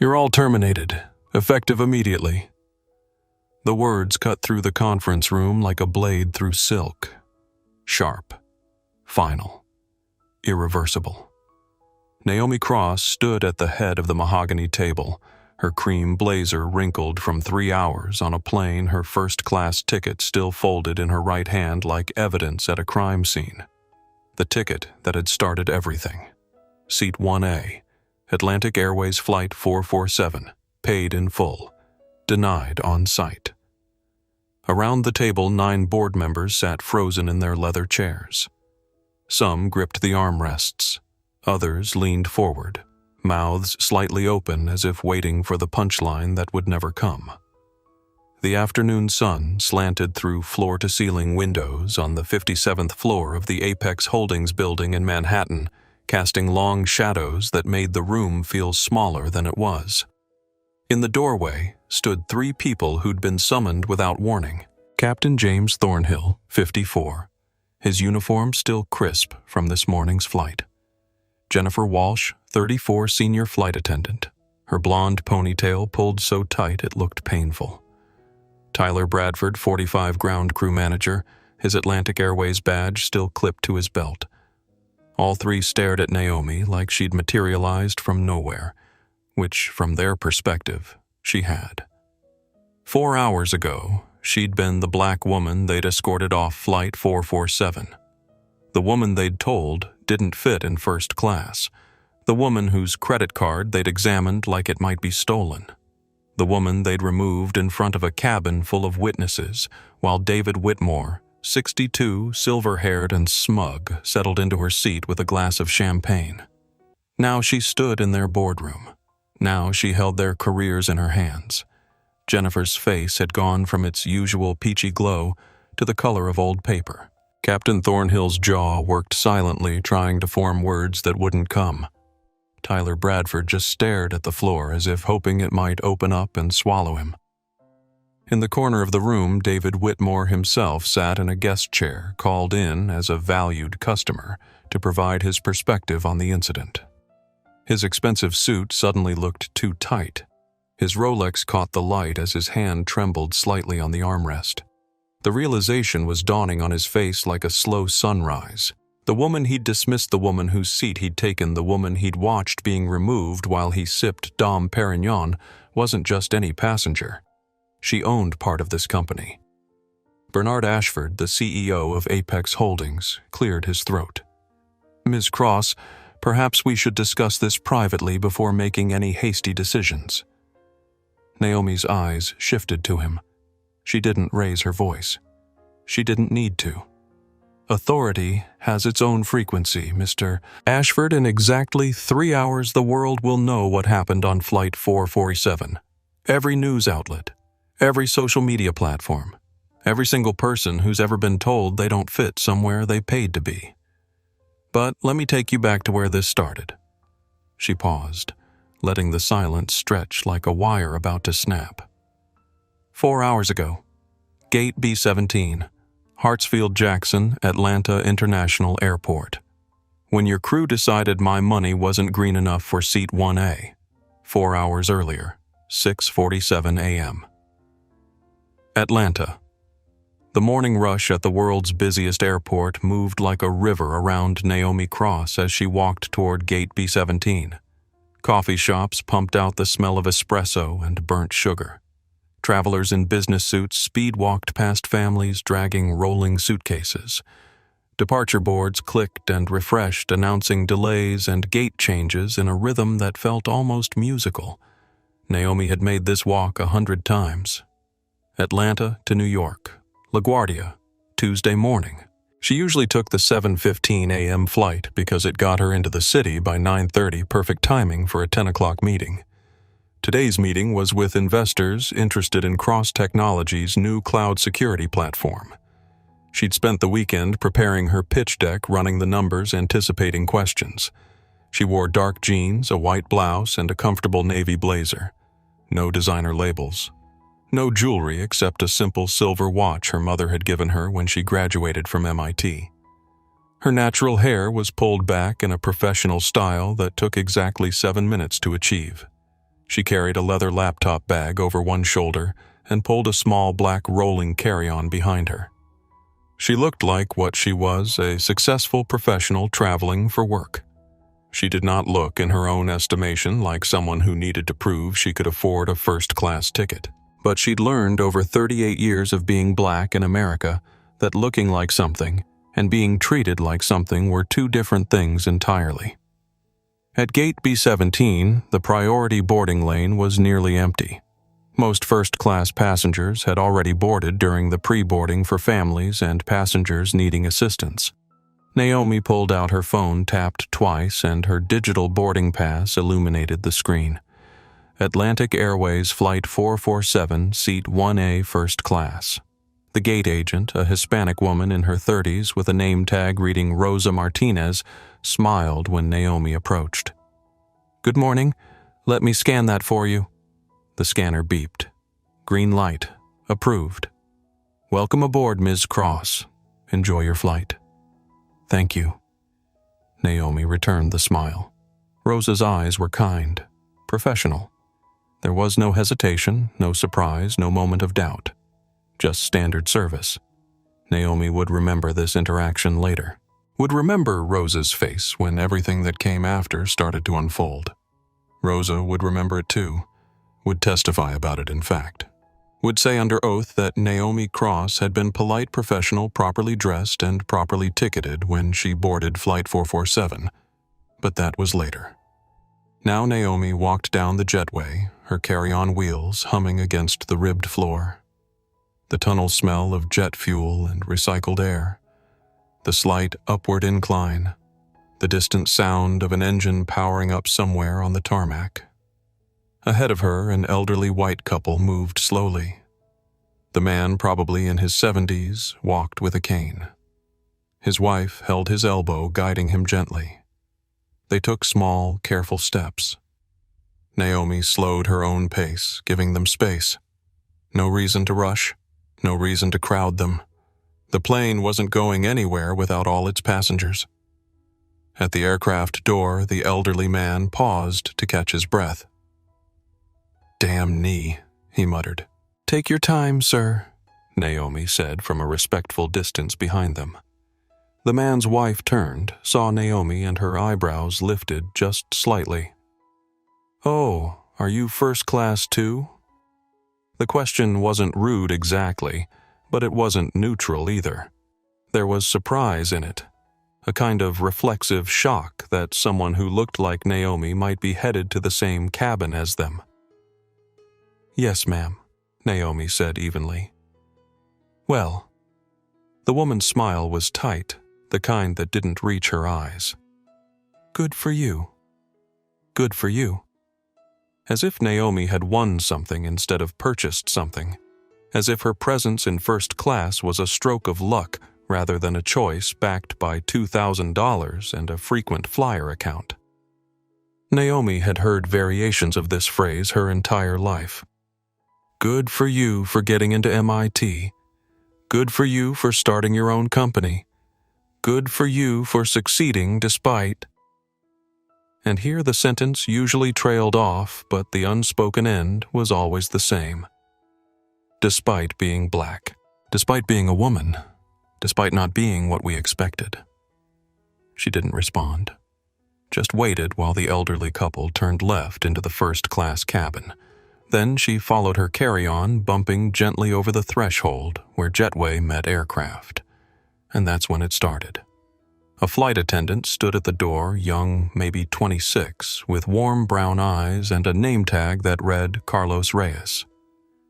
You're all terminated, effective immediately. The words cut through the conference room like a blade through silk. Sharp, final, irreversible. Naomi Cross stood at the head of the mahogany table, her cream blazer wrinkled from 3 hours on a plane, her first-class ticket still folded in her right hand like evidence at a crime scene. The ticket that had started everything. Seat 1A, Atlantic Airways Flight 447, paid in full, denied on site. Around the table, 9 board members sat frozen in their leather chairs. Some gripped the armrests, others leaned forward, mouths slightly open as if waiting for the punchline that would never come. The afternoon sun slanted through floor-to-ceiling windows on the 57th floor of the Apex Holdings building in Manhattan, casting long shadows that made the room feel smaller than it was. In the doorway stood 3 people who'd been summoned without warning. Captain James Thornhill, 54, his uniform still crisp from this morning's flight. Jennifer Walsh, 34, senior flight attendant, her blonde ponytail pulled so tight it looked painful. Tyler Bradford, 45, ground crew manager, his Atlantic Airways badge still clipped to his belt. All 3 stared at Naomi like she'd materialized from nowhere, which, from their perspective, she had. 4 hours ago, she'd been the black woman they'd escorted off Flight 447. The woman they'd told didn't fit in first class. The woman whose credit card they'd examined like it might be stolen. The woman they'd removed in front of a cabin full of witnesses while David Whitmore, 62, silver-haired and smug, settled into her seat with a glass of champagne. Now she stood in their boardroom. Now she held their careers in her hands. Jennifer's face had gone from its usual peachy glow to the color of old paper. Captain Thornhill's jaw worked silently, trying to form words that wouldn't come. Tyler Bradford just stared at the floor as if hoping it might open up and swallow him. In the corner of the room, David Whitmore himself sat in a guest chair, called in as a valued customer to provide his perspective on the incident. His expensive suit suddenly looked too tight. His Rolex caught the light as his hand trembled slightly on the armrest. The realization was dawning on his face like a slow sunrise. The woman he'd dismissed, the woman whose seat he'd taken, the woman he'd watched being removed while he sipped Dom Perignon wasn't just any passenger. She owned part of this company. Bernard Ashford, the CEO of Apex Holdings, cleared his throat. "Ms. Cross, perhaps we should discuss this privately before making any hasty decisions." Naomi's eyes shifted to him. She didn't raise her voice. She didn't need to. "Authority has its own frequency, Mr. Ashford. In exactly 3 hours, the world will know what happened on Flight 447. Every news outlet, every social media platform, every single person who's ever been told they don't fit somewhere they paid to be. But let me take you back to where this started." She paused, letting the silence stretch like a wire about to snap. 4 hours ago, Gate B-17, Hartsfield-Jackson, Atlanta International Airport. When your crew decided my money wasn't green enough for Seat 1A, 4 hours earlier, 6:47 a.m. Atlanta. The morning rush at the world's busiest airport moved like a river around Naomi Cross as she walked toward Gate B-17. Coffee shops pumped out the smell of espresso and burnt sugar. Travelers in business suits speed-walked past families dragging rolling suitcases. Departure boards clicked and refreshed, announcing delays and gate changes in a rhythm that felt almost musical. Naomi had made this walk 100 times. Atlanta to New York, LaGuardia, Tuesday morning. She usually took the 7:15 a.m. flight because it got her into the city by 9:30, perfect timing for a 10 o'clock meeting. Today's meeting was with investors interested in Cross Technology's new cloud security platform. She'd spent the weekend preparing her pitch deck, running the numbers, anticipating questions. She wore dark jeans, a white blouse, and a comfortable navy blazer. No designer labels. No jewelry except a simple silver watch her mother had given her when she graduated from MIT. Her natural hair was pulled back in a professional style that took exactly 7 minutes to achieve. She carried a leather laptop bag over one shoulder and pulled a small black rolling carry-on behind her. She looked like what she was, a successful professional traveling for work. She did not look, in her own estimation, like someone who needed to prove she could afford a first-class ticket. But she'd learned over 38 years of being black in America that looking like something and being treated like something were two different things entirely. At gate B-17, the priority boarding lane was nearly empty. Most first-class passengers had already boarded during the pre-boarding for families and passengers needing assistance. Naomi pulled out her phone, tapped twice, and her digital boarding pass illuminated the screen. Atlantic Airways Flight 447, Seat 1A, First Class. The gate agent, a Hispanic woman in her 30s with a name tag reading Rosa Martinez, smiled when Naomi approached. "Good morning. Let me scan that for you." The scanner beeped. Green light. Approved. "Welcome aboard, Ms. Cross. Enjoy your flight." "Thank you." Naomi returned the smile. Rosa's eyes were kind, professional. There was no hesitation, no surprise, no moment of doubt. Just standard service. Naomi would remember this interaction later. Would remember Rosa's face when everything that came after started to unfold. Rosa would remember it too. Would testify about it, in fact. Would say under oath that Naomi Cross had been polite, professional, properly dressed, and properly ticketed when she boarded Flight 447. But that was later. Now Naomi walked down the jetway, her carry-on wheels humming against the ribbed floor. The tunnel smell of jet fuel and recycled air. The slight upward incline. The distant sound of an engine powering up somewhere on the tarmac. Ahead of her, an elderly white couple moved slowly. The man, probably in his 70s, walked with a cane. His wife held his elbow, guiding him gently. They took small, careful steps. Naomi slowed her own pace, giving them space. No reason to rush, no reason to crowd them. The plane wasn't going anywhere without all its passengers. At the aircraft door, the elderly man paused to catch his breath. "Damn knee," he muttered. "Take your time, sir," Naomi said from a respectful distance behind them. The man's wife turned, saw Naomi, and her eyebrows lifted just slightly. "Oh, are you first class too?" The question wasn't rude exactly, but it wasn't neutral either. There was surprise in it, a kind of reflexive shock that someone who looked like Naomi might be headed to the same cabin as them. "Yes, ma'am," Naomi said evenly. "Well." The woman's smile was tight, the kind that didn't reach her eyes. "Good for you. Good for you." As if Naomi had won something instead of purchased something. As if her presence in first class was a stroke of luck rather than a choice backed by $2,000 and a frequent flyer account. Naomi had heard variations of this phrase her entire life. Good for you for getting into MIT. Good for you for starting your own company. Good for you for succeeding despite. And here the sentence usually trailed off, but the unspoken end was always the same. Despite being black, despite being a woman, despite not being what we expected. She didn't respond, just waited while the elderly couple turned left into the first-class cabin. Then she followed her carry-on, bumping gently over the threshold where jetway met aircraft. And that's when it started. A flight attendant stood at the door, young, maybe 26, with warm brown eyes and a name tag that read Carlos Reyes.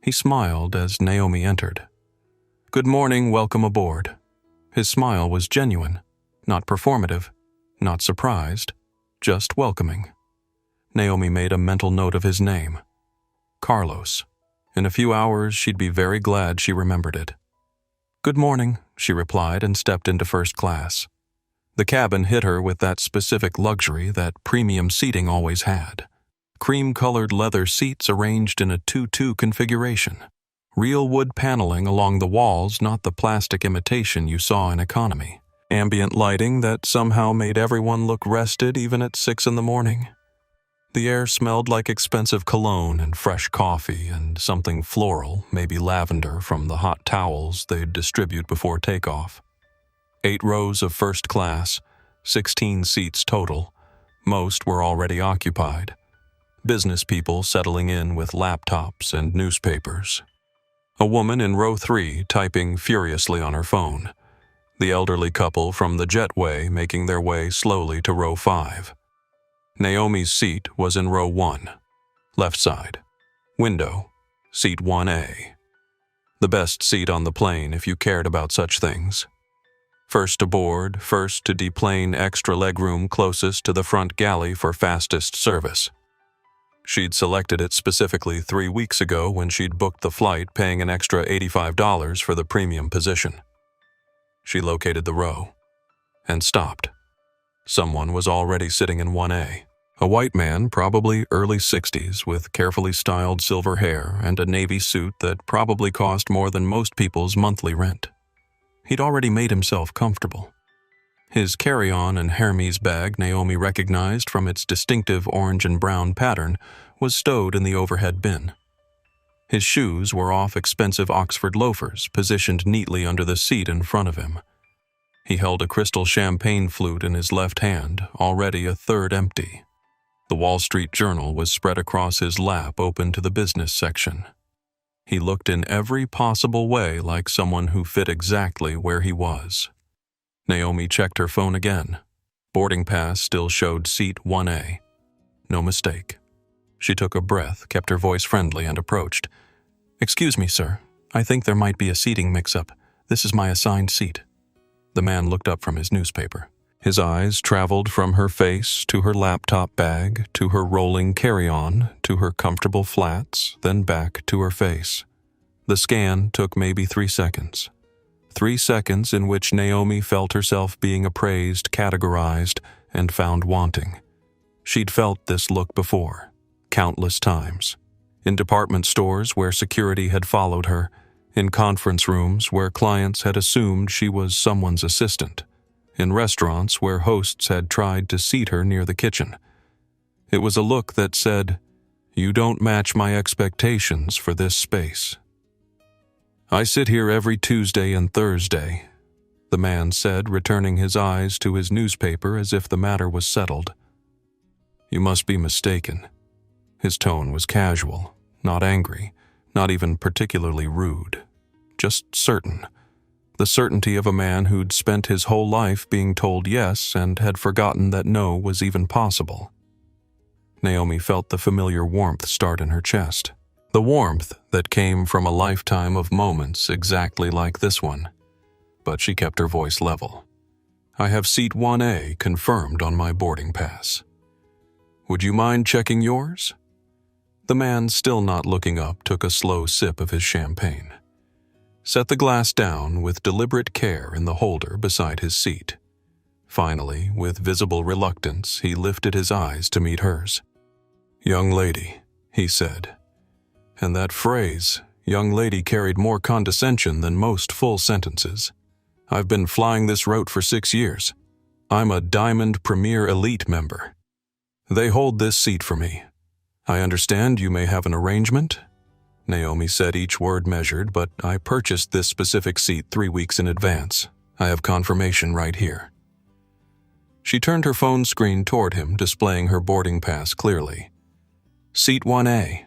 He smiled as Naomi entered. "Good morning, welcome aboard." His smile was genuine, not performative, not surprised, just welcoming. Naomi made a mental note of his name. Carlos. In a few hours, she'd be very glad she remembered it. "Good morning," she replied and stepped into first class. The cabin hit her with that specific luxury that premium seating always had. Cream-colored leather seats arranged in a 2-2 configuration. Real wood paneling along the walls, not the plastic imitation you saw in economy. Ambient lighting that somehow made everyone look rested even at 6 in the morning. The air smelled like expensive cologne and fresh coffee and something floral, maybe lavender, from the hot towels they'd distribute before takeoff. 8 rows of first class, 16 seats total. Most were already occupied. Business people settling in with laptops and newspapers. A woman in row 3 typing furiously on her phone. The elderly couple from the jetway making their way slowly to row 5. Naomi's seat was in row 1, left side. Window, seat 1A. The best seat on the plane if you cared about such things. First aboard, first to deplane extra legroom closest to the front galley for fastest service. She'd selected it specifically 3 weeks ago when she'd booked the flight, paying an extra $85 for the premium position. She located the row and stopped. Someone was already sitting in 1A. A white man, probably early 60s, with carefully styled silver hair and a navy suit that probably cost more than most people's monthly rent. He'd already made himself comfortable. His carry-on and Hermes bag Naomi recognized from its distinctive orange and brown pattern was stowed in the overhead bin. His shoes were off expensive Oxford loafers positioned neatly under the seat in front of him. He held a crystal champagne flute in his left hand, already a third empty. The Wall Street Journal was spread across his lap, open to the business section. He looked in every possible way like someone who fit exactly where he was. Naomi checked her phone again. Boarding pass still showed seat 1A. No mistake. She took a breath, kept her voice friendly, and approached. "Excuse me, sir. I think there might be a seating mix-up. This is my assigned seat." The man looked up from his newspaper. His eyes traveled from her face to her laptop bag, to her rolling carry-on, to her comfortable flats, then back to her face. The scan took maybe 3 seconds. 3 seconds in which Naomi felt herself being appraised, categorized, and found wanting. She'd felt this look before, countless times. In department stores where security had followed her, in conference rooms where clients had assumed she was someone's assistant, in restaurants where hosts had tried to seat her near the kitchen. It was a look that said, "You don't match my expectations for this space." "I sit here every Tuesday and Thursday," the man said, returning his eyes to his newspaper as if the matter was settled. "You must be mistaken." His tone was casual, not angry, not even particularly rude, just certain. The certainty of a man who'd spent his whole life being told yes and had forgotten that no was even possible. Naomi felt the familiar warmth start in her chest. The warmth that came from a lifetime of moments exactly like this one. But she kept her voice level. "I have seat 1A confirmed on my boarding pass. Would you mind checking yours?" The man, still not looking up, took a slow sip of his champagne. Set the glass down with deliberate care in the holder beside his seat. Finally, with visible reluctance, he lifted his eyes to meet hers. "Young lady," he said. And that phrase, young lady, carried more condescension than most full sentences. "I've been flying this route for 6 years. I'm a Diamond Premier Elite member. They hold this seat for me. I understand you may have an arrangement?" Naomi said, each word measured, "But I purchased this specific seat 3 weeks in advance. I have confirmation right here." She turned her phone screen toward him, displaying her boarding pass clearly. "Seat 1A.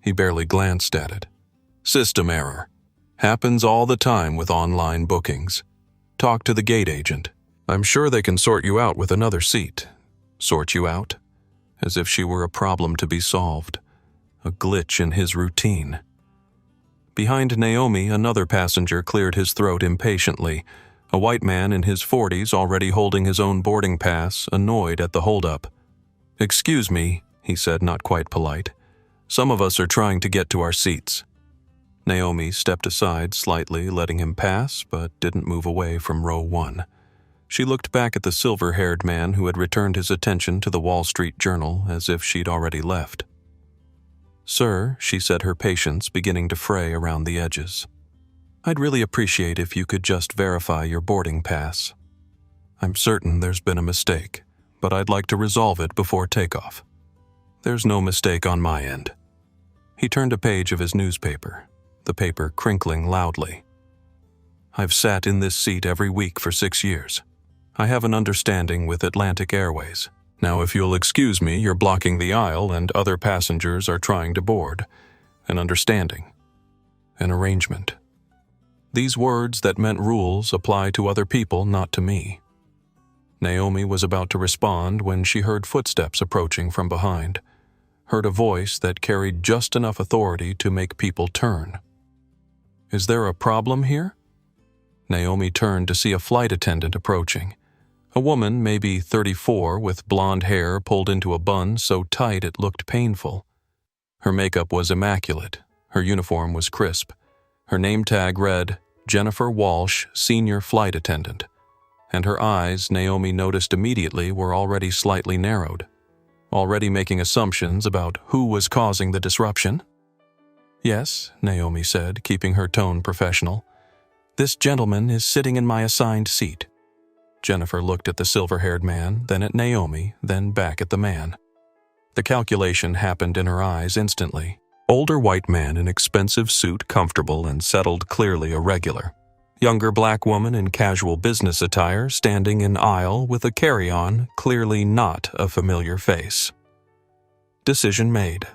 He barely glanced at it. "System error. Happens all the time with online bookings. Talk to the gate agent. I'm sure they can sort you out with another seat." Sort you out? As if she were a problem to be solved. A glitch in his routine. Behind Naomi, another passenger cleared his throat impatiently, a white man in his 40s already holding his own boarding pass, annoyed at the holdup. "Excuse me," he said, not quite polite. "Some of us are trying to get to our seats." Naomi stepped aside slightly, letting him pass, but didn't move away from row 1. She looked back at the silver-haired man who had returned his attention to the Wall Street Journal as if she'd already left. "Sir," she said, her patience beginning to fray around the edges. "I'd really appreciate if you could just verify your boarding pass. I'm certain there's been a mistake, but I'd like to resolve it before takeoff." There's no mistake on my end. He turned a page of his newspaper, the paper crinkling loudly. I've sat in this seat every week for 6 years. I have an understanding with Atlantic Airways. Now, if you'll excuse me, you're blocking the aisle and other passengers are trying to board. An understanding. An arrangement. These words that meant rules apply to other people, not to me. Naomi was about to respond when she heard footsteps approaching from behind, heard a voice that carried just enough authority to make people turn. Is there a problem here? Naomi turned to see a flight attendant approaching. A woman, maybe 34, with blonde hair pulled into a bun so tight it looked painful. Her makeup was immaculate. Her uniform was crisp. Her name tag read, Jennifer Walsh, Senior Flight Attendant. And her eyes, Naomi noticed immediately, were already slightly narrowed. Already making assumptions about who was causing the disruption? Yes, Naomi said, keeping her tone professional. This gentleman is sitting in my assigned seat. Jennifer looked at the silver-haired man, then at Naomi, then back at the man. The calculation happened in her eyes instantly. Older white man in expensive suit, comfortable and settled, clearly irregular. Younger black woman in casual business attire, standing in aisle with a carry-on, clearly not a familiar face. Decision made.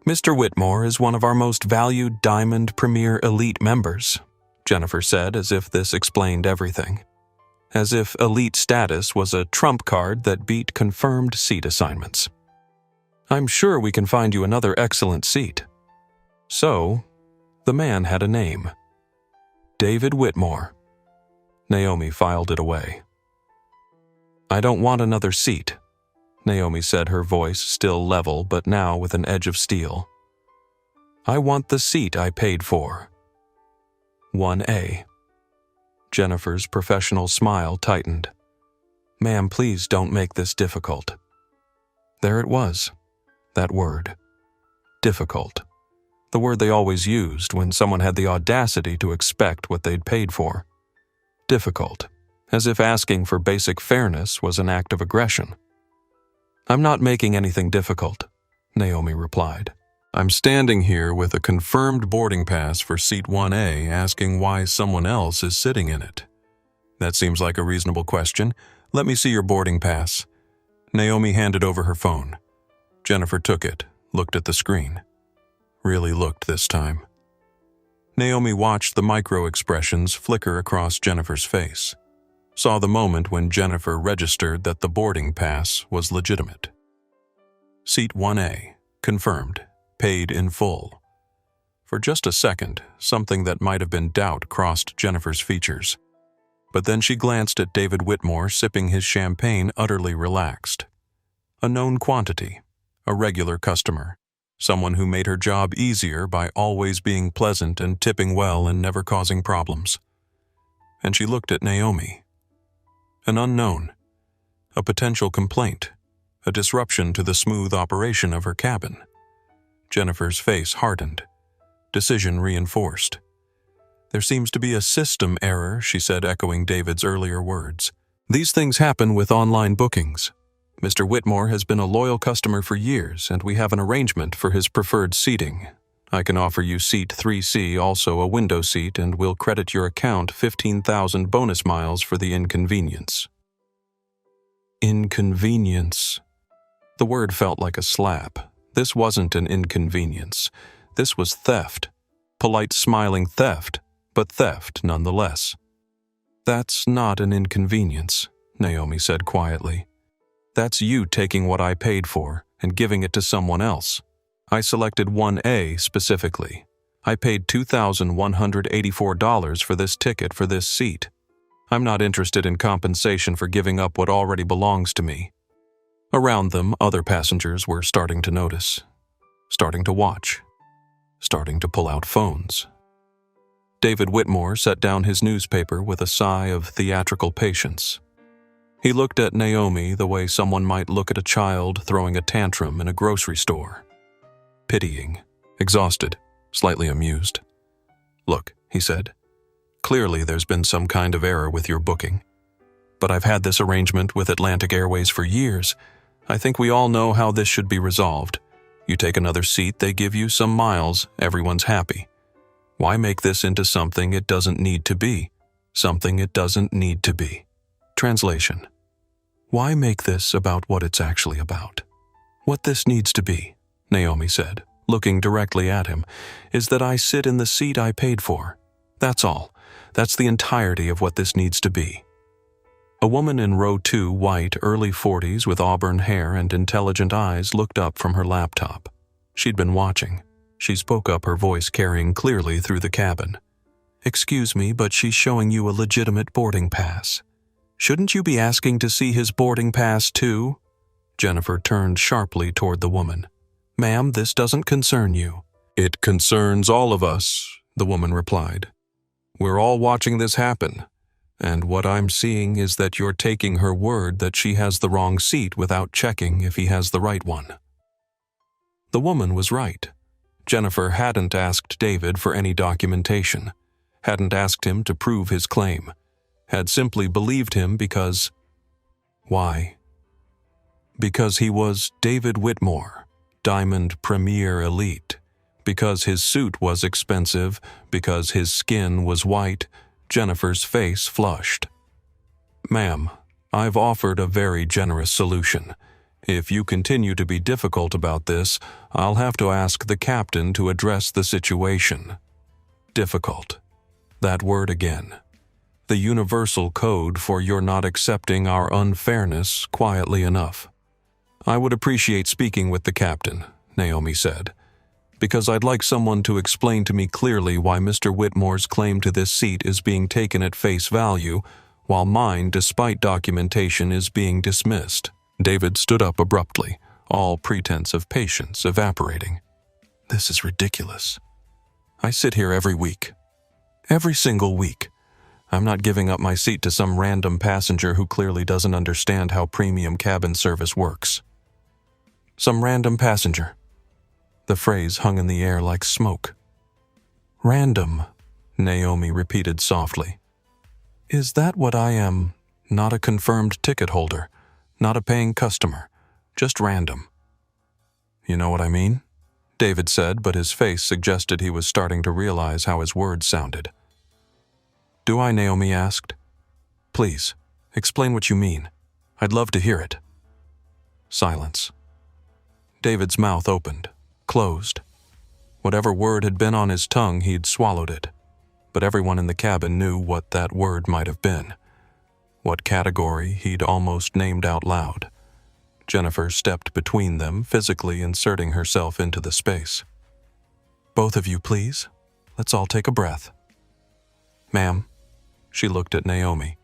Mr. Whitmore is one of our most valued Diamond Premier Elite members, Jennifer said, as if this explained everything. As if elite status was a trump card that beat confirmed seat assignments. I'm sure we can find you another excellent seat. So, the man had a name. David Whitmore. Naomi filed it away. I don't want another seat, Naomi said, her voice still level but now with an edge of steel. I want the seat I paid for. 1A. Jennifer's professional smile tightened. Ma'am, please don't make this difficult. There it was, that word. Difficult. The word they always used when someone had the audacity to expect what they'd paid for. Difficult, as if asking for basic fairness was an act of aggression. I'm not making anything difficult, Naomi replied. I'm standing here with a confirmed boarding pass for seat 1A asking why someone else is sitting in it. That seems like a reasonable question. Let me see your boarding pass. Naomi handed over her phone. Jennifer took it, looked at the screen. Really looked this time. Naomi watched the micro-expressions flicker across Jennifer's face. Saw the moment when Jennifer registered that the boarding pass was legitimate. Seat 1A, confirmed, paid in full. For just a second, something that might have been doubt crossed Jennifer's features. But then she glanced at David Whitmore sipping his champagne utterly relaxed. A known quantity, a regular customer. Someone who made her job easier by always being pleasant and tipping well and never causing problems. And she looked at Naomi. An unknown. A potential complaint. A disruption to the smooth operation of her cabin. Jennifer's face hardened. Decision reinforced. There seems to be a system error, she said, echoing David's earlier words. These things happen with online bookings. Mr. Whitmore has been a loyal customer for years, and we have an arrangement for his preferred seating. I can offer you seat 3C, also a window seat, and we'll credit your account 15,000 bonus miles for the inconvenience. Inconvenience. The word felt like a slap. This wasn't an inconvenience. This was theft. Polite, smiling theft, but theft nonetheless. That's not an inconvenience, Naomi said quietly. That's you taking what I paid for and giving it to someone else. I selected 1A specifically. I paid $2,184 for this ticket for this seat. I'm not interested in compensation for giving up what already belongs to me. Around them, other passengers were starting to notice, starting to watch, starting to pull out phones. David Whitmore set down his newspaper with a sigh of theatrical patience. He looked at Naomi the way someone might look at a child throwing a tantrum in a grocery store. Pitying, exhausted, slightly amused. Look, he said, clearly there's been some kind of error with your booking. But I've had this arrangement with Atlantic Airways for years. I think we all know how this should be resolved. You take another seat, they give you some miles, everyone's happy. Why make this into something it doesn't need to be? Something it doesn't need to be. Translation. Why make this about what it's actually about? What this needs to be, Naomi said, looking directly at him, is that I sit in the seat I paid for. That's all. That's the entirety of what this needs to be. A woman in row 2, white, early 40s, with auburn hair and intelligent eyes, looked up from her laptop. She'd been watching. She spoke up, her voice carrying clearly through the cabin. Excuse me, but she's showing you a legitimate boarding pass. Shouldn't you be asking to see his boarding pass too? Jennifer turned sharply toward the woman. Ma'am, this doesn't concern you. It concerns all of us, the woman replied. We're all watching this happen, and what I'm seeing is that you're taking her word that she has the wrong seat without checking if he has the right one. The woman was right. Jennifer hadn't asked David for any documentation, hadn't asked him to prove his claim, had simply believed him because... Why? Because he was David Whitmore, Diamond Premier Elite. Because his suit was expensive, because his skin was white, Jennifer's face flushed. Ma'am, I've offered a very generous solution. If you continue to be difficult about this, I'll have to ask the captain to address the situation. Difficult. That word again. The universal code for you're not accepting our unfairness quietly enough. I would appreciate speaking with the captain, Naomi said, because I'd like someone to explain to me clearly why Mr. Whitmore's claim to this seat is being taken at face value, while mine, despite documentation, is being dismissed. David stood up abruptly, all pretense of patience evaporating. This is ridiculous. I sit here every week. Every single week. I'm not giving up my seat to some random passenger who clearly doesn't understand how premium cabin service works. Some random passenger. The phrase hung in the air like smoke. Random, Naomi repeated softly. Is that what I am? Not a confirmed ticket holder, not a paying customer, just random. You know what I mean? David said, but his face suggested he was starting to realize how his words sounded. Do I? Naomi asked. Please, explain what you mean. I'd love to hear it. Silence. David's mouth opened, closed. Whatever word had been on his tongue, he'd swallowed it. But everyone in the cabin knew what that word might have been. What category he'd almost named out loud. Jennifer stepped between them, physically inserting herself into the space. Both of you, please. Let's all take a breath. Ma'am, she looked at Naomi.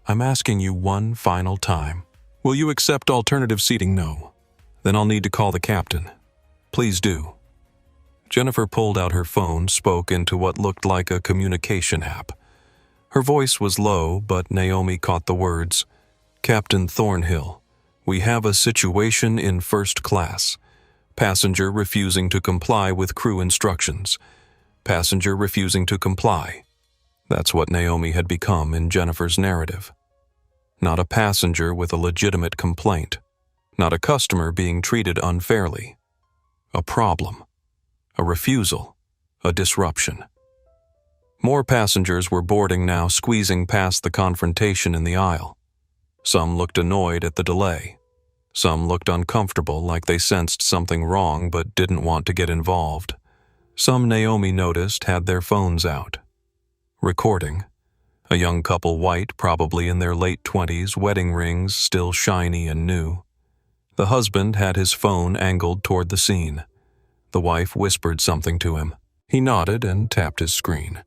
I'm asking you one final time. Will you accept alternative seating? No. Then I'll need to call the captain. Please do. Jennifer pulled out her phone, spoke into what looked like a communication app. Her voice was low, but Naomi caught the words. Captain Thornhill, we have a situation in first class. Passenger refusing to comply with crew instructions. Passenger refusing to comply. That's what Naomi had become in Jennifer's narrative. Not a passenger with a legitimate complaint. Not a customer being treated unfairly. A problem. A refusal. A disruption. More passengers were boarding now, squeezing past the confrontation in the aisle. Some looked annoyed at the delay. Some looked uncomfortable, like they sensed something wrong but didn't want to get involved. Some, Naomi noticed, had their phones out. Recording. A young couple, white, probably in their late 20s, wedding rings still shiny and new. The husband had his phone angled toward the scene. The wife whispered something to him. He nodded and tapped his screen.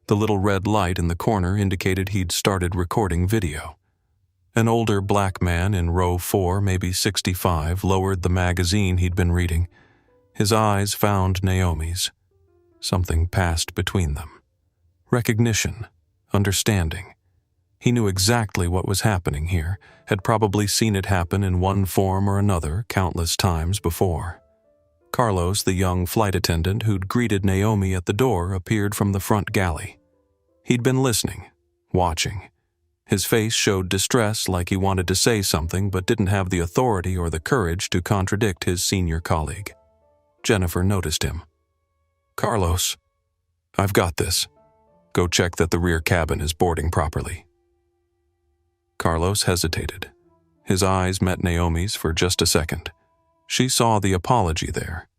The little red light in the corner indicated he'd started recording video. An older black man in row 4, maybe 65, lowered the magazine he'd been reading. His eyes found Naomi's. Something passed between them. Recognition. Understanding. He knew exactly what was happening here, had probably seen it happen in one form or another countless times before. Carlos, the young flight attendant who'd greeted Naomi at the door, appeared from the front galley. He'd been listening, watching. His face showed distress, like he wanted to say something but didn't have the authority or the courage to contradict his senior colleague. Jennifer noticed him. "Carlos, I've got this. Go check that the rear cabin is boarding properly." Carlos hesitated. His eyes met Naomi's for just a second. She saw the apology there,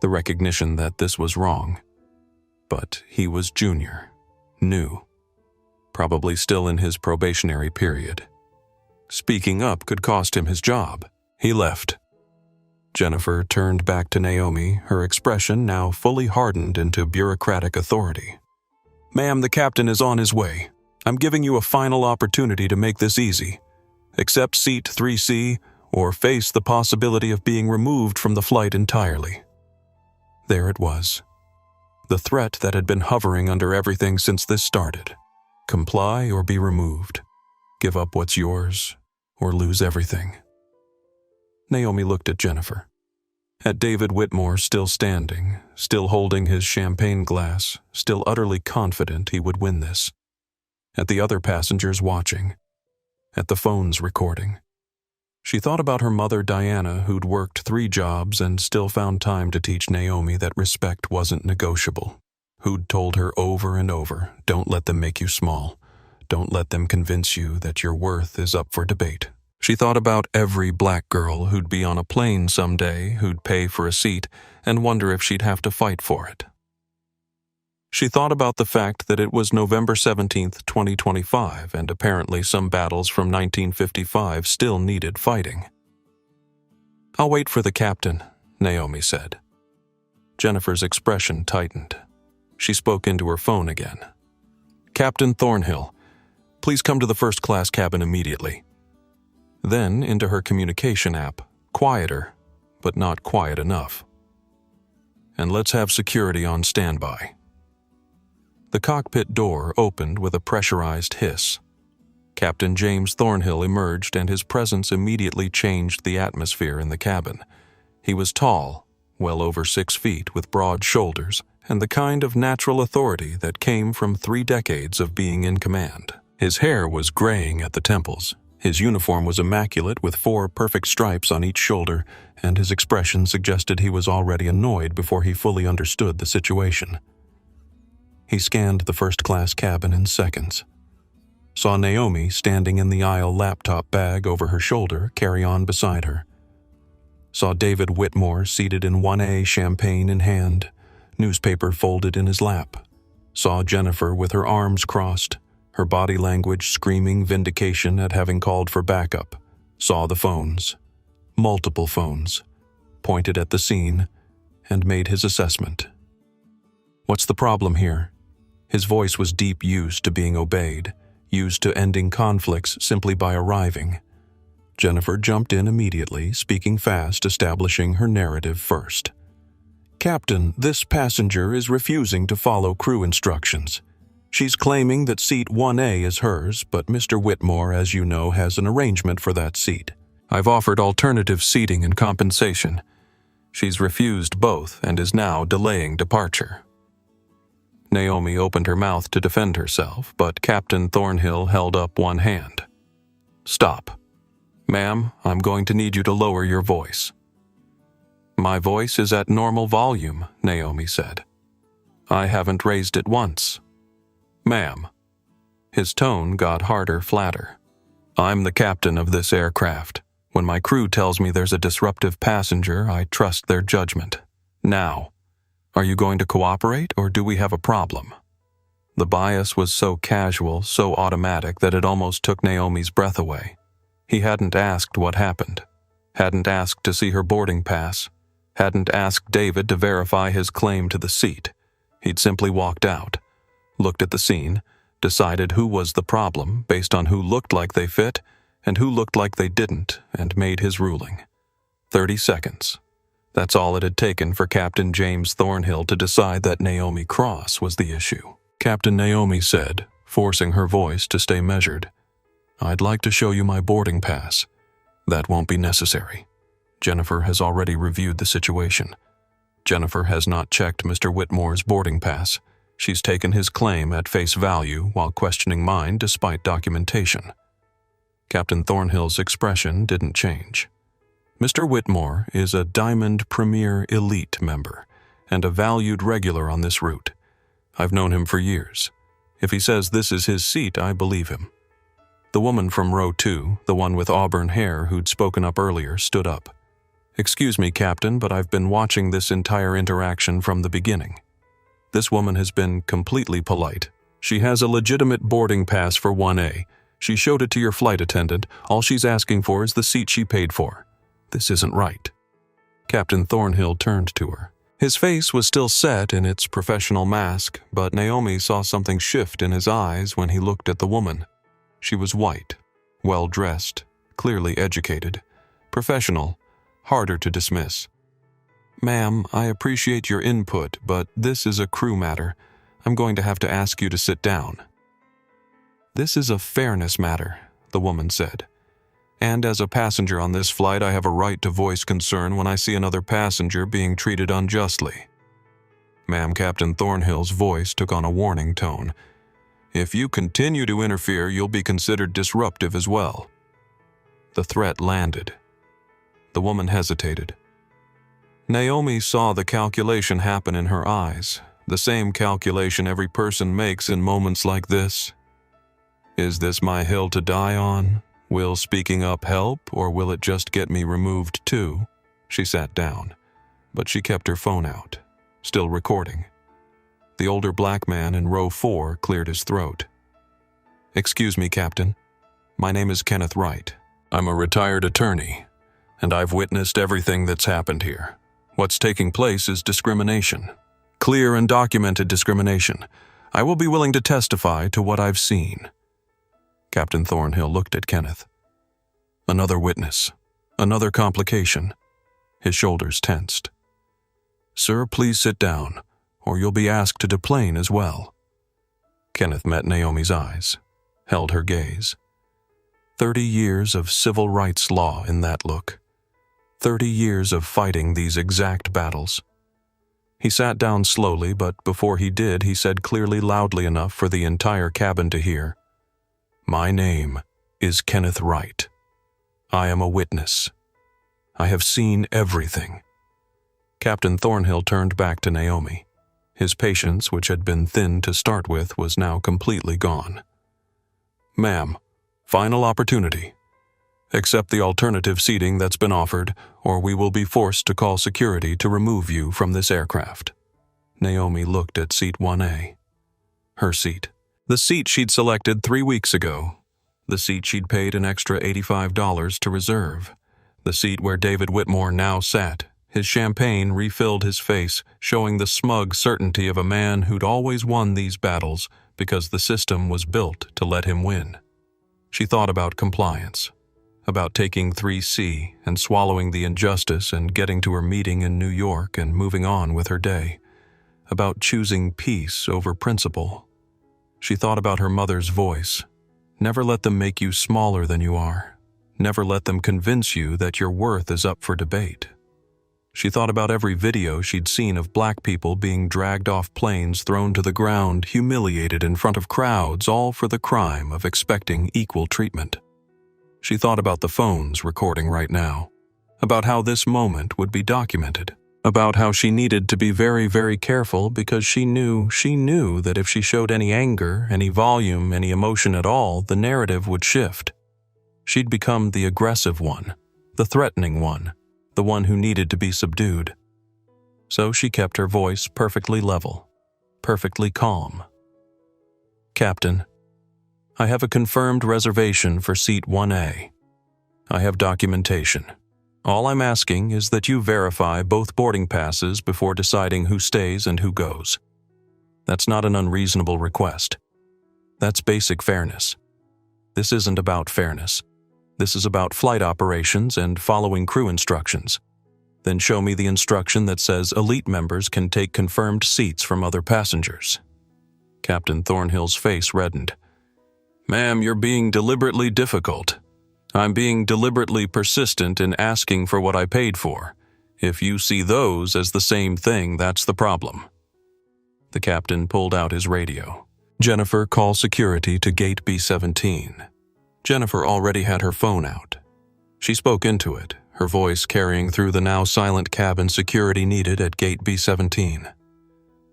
the recognition that this was wrong. But he was junior, new, probably still in his probationary period. Speaking up could cost him his job. He left. Jennifer turned back to Naomi, her expression now fully hardened into bureaucratic authority. "Ma'am, the captain is on his way. I'm giving you a final opportunity to make this easy. Accept seat 3C or face the possibility of being removed from the flight entirely." There it was. The threat that had been hovering under everything since this started. Comply or be removed. Give up what's yours or lose everything. Naomi looked at Jennifer. At David Whitmore still standing, still holding his champagne glass, still utterly confident he would win this. At the other passengers watching. At the phones recording. She thought about her mother Diana, who'd worked 3 jobs and still found time to teach Naomi that respect wasn't negotiable. Who'd told her over and over, don't let them make you small. Don't let them convince you that your worth is up for debate. She thought about every black girl who'd be on a plane someday, who'd pay for a seat and wonder if she'd have to fight for it. She thought about the fact that it was November 17th, 2025, and apparently some battles from 1955 still needed fighting. "I'll wait for the captain," Naomi said. Jennifer's expression tightened. She spoke into her phone again. "Captain Thornhill, please come to the first-class cabin immediately." Then into her communication app, quieter, but not quiet enough. "And let's have security on standby." The cockpit door opened with a pressurized hiss. Captain James Thornhill emerged, and his presence immediately changed the atmosphere in the cabin. He was tall, well over 6 feet, with broad shoulders, and the kind of natural authority that came from 3 decades of being in command. His hair was graying at the temples. His uniform was immaculate with 4 perfect stripes on each shoulder, and his expression suggested he was already annoyed before he fully understood the situation. He scanned the first-class cabin in seconds. Saw Naomi standing in the aisle, laptop bag over her shoulder, carry-on beside her. Saw David Whitmore seated in 1A, champagne in hand, newspaper folded in his lap. Saw Jennifer with her arms crossed, her body language screaming vindication at having called for backup. Saw the phones, multiple phones, pointed at the scene, and made his assessment. "What's the problem here?" His voice was deep, used to being obeyed, used to ending conflicts simply by arriving. Jennifer jumped in immediately, speaking fast, establishing her narrative first. "Captain, this passenger is refusing to follow crew instructions. She's claiming that seat 1A is hers, but Mr. Whitmore, as you know, has an arrangement for that seat. I've offered alternative seating and compensation. She's refused both and is now delaying departure." Naomi opened her mouth to defend herself, but Captain Thornhill held up one hand. "Stop. Ma'am, I'm going to need you to lower your voice." "My voice is at normal volume," Naomi said. "I haven't raised it once." "Ma'am." His tone got harder, flatter. "I'm the captain of this aircraft. When my crew tells me there's a disruptive passenger, I trust their judgment. Now, are you going to cooperate, or do we have a problem?" The bias was so casual, so automatic, that it almost took Naomi's breath away. He hadn't asked what happened, hadn't asked to see her boarding pass, hadn't asked David to verify his claim to the seat. He'd simply walked out, looked at the scene, decided who was the problem based on who looked like they fit and who looked like they didn't, and made his ruling. 30 seconds. That's all it had taken for Captain James Thornhill to decide that Naomi Cross was the issue. "Captain," Naomi said, forcing her voice to stay measured, "I'd like to show you my boarding pass. That won't be necessary. Jennifer has already reviewed the situation. Jennifer has not checked Mr. Whitmore's boarding pass. She's taken his claim at face value while questioning mine despite documentation. Captain Thornhill's expression didn't change. Mr. Whitmore is a Diamond Premier Elite member and a valued regular on this route. I've known him for years. If he says this is his seat, I believe him. The woman from row 2, the one with auburn hair who'd spoken up earlier, stood up. "Excuse me, Captain, but I've been watching this entire interaction from the beginning. This woman has been completely polite. She has a legitimate boarding pass for 1A. She showed it to your flight attendant. All she's asking for is the seat she paid for. This isn't right." Captain Thornhill turned to her. His face was still set in its professional mask, but Naomi saw something shift in his eyes when he looked at the woman. She was white, well-dressed, clearly educated, professional, harder to dismiss. "Ma'am, I appreciate your input, but this is a crew matter. I'm going to have to ask you to sit down." "This is a fairness matter," the woman said. "And as a passenger on this flight, I have a right to voice concern when I see another passenger being treated unjustly." Ma'am, Captain Thornhill's voice took on a warning tone. "If you continue to interfere, you'll be considered disruptive as well." The threat landed. The woman hesitated. Naomi saw the calculation happen in her eyes, the same calculation every person makes in moments like this. Is this my hill to die on? Will speaking up help, or will it just get me removed too? She sat down, but she kept her phone out, still recording. The older black man in row 4 cleared his throat. "Excuse me, Captain. My name is Kenneth Wright. I'm a retired attorney, and I've witnessed everything that's happened here. What's taking place is discrimination. Clear and documented discrimination. I will be willing to testify to what I've seen." Captain Thornhill looked at Kenneth. Another witness. Another complication. His shoulders tensed. "Sir, please sit down, or you'll be asked to deplane as well." Kenneth met Naomi's eyes, held her gaze. 30 years of civil rights law in that look. 30 years of fighting these exact battles. He sat down slowly, but before he did, he said clearly, loudly enough for the entire cabin to hear, "My name is Kenneth Wright. I am a witness. I have seen everything." Captain Thornhill turned back to Naomi. His patience, which had been thin to start with, was now completely gone. "Ma'am, final opportunity. Accept the alternative seating that's been offered, or we will be forced to call security to remove you from this aircraft." Naomi looked at seat 1A. Her seat. The seat she'd selected 3 weeks ago. The seat she'd paid an extra $85 to reserve. The seat where David Whitmore now sat. His champagne refilled his face, showing the smug certainty of a man who'd always won these battles because the system was built to let him win. She thought about compliance, about taking 3C and swallowing the injustice and getting to her meeting in New York and moving on with her day, about choosing peace over principle. She thought about her mother's voice. Never let them make you smaller than you are. Never let them convince you that your worth is up for debate. She thought about every video she'd seen of black people being dragged off planes, thrown to the ground, humiliated in front of crowds, all for the crime of expecting equal treatment. She thought about the phones recording right now, about how this moment would be documented, about how she needed to be very, very careful because she knew that if she showed any anger, any volume, any emotion at all, the narrative would shift. She'd become the aggressive one, the threatening one, the one who needed to be subdued. So she kept her voice perfectly level, perfectly calm. "Captain, I have a confirmed reservation for seat 1A. I have documentation. All I'm asking is that you verify both boarding passes before deciding who stays and who goes. That's not an unreasonable request. That's basic fairness. This isn't about fairness. This is about flight operations and following crew instructions. Then show me the instruction that says elite members can take confirmed seats from other passengers." Captain Thornhill's face reddened. "Ma'am, you're being deliberately difficult. I'm being deliberately persistent in asking for what I paid for. If you see those as the same thing, that's the problem." The captain pulled out his radio. "Jennifer, call security to gate B17. Jennifer already had her phone out. She spoke into it, her voice carrying through the now silent cabin security needed at gate B17.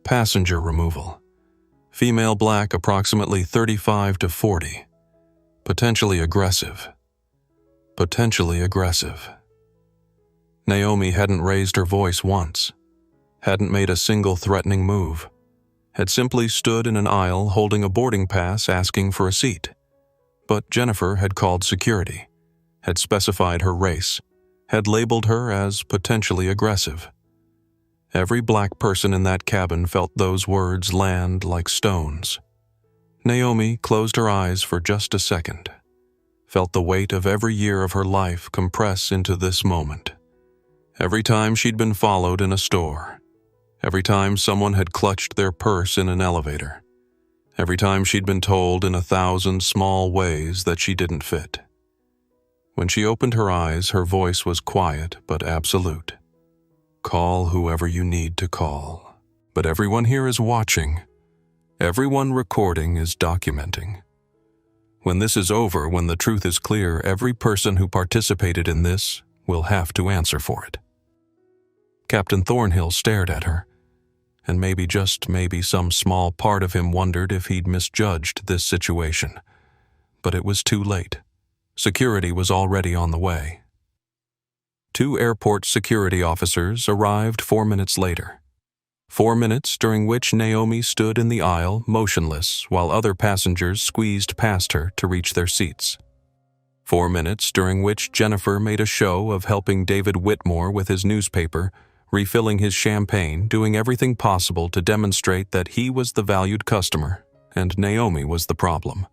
Passenger removal. Female black, approximately 35 to 40. Potentially aggressive. Potentially aggressive. Naomi hadn't raised her voice once, hadn't made a single threatening move, had simply stood in an aisle holding a boarding pass asking for a seat. But Jennifer had called security, had specified her race, had labeled her as potentially aggressive. Every black person in that cabin felt those words land like stones. Naomi closed her eyes for just a second, felt the weight of every year of her life compress into this moment. Every time she'd been followed in a store, every time someone had clutched their purse in an elevator, every time she'd been told in 1,000 small ways that she didn't fit. When she opened her eyes, her voice was quiet but absolute. "Call whoever you need to call. But everyone here is watching. Everyone recording is documenting. When this is over, when the truth is clear, every person who participated in this will have to answer for it." Captain Thornhill stared at her, and maybe, just maybe, some small part of him wondered if he'd misjudged this situation. But it was too late. Security was already on the way. 2 airport security officers arrived 4 minutes later. 4 minutes during which Naomi stood in the aisle, motionless, while other passengers squeezed past her to reach their seats. 4 minutes during which Jennifer made a show of helping David Whitmore with his newspaper, refilling his champagne, doing everything possible to demonstrate that he was the valued customer and Naomi was the problem.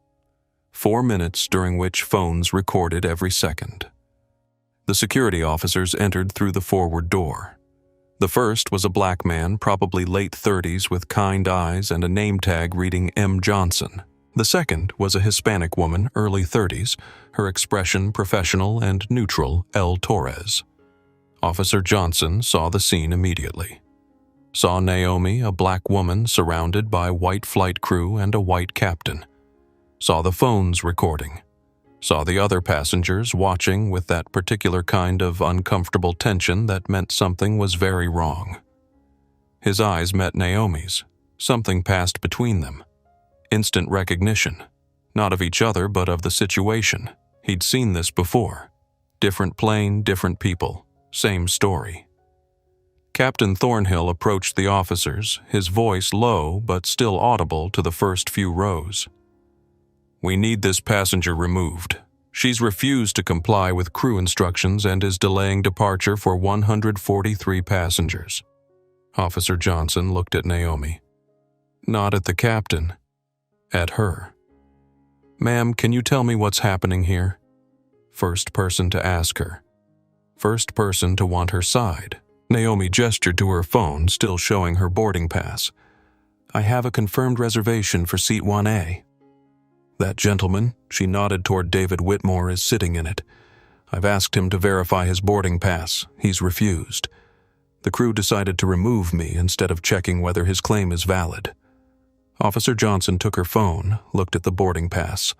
4 minutes during which phones recorded every second. The security officers entered through the forward door. The first was a black man, probably late 30s, with kind eyes and a name tag reading M. Johnson. The second was a Hispanic woman, early 30s, her expression professional and neutral, L. Torres. Officer Johnson saw the scene immediately. Saw Naomi, a black woman surrounded by white flight crew and a white captain. Saw the phones recording. Saw the other passengers watching with that particular kind of uncomfortable tension that meant something was very wrong. His eyes met Naomi's. Something passed between them. Instant recognition. Not of each other, but of the situation. He'd seen this before. Different plane, different people. Same story. Captain Thornhill approached the officers, his voice low but still audible to the first few rows. "We need this passenger removed. She's refused to comply with crew instructions and is delaying departure for 143 passengers." Officer Johnson looked at Naomi. Not at the captain. At her. "Ma'am, can you tell me what's happening here?" First person to ask her. First person to want her side. Naomi gestured to her phone, still showing her boarding pass. "I have a confirmed reservation for seat 1A. That gentleman," she nodded toward David Whitmore, "is sitting in it. I've asked him to verify his boarding pass. He's refused. The crew decided to remove me instead of checking whether his claim is valid." Officer Johnson took her phone, looked at the boarding pass.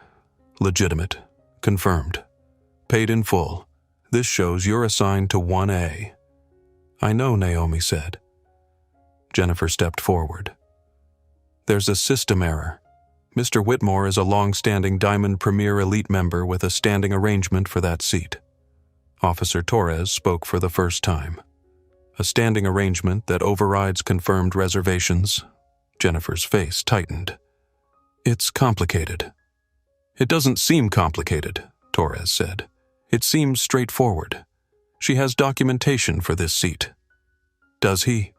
"Legitimate. Confirmed. Paid in full. This shows you're assigned to 1A. "I know," Naomi said. Jennifer stepped forward. "There's a system error. Mr. Whitmore is a long-standing Diamond Premier Elite member with a standing arrangement for that seat." Officer Torres spoke for the first time. "A standing arrangement that overrides confirmed reservations." Jennifer's face tightened. "It's complicated." "It doesn't seem complicated," Torres said. "It seems straightforward. She has documentation for this seat." "Does he?"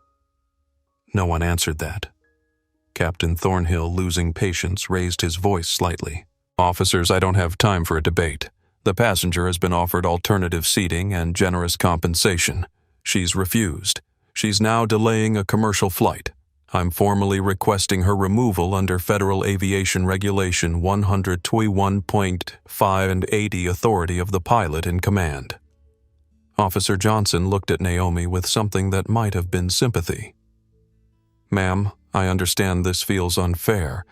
No one answered that. Captain Thornhill, losing patience, raised his voice slightly. "Officers, I don't have time for a debate. The passenger has been offered alternative seating and generous compensation. She's refused. She's now delaying a commercial flight. I'm formally requesting her removal under Federal Aviation Regulation 121.5 and 80, authority of the pilot in command." Officer Johnson looked at Naomi with something that might have been sympathy. "Ma'am, I understand this feels unfair,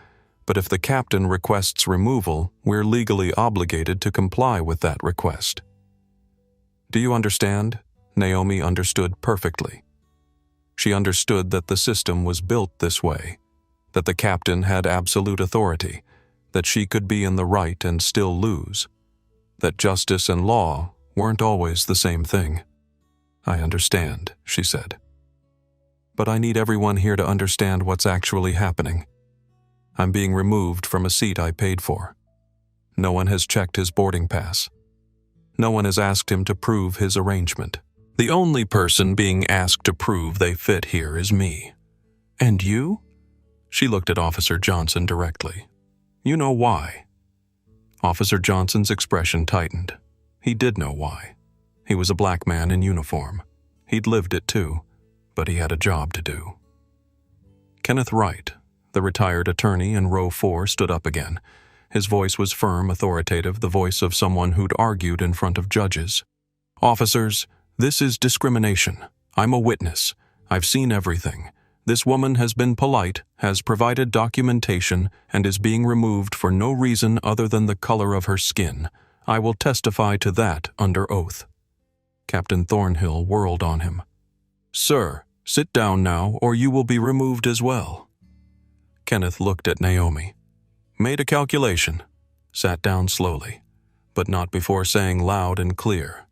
but if the captain requests removal, we're legally obligated to comply with that request. Do you understand? Naomi understood perfectly. She understood that the system was built this way, that the captain had absolute authority, that she could be in the right and still lose, that justice and law weren't always the same thing. I understand, she said. But I need everyone here to understand what's actually happening. I'm being removed from a seat I paid for. No one has checked his boarding pass. No one has asked him to prove his arrangement. The only person being asked to prove they fit here is me. And you? She looked at Officer Johnson directly. You know why. Officer Johnson's expression tightened. He did know why. He was a black man in uniform. He'd lived it too, but he had a job to do. Kenneth Wright, the retired attorney in row 4, stood up again. His voice was firm, authoritative, the voice of someone who'd argued in front of judges. Officers, this is discrimination. I'm a witness. I've seen everything. This woman has been polite, has provided documentation, and is being removed for no reason other than the color of her skin. I will testify to that under oath. Captain Thornhill whirled on him. Sir, sit down now, or you will be removed as well. Kenneth looked at Naomi, made a calculation, sat down slowly, but not before saying loud and clear,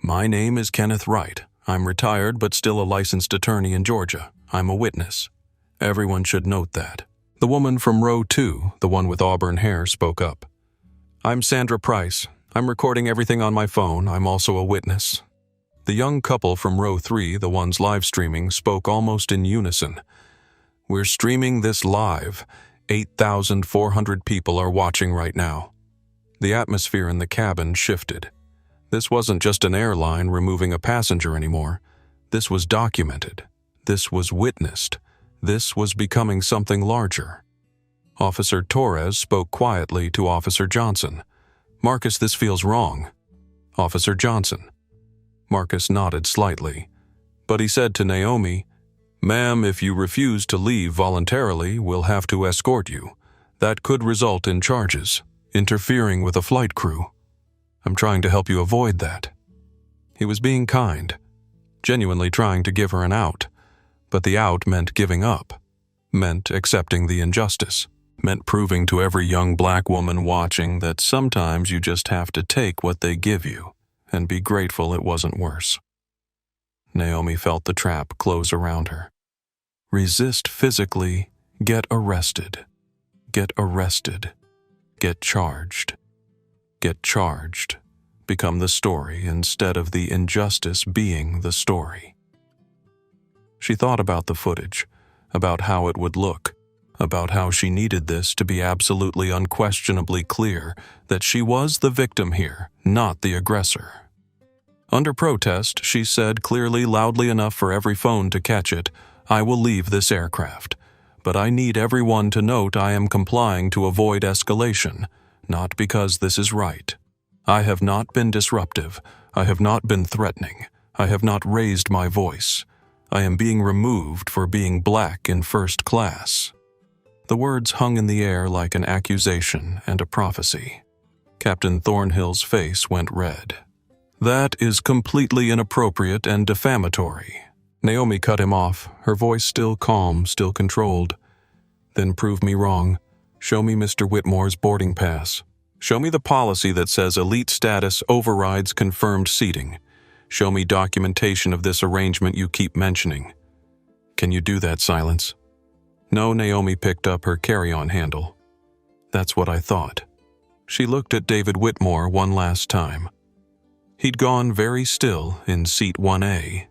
My name is Kenneth Wright. I'm retired but still a licensed attorney in Georgia. I'm a witness. Everyone should note that. The woman from row 2, the one with auburn hair, spoke up. I'm Sandra Price. I'm recording everything on my phone. I'm also a witness. The young couple from row 3, the ones live streaming, spoke almost in unison. We're streaming this live. 8,400 people are watching right now. The atmosphere in the cabin shifted. This wasn't just an airline removing a passenger anymore. This was documented. This was witnessed. This was becoming something larger. Officer Torres spoke quietly to Officer Johnson. Marcus, this feels wrong. Officer Johnson. Marcus nodded slightly, but he said to Naomi, Ma'am, if you refuse to leave voluntarily, we'll have to escort you. That could result in charges, interfering with a flight crew. I'm trying to help you avoid that. He was being kind, genuinely trying to give her an out, but the out meant giving up, meant accepting the injustice, meant proving to every young black woman watching that sometimes you just have to take what they give you and be grateful it wasn't worse. Naomi felt the trap close around her. Resist physically, get arrested. Get arrested. Get charged. Get charged. Become the story instead of the injustice being the story. She thought about the footage, about how it would look, about how she needed this to be absolutely unquestionably clear that she was the victim here, not the aggressor. Under protest, she said clearly, loudly enough for every phone to catch it, I will leave this aircraft, but I need everyone to note I am complying to avoid escalation, not because this is right. I have not been disruptive. I have not been threatening. I have not raised my voice. I am being removed for being black in first class. The words hung in the air like an accusation and a prophecy. Captain Thornhill's face went red. That is completely inappropriate and defamatory. Naomi cut him off, her voice still calm, still controlled. Then prove me wrong. Show me Mr. Whitmore's boarding pass. Show me the policy that says elite status overrides confirmed seating. Show me documentation of this arrangement you keep mentioning. Can you do that, Silence? No, Naomi picked up her carry-on handle. That's what I thought. She looked at David Whitmore one last time. He'd gone very still in seat 1A,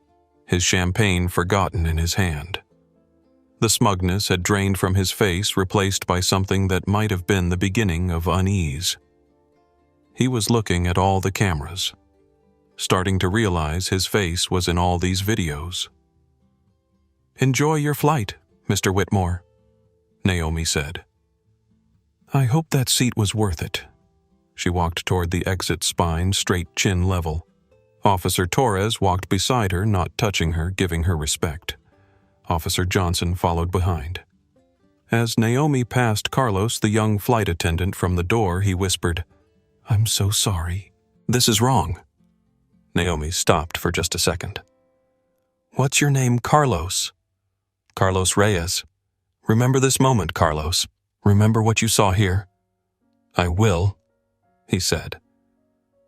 his champagne forgotten in his hand. The smugness had drained from his face, replaced by something that might have been the beginning of unease. He was looking at all the cameras, starting to realize his face was in all these videos. Enjoy your flight, Mr. Whitmore, Naomi said. I hope that seat was worth it. She walked toward the exit spine, straight chin level. Officer Torres walked beside her, not touching her, giving her respect. Officer Johnson followed behind. As Naomi passed Carlos, the young flight attendant from the door, he whispered, "I'm so sorry. This is wrong." Naomi stopped for just a second. "What's your name, Carlos?" "Carlos Reyes. Remember this moment, Carlos. Remember what you saw here." "I will," he said.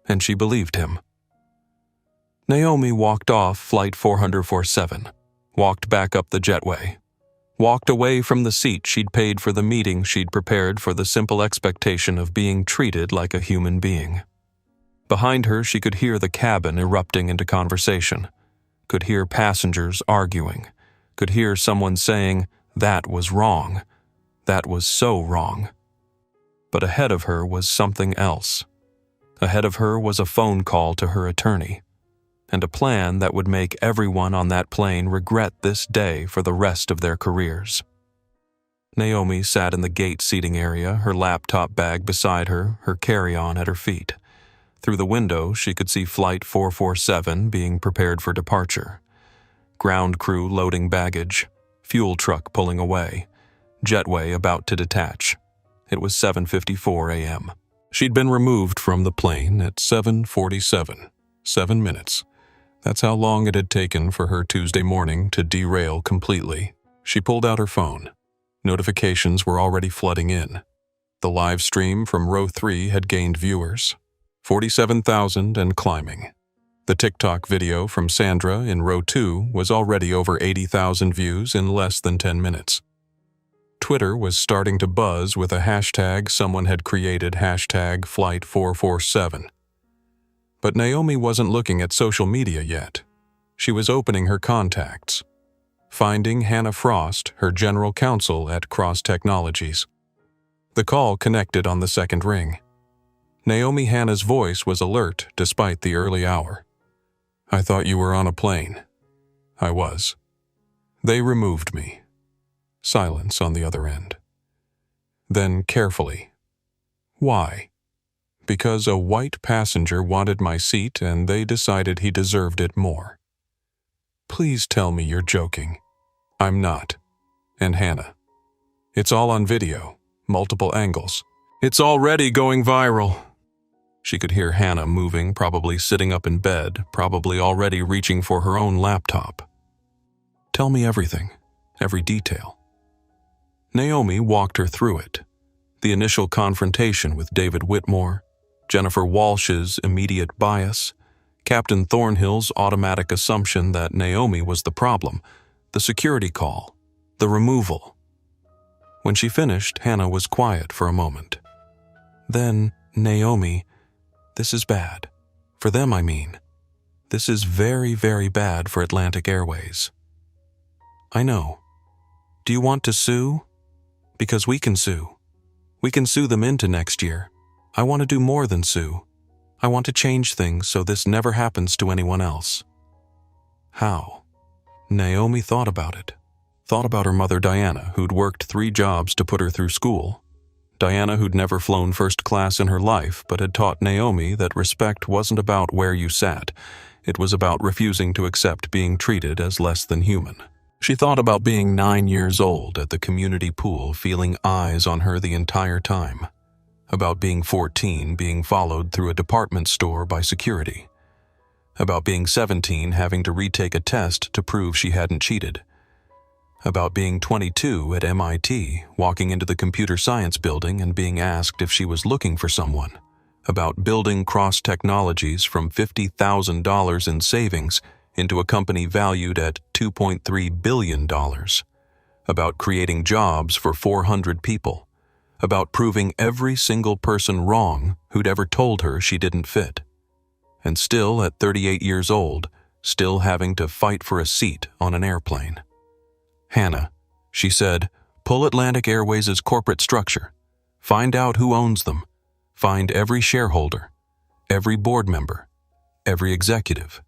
And she believed him. Naomi walked off Flight 447, walked back up the jetway, walked away from the seat she'd paid for the meeting she'd prepared for the simple expectation of being treated like a human being. Behind her, she could hear the cabin erupting into conversation, could hear passengers arguing, could hear someone saying, "That was wrong. That was so wrong." But ahead of her was something else. Ahead of her was a phone call to her attorney, and a plan that would make everyone on that plane regret this day for the rest of their careers. Naomi sat in the gate seating area, her laptop bag beside her, her carry-on at her feet. Through the window, she could see Flight 447 being prepared for departure. Ground crew loading baggage, fuel truck pulling away, jetway about to detach. It was 7:54 a.m. She'd been removed from the plane at 7:47, 7 minutes. That's how long it had taken for her Tuesday morning to derail completely. She pulled out her phone. Notifications were already flooding in. The live stream from row 3 had gained viewers, 47,000 and climbing. The TikTok video from Sandra in row 2 was already over 80,000 views in less than 10 minutes. Twitter was starting to buzz with a hashtag someone had created, hashtag Flight 447. But Naomi wasn't looking at social media yet. She was opening her contacts, finding Hannah Frost, her general counsel at Cross Technologies. The call connected on the second ring. Naomi Hannah's voice was alert despite the early hour. "I thought you were on a plane." "I was." "They removed me." Silence on the other end. Then carefully. "Why?" "Because a white passenger wanted my seat and they decided he deserved it more." "Please tell me you're joking." "I'm not." "And Hannah, it's all on video, multiple angles. It's already going viral." She could hear Hannah moving, probably sitting up in bed, probably already reaching for her own laptop. "Tell me everything, every detail." Naomi walked her through it. The initial confrontation with David Whitmore, Jennifer Walsh's immediate bias, Captain Thornhill's automatic assumption that Naomi was the problem, the security call, the removal. When she finished, Hannah was quiet for a moment. Then, "Naomi, this is bad. For them, I mean. This is very, very bad for Atlantic Airways." "I know. Do you want to sue? Because we can sue. We can sue them into next year. I want to do more than sue. I want to change things so this never happens to anyone else." How? Naomi thought about it. Thought about her mother Diana, who'd worked 3 jobs to put her through school. Diana, who'd never flown first class in her life, but had taught Naomi that respect wasn't about where you sat. It was about refusing to accept being treated as less than human. She thought about being 9 years old at the community pool, feeling eyes on her the entire time. About being 14, being followed through a department store by security. About being 17, having to retake a test to prove she hadn't cheated. About being 22 at MIT, walking into the computer science building and being asked if she was looking for someone. About building Cross Technologies from $50,000 in savings into a company valued at $2.3 billion. About creating jobs for 400 people. About proving every single person wrong who'd ever told her she didn't fit. And still, at 38 years old, still having to fight for a seat on an airplane. "Hannah," she said, "pull Atlantic Airways' corporate structure. Find out who owns them. Find every shareholder, every board member, every executive.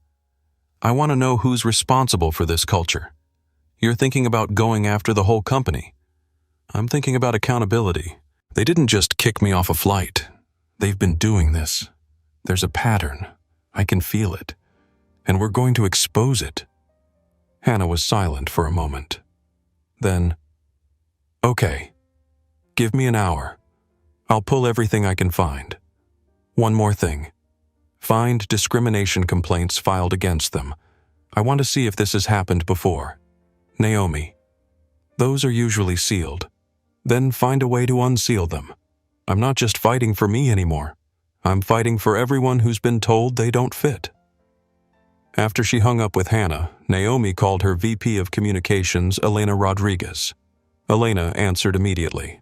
I want to know who's responsible for this culture. You're thinking about going after the whole company. I'm thinking about accountability. They didn't just kick me off a flight. They've been doing this. There's a pattern. I can feel it. And we're going to expose it." Hannah was silent for a moment. Then, Okay, give me an hour. I'll pull everything I can find. One more thing. Find discrimination complaints filed against them. I want to see if this has happened before. Naomi. Those are usually sealed. Then find a way to unseal them. I'm not just fighting for me anymore. I'm fighting for everyone who's been told they don't fit. After she hung up with Hannah, Naomi called her VP of Communications, Elena Rodriguez. Elena answered immediately.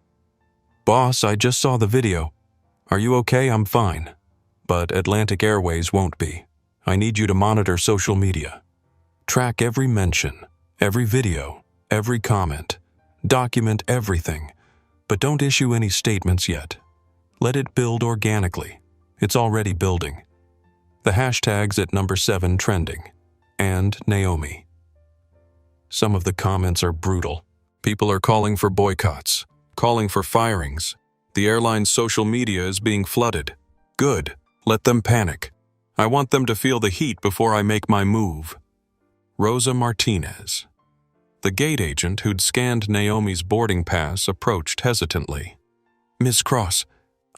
Boss, I just saw the video. Are you okay? I'm fine. But Atlantic Airways won't be. I need you to monitor social media. Track every mention, every video, every comment. Document everything. But don't issue any statements yet. Let it build organically. It's already building. The hashtag's at number 7 trending. And Naomi. Some of the comments are brutal. People are calling for boycotts, calling for firings. The airline's social media is being flooded. Good. Let them panic. I want them to feel the heat before I make my move. Rosa Martinez. The gate agent who'd scanned Naomi's boarding pass approached hesitantly. Ms. Cross,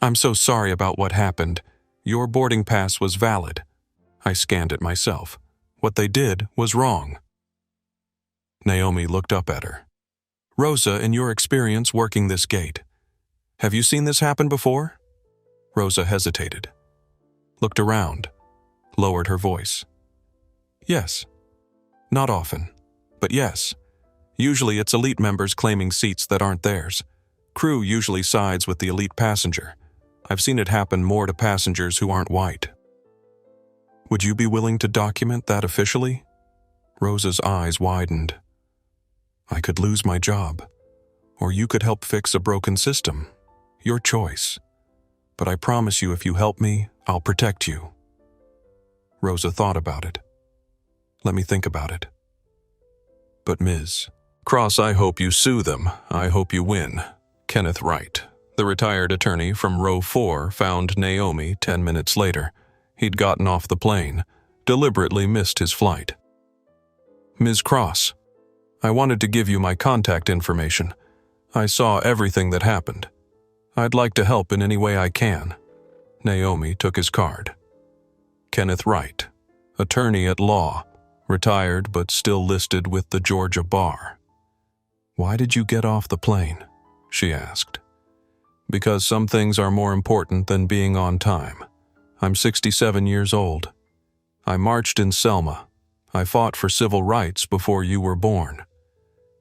I'm so sorry about what happened. Your boarding pass was valid. I scanned it myself. What they did was wrong. Naomi looked up at her. Rosa, in your experience working this gate, have you seen this happen before? Rosa hesitated, looked around, lowered her voice. Yes. Not often, but yes. Usually it's elite members claiming seats that aren't theirs. Crew usually sides with the elite passenger. I've seen it happen more to passengers who aren't white. Would you be willing to document that officially? Rosa's eyes widened. I could lose my job, or you could help fix a broken system. Your choice. But I promise you if you help me, I'll protect you. Rosa thought about it. Let me think about it. But Ms. Cross, I hope you sue them. I hope you win. Kenneth Wright, the retired attorney from row 4, found Naomi 10 minutes later. He'd gotten off the plane, deliberately missed his flight. Ms. Cross, I wanted to give you my contact information. I saw everything that happened. I'd like to help in any way I can. Naomi took his card. Kenneth Wright, attorney at law, retired but still listed with the Georgia Bar. Why did you get off the plane? She asked. Because some things are more important than being on time. I'm 67 years old. I marched in Selma. I fought for civil rights before you were born.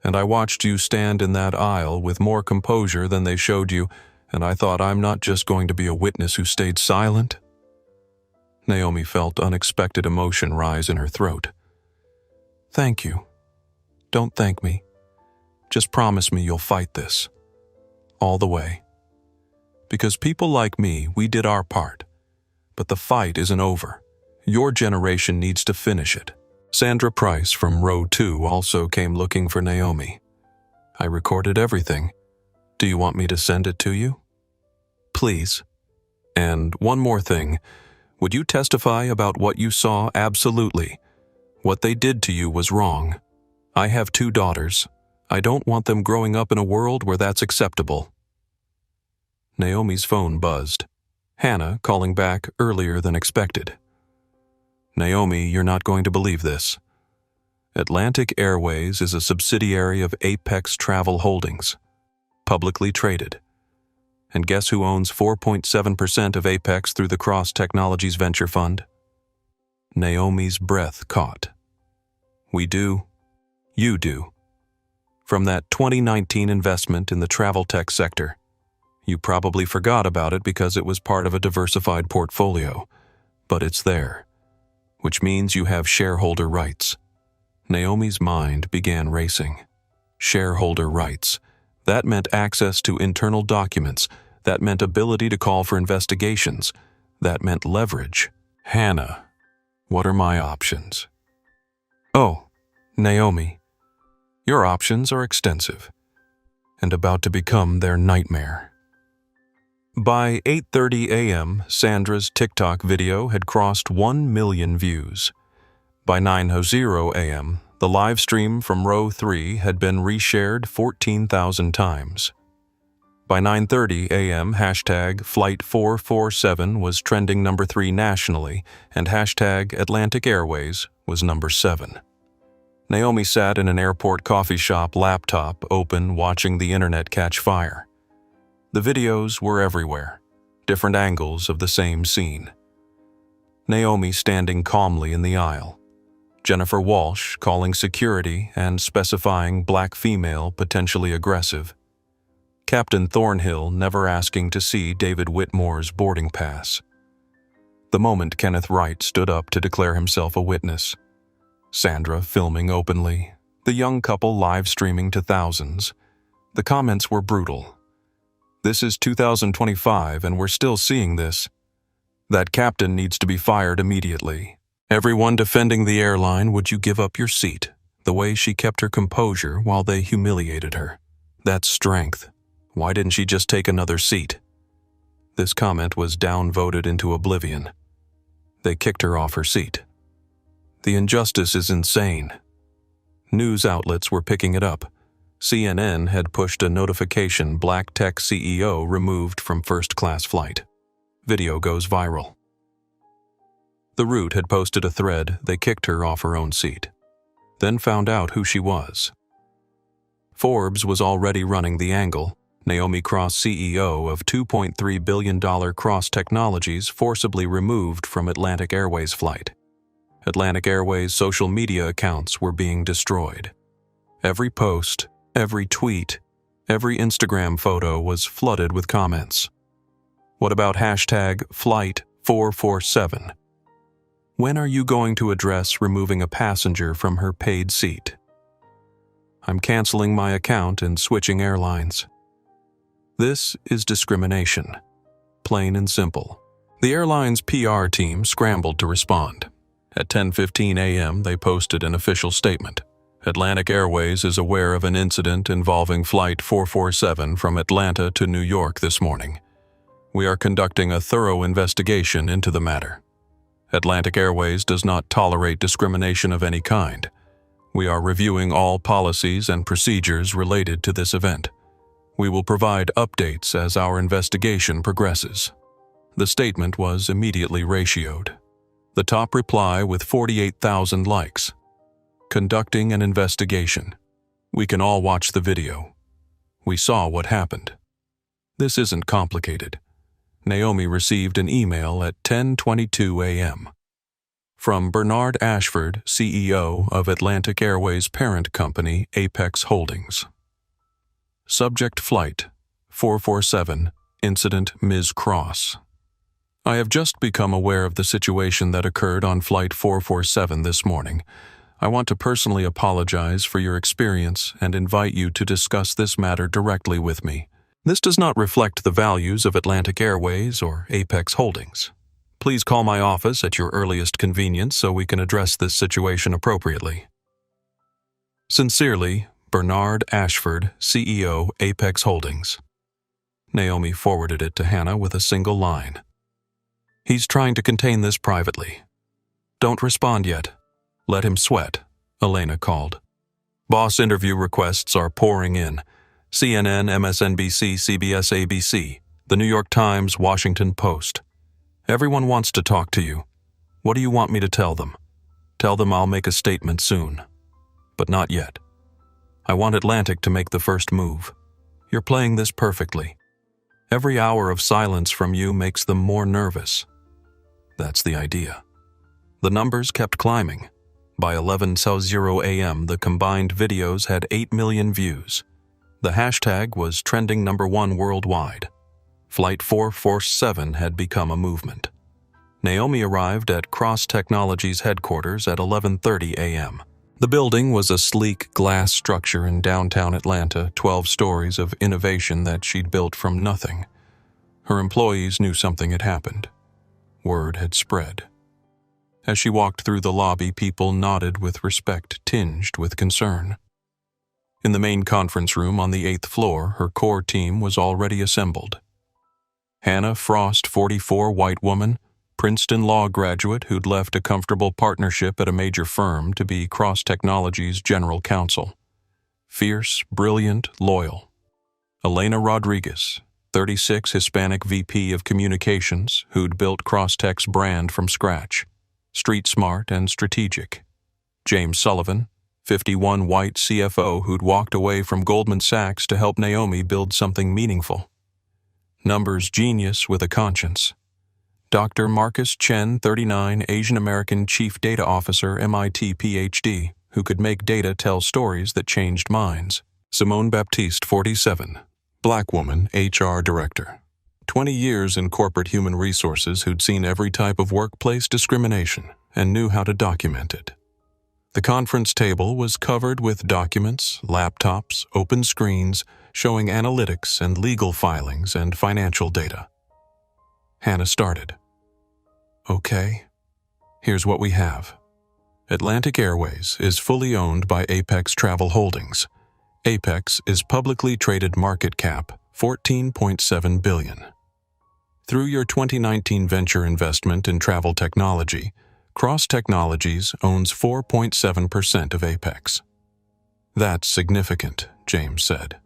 And I watched you stand in that aisle with more composure than they showed you, and I thought I'm not just going to be a witness who stayed silent. Naomi felt unexpected emotion rise in her throat. Thank you. Don't thank me. Just promise me you'll fight this. All the way. Because people like me, we did our part. But the fight isn't over. Your generation needs to finish it. Sandra Price from row 2 also came looking for Naomi. I recorded everything. Do you want me to send it to you? Please. And one more thing. Would you testify about what you saw? Absolutely. What they did to you was wrong. I have 2 daughters. I don't want them growing up in a world where that's acceptable. Naomi's phone buzzed. Hannah calling back earlier than expected. Naomi, you're not going to believe this. Atlantic Airways is a subsidiary of Apex Travel Holdings, publicly traded. And guess who owns 4.7% of Apex through the Cross Technologies Venture Fund? Naomi's breath caught. We do. You do. From that 2019 investment in the travel tech sector. You probably forgot about it because it was part of a diversified portfolio, but it's there. Which means you have shareholder rights. Naomi's mind began racing. Shareholder rights. That meant access to internal documents. That meant ability to call for investigations. That meant leverage. Hannah, what are my options? Oh, Naomi, your options are extensive and about to become their nightmare. By 8:30 a.m., Sandra's TikTok video had crossed 1 million views. By 9:00 a.m., The live stream from row 3 had been reshared 14,000 times. By 9:30 a.m., hashtag Flight 447 was trending number 3 nationally, and hashtag Atlantic Airways was number 7. Naomi sat in an airport coffee shop laptop open, watching the internet catch fire. The videos were everywhere, different angles of the same scene. Naomi standing calmly in the aisle. Jennifer Walsh calling security and specifying black female potentially aggressive. Captain Thornhill never asking to see David Whitmore's boarding pass. The moment Kenneth Wright stood up to declare himself a witness. Sandra filming openly, the young couple live streaming to thousands. The comments were brutal. This is 2025 and we're still seeing this. That captain needs to be fired immediately. Everyone defending the airline, would you give up your seat? The way she kept her composure while they humiliated her. That's strength. Why didn't she just take another seat? This comment was downvoted into oblivion. They kicked her off her seat. The injustice is insane. News outlets were picking it up. CNN had pushed a notification Black Tech CEO removed from first-class flight. Video goes viral. The Root had posted a thread, they kicked her off her own seat. Then found out who she was. Forbes was already running the angle. Naomi Cross, CEO of $2.3 billion Cross Technologies, forcibly removed from Atlantic Airways flight. Atlantic Airways' social media accounts were being destroyed. Every post, every tweet, every Instagram photo was flooded with comments. What about hashtag Flight 447? When are you going to address removing a passenger from her paid seat? I'm canceling my account and switching airlines. This is discrimination. Plain and simple. The airline's PR team scrambled to respond. At 10:15 a.m., they posted an official statement. Atlantic Airways is aware of an incident involving Flight 447 from Atlanta to New York this morning. We are conducting a thorough investigation into the matter. Atlantic Airways does not tolerate discrimination of any kind. We are reviewing all policies and procedures related to this event. We will provide updates as our investigation progresses. The statement was immediately ratioed. The top reply with 48,000 likes. Conducting an investigation. We can all watch the video. We saw what happened. This isn't complicated. Naomi received an email at 10:22 a.m. from Bernard Ashford, CEO of Atlantic Airways' parent company, Apex Holdings. Subject Flight 447, Incident Ms. Cross. I have just become aware of the situation that occurred on Flight 447 this morning. I want to personally apologize for your experience and invite you to discuss this matter directly with me. This does not reflect the values of Atlantic Airways or Apex Holdings. Please call my office at your earliest convenience so we can address this situation appropriately. Sincerely, Bernard Ashford, CEO, Apex Holdings. Naomi forwarded it to Hannah with a single line. He's trying to contain this privately. Don't respond yet. Let him sweat, Elena called. Boss interview requests are pouring in. CNN, MSNBC, CBS, ABC, The New York Times, Washington Post. Everyone wants to talk to you. What do you want me to tell them? Tell them I'll make a statement soon. But not yet. I want Atlantic to make the first move. You're playing this perfectly. Every hour of silence from you makes them more nervous. That's the idea. The numbers kept climbing. By 11:00 a.m., the combined videos had 8 million views. The hashtag was trending #1 worldwide. Flight 447 had become a movement. Naomi arrived at Cross Technologies headquarters at 11:30 a.m. The building was a sleek glass structure in downtown Atlanta, 12 stories of innovation that she'd built from nothing. Her employees knew something had happened. Word had spread. As she walked through the lobby, people nodded with respect tinged with concern. In the main conference room on the 8th floor, her core team was already assembled. Hannah Frost, 44, white woman, Princeton law graduate who'd left a comfortable partnership at a major firm to be Cross Technology's general counsel. Fierce, brilliant, loyal. Elena Rodriguez, 36, Hispanic VP of Communications who'd built Crosstech's brand from scratch. Street smart and strategic. James Sullivan, 51, white CFO who'd walked away from Goldman Sachs to help Naomi build something meaningful. Numbers genius with a conscience. Dr. Marcus Chen, 39, Asian American Chief Data Officer, MIT PhD, who could make data tell stories that changed minds. Simone Baptiste, 47, Black woman, HR Director. 20 years in corporate human resources who'd seen every type of workplace discrimination and knew how to document it. The conference table was covered with documents, laptops, open screens, showing analytics and legal filings and financial data. Hannah started. Okay, here's what we have. Atlantic Airways is fully owned by Apex Travel Holdings. Apex is publicly traded market cap $14.7 billion. Through your 2019 venture investment in travel technology, Cross Technologies owns 4.7% of Apex. That's significant, James said.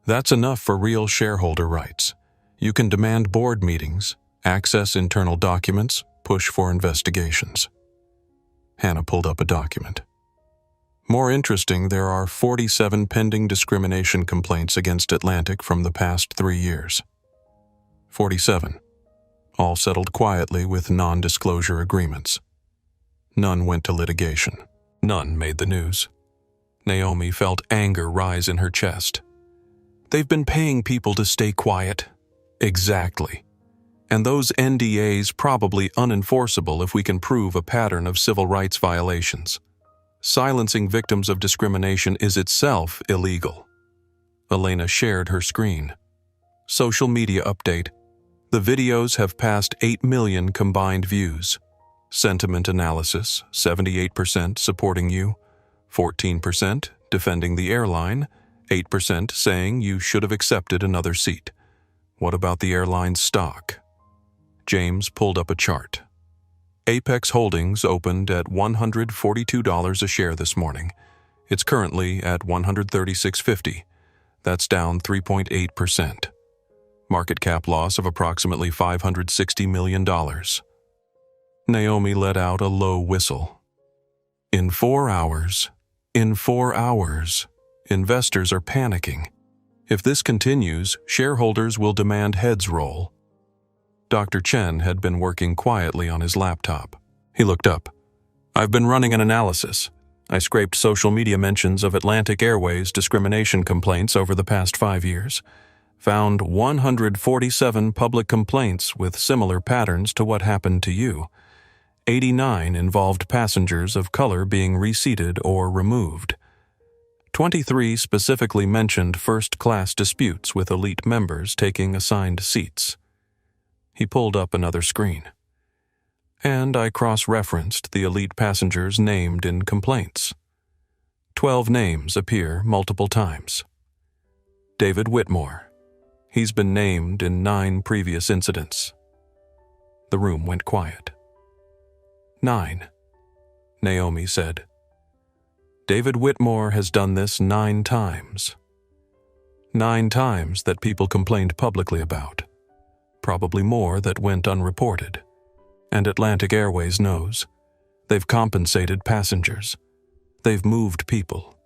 That's enough for real shareholder rights. You can demand board meetings, access internal documents, push for investigations. Hannah pulled up a document. More interesting, there are 47 pending discrimination complaints against Atlantic from the past 3 years. 47. All settled quietly with non-disclosure agreements. None went to litigation. None made the news. Naomi felt anger rise in her chest. They've been paying people to stay quiet. Exactly. And those NDAs probably unenforceable if we can prove a pattern of civil rights violations. Silencing victims of discrimination is itself illegal. Elena shared her screen. Social media update. The videos have passed 8 million combined views. Sentiment analysis, 78% supporting you, 14% defending the airline, 8% saying you should have accepted another seat. What about the airline's stock? James pulled up a chart. Apex Holdings opened at $142 a share this morning. It's currently at $136.50. That's down 3.8%. Market cap loss of approximately $560 million. Naomi let out a low whistle. In 4 hours, investors are panicking. If this continues, shareholders will demand heads roll. Dr. Chen had been working quietly on his laptop. He looked up. I've been running an analysis. I scraped social media mentions of Atlantic Airways discrimination complaints over the past 5 years. Found 147 public complaints with similar patterns to what happened to you. 89 involved passengers of color being reseated or removed. 23 specifically mentioned first-class disputes with elite members taking assigned seats. He pulled up another screen. And I cross-referenced the elite passengers named in complaints. 12 names appear multiple times. David Whitmore. He's been named in 9 previous incidents. The room went quiet. 9, Naomi said. David Whitmore has done this 9 times. 9 times that people complained publicly about. Probably more that went unreported. And Atlantic Airways knows. They've compensated passengers. They've moved people.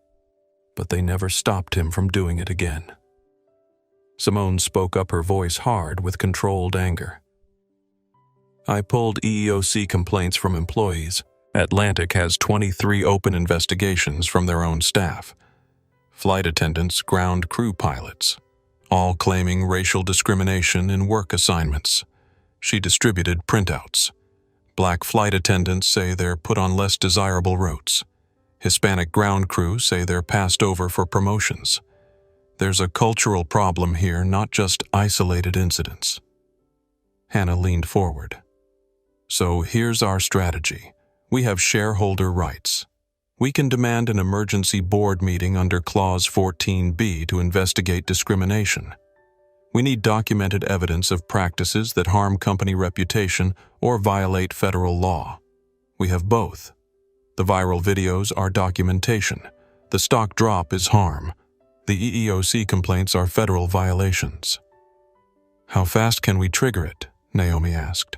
But they never stopped him from doing it again. Simone spoke up, her voice hard with controlled anger. I pulled EEOC complaints from employees. Atlantic has 23 open investigations from their own staff. Flight attendants, ground crew pilots, all claiming racial discrimination in work assignments. She distributed printouts. Black flight attendants say they're put on less desirable routes. Hispanic ground crew say they're passed over for promotions. There's a cultural problem here, not just isolated incidents. Hannah leaned forward. So here's our strategy. We have shareholder rights. We can demand an emergency board meeting under Clause 14B to investigate discrimination. We need documented evidence of practices that harm company reputation or violate federal law. We have both. The viral videos are documentation. The stock drop is harm. The EEOC complaints are federal violations. How fast can we trigger it? Naomi asked.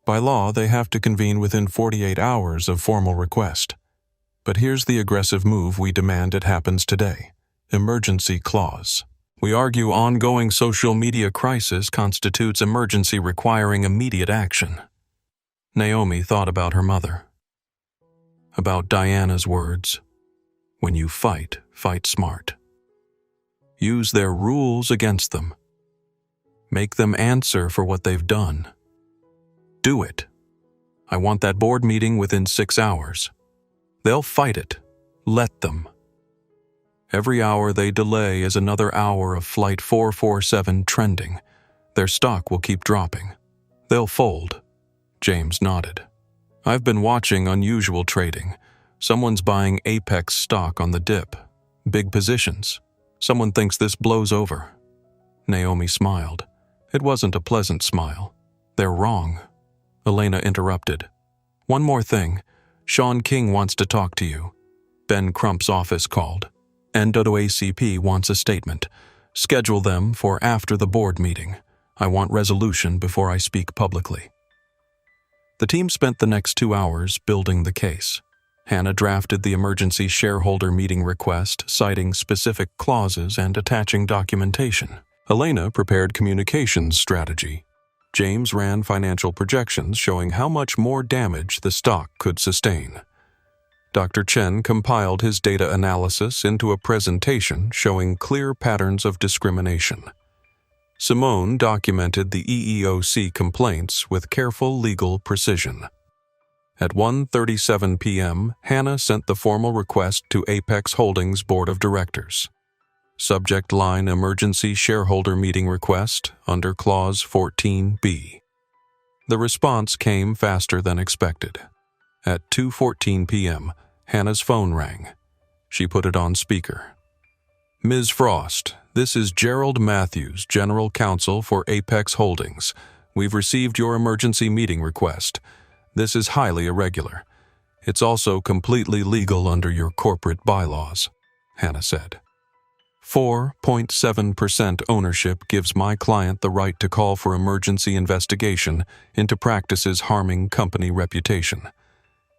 By law, they have to convene within 48 hours of formal request. But here's the aggressive move we demand it happens today. Emergency clause. We argue ongoing social media crisis constitutes emergency requiring immediate action. Naomi thought about her mother. About Diana's words. When you fight, fight smart. Use their rules against them. Make them answer for what they've done. Do it. I want that board meeting within 6 hours. They'll fight it. Let them. Every hour they delay is another hour of Flight 447 trending. Their stock will keep dropping. They'll fold. James nodded. I've been watching unusual trading. Someone's buying Apex stock on the dip. Big positions. Someone thinks this blows over. Naomi smiled. It wasn't a pleasant smile. They're wrong. Elena interrupted. One more thing. Sean King wants to talk to you. Ben Crump's office called. NAACP wants a statement. Schedule them for after the board meeting. I want resolution before I speak publicly. The team spent the next 2 hours building the case. Hannah drafted the emergency shareholder meeting request, citing specific clauses and attaching documentation. Elena prepared communications strategy. James ran financial projections showing how much more damage the stock could sustain. Dr. Chen compiled his data analysis into a presentation showing clear patterns of discrimination. Simone documented the EEOC complaints with careful legal precision. At 1:37 p.m., Hannah sent the formal request to Apex Holdings Board of Directors. Subject line Emergency Shareholder Meeting Request under Clause 14B. The response came faster than expected. At 2:14 p.m., Hannah's phone rang. She put it on speaker. Ms. Frost, this is Gerald Matthews, General Counsel for Apex Holdings. We've received your emergency meeting request. This is highly irregular. It's also completely legal under your corporate bylaws, Hannah said. 4.7% ownership gives my client the right to call for emergency investigation into practices harming company reputation.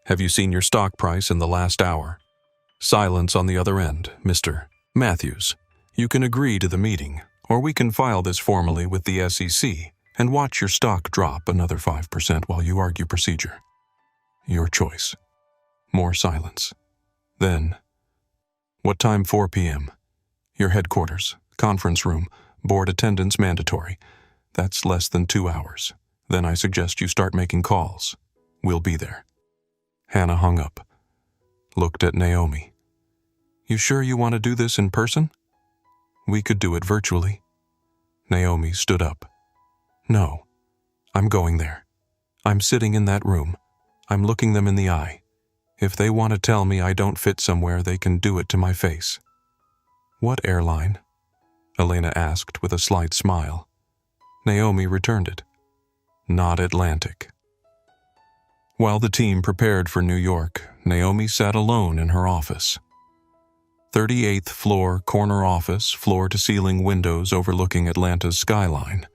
Have you seen your stock price in the last hour? Silence on the other end, Mr. Matthews. You can agree to the meeting, or we can file this formally with the SEC and watch your stock drop another 5% while you argue procedure. Your choice. More silence. Then, what time? 4 p.m. Your headquarters, conference room, board attendance mandatory. That's less than 2 hours. Then I suggest you start making calls. We'll be there. Hannah hung up, looked at Naomi. You sure you want to do this in person? We could do it virtually. Naomi stood up. No, I'm going there. I'm sitting in that room. I'm looking them in the eye. If they want to tell me I don't fit somewhere, they can do it to my face. What airline? Elena asked with a slight smile. Naomi returned it. Not Atlantic. While the team prepared for New York, Naomi sat alone in her office. 38th floor corner office, floor-to-ceiling windows overlooking Atlanta's skyline.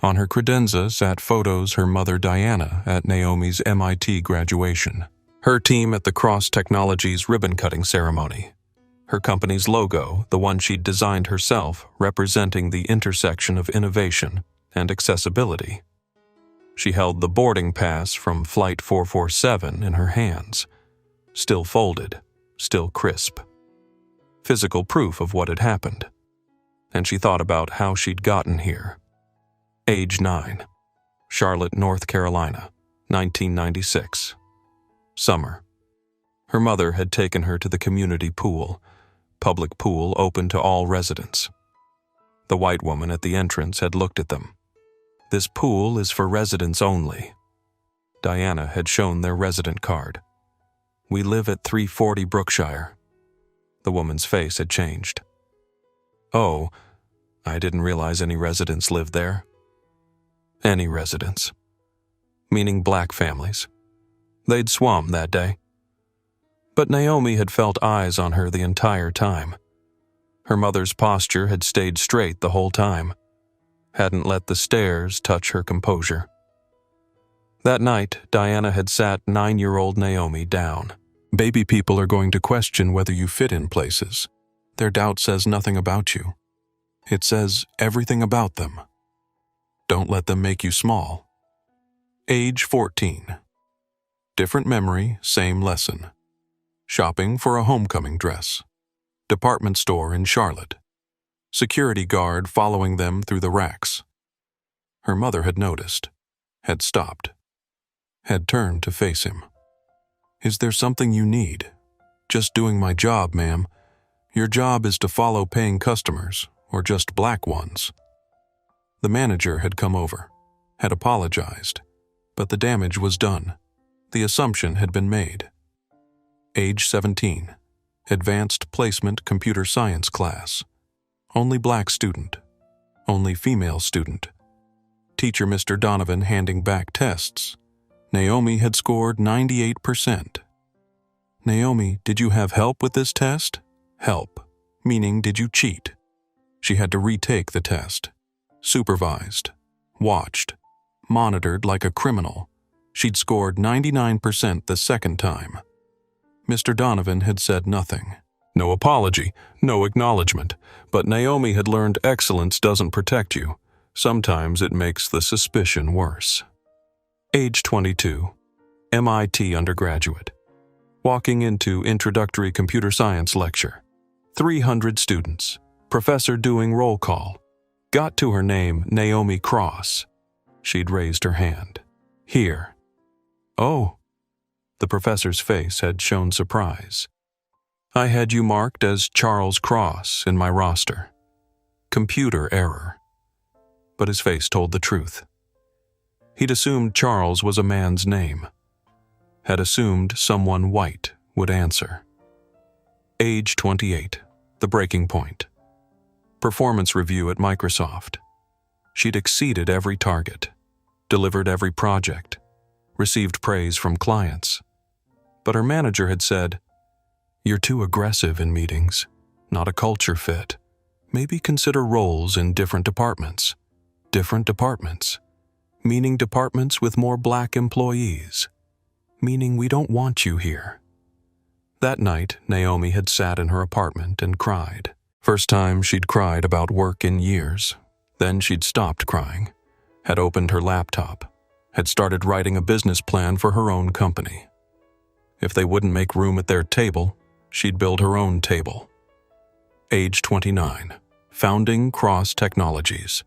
On her credenza sat photos her mother Diana at Naomi's MIT graduation, her team at the Cross Technologies ribbon-cutting ceremony, her company's logo, the one she'd designed herself, representing the intersection of innovation and accessibility. She held the boarding pass from Flight 447 in her hands, still folded, still crisp. Physical proof of what had happened. And she thought about how she'd gotten here. Age 9. Charlotte, North Carolina, 1996. Summer. Her mother had taken her to the community pool, public pool open to all residents. The white woman at the entrance had looked at them. This pool is for residents only. Diana had shown their resident card. We live at 340 Brookshire. The woman's face had changed. Oh, I didn't realize any residents lived there. Any residents. Meaning black families. They'd swum that day. But Naomi had felt eyes on her the entire time. Her mother's posture had stayed straight the whole time. Hadn't let the stares touch her composure. That night, Diana had sat 9-year-old Naomi down. Baby people are going to question whether you fit in places. Their doubt says nothing about you. It says everything about them. Don't let them make you small. Age 14. Different memory, same lesson. Shopping for a homecoming dress. Department store in Charlotte. Security guard following them through the racks. Her mother had noticed, had stopped, had turned to face him. Is there something you need? Just doing my job, ma'am. Your job is to follow paying customers, or just black ones. The manager had come over, had apologized, but the damage was done. The assumption had been made. Age 17. Advanced Placement Computer Science class. Only black student. Only female student. Teacher Mr. Donovan handing back tests. Naomi had scored 98%. Naomi, did you have help with this test? Help, meaning did you cheat? She had to retake the test. Supervised. Watched. Monitored like a criminal. She'd scored 99% the second time. Mr. Donovan had said nothing. No apology, no acknowledgement, but Naomi had learned excellence doesn't protect you. Sometimes it makes the suspicion worse. Age 22. MIT undergraduate. Walking into introductory computer science lecture. 300 students. Professor doing roll call. Got to her name, Naomi Cross. She'd raised her hand. Here. Oh. The professor's face had shown surprise. I had you marked as Charles Cross in my roster. Computer error. But his face told the truth. He'd assumed Charles was a man's name. Had assumed someone white would answer. Age 28. The breaking point. Performance review at Microsoft. She'd exceeded every target. Delivered every project. Received praise from clients. But her manager had said, "You're too aggressive in meetings. Not a culture fit. Maybe consider roles in different departments." Different departments. Meaning departments with more black employees. Meaning we don't want you here. That night, Naomi had sat in her apartment and cried. First time she'd cried about work in years. Then she'd stopped crying. Had opened her laptop. Had started writing a business plan for her own company. If they wouldn't make room at their table, she'd build her own table. Age 29. Founding Cross Technologies.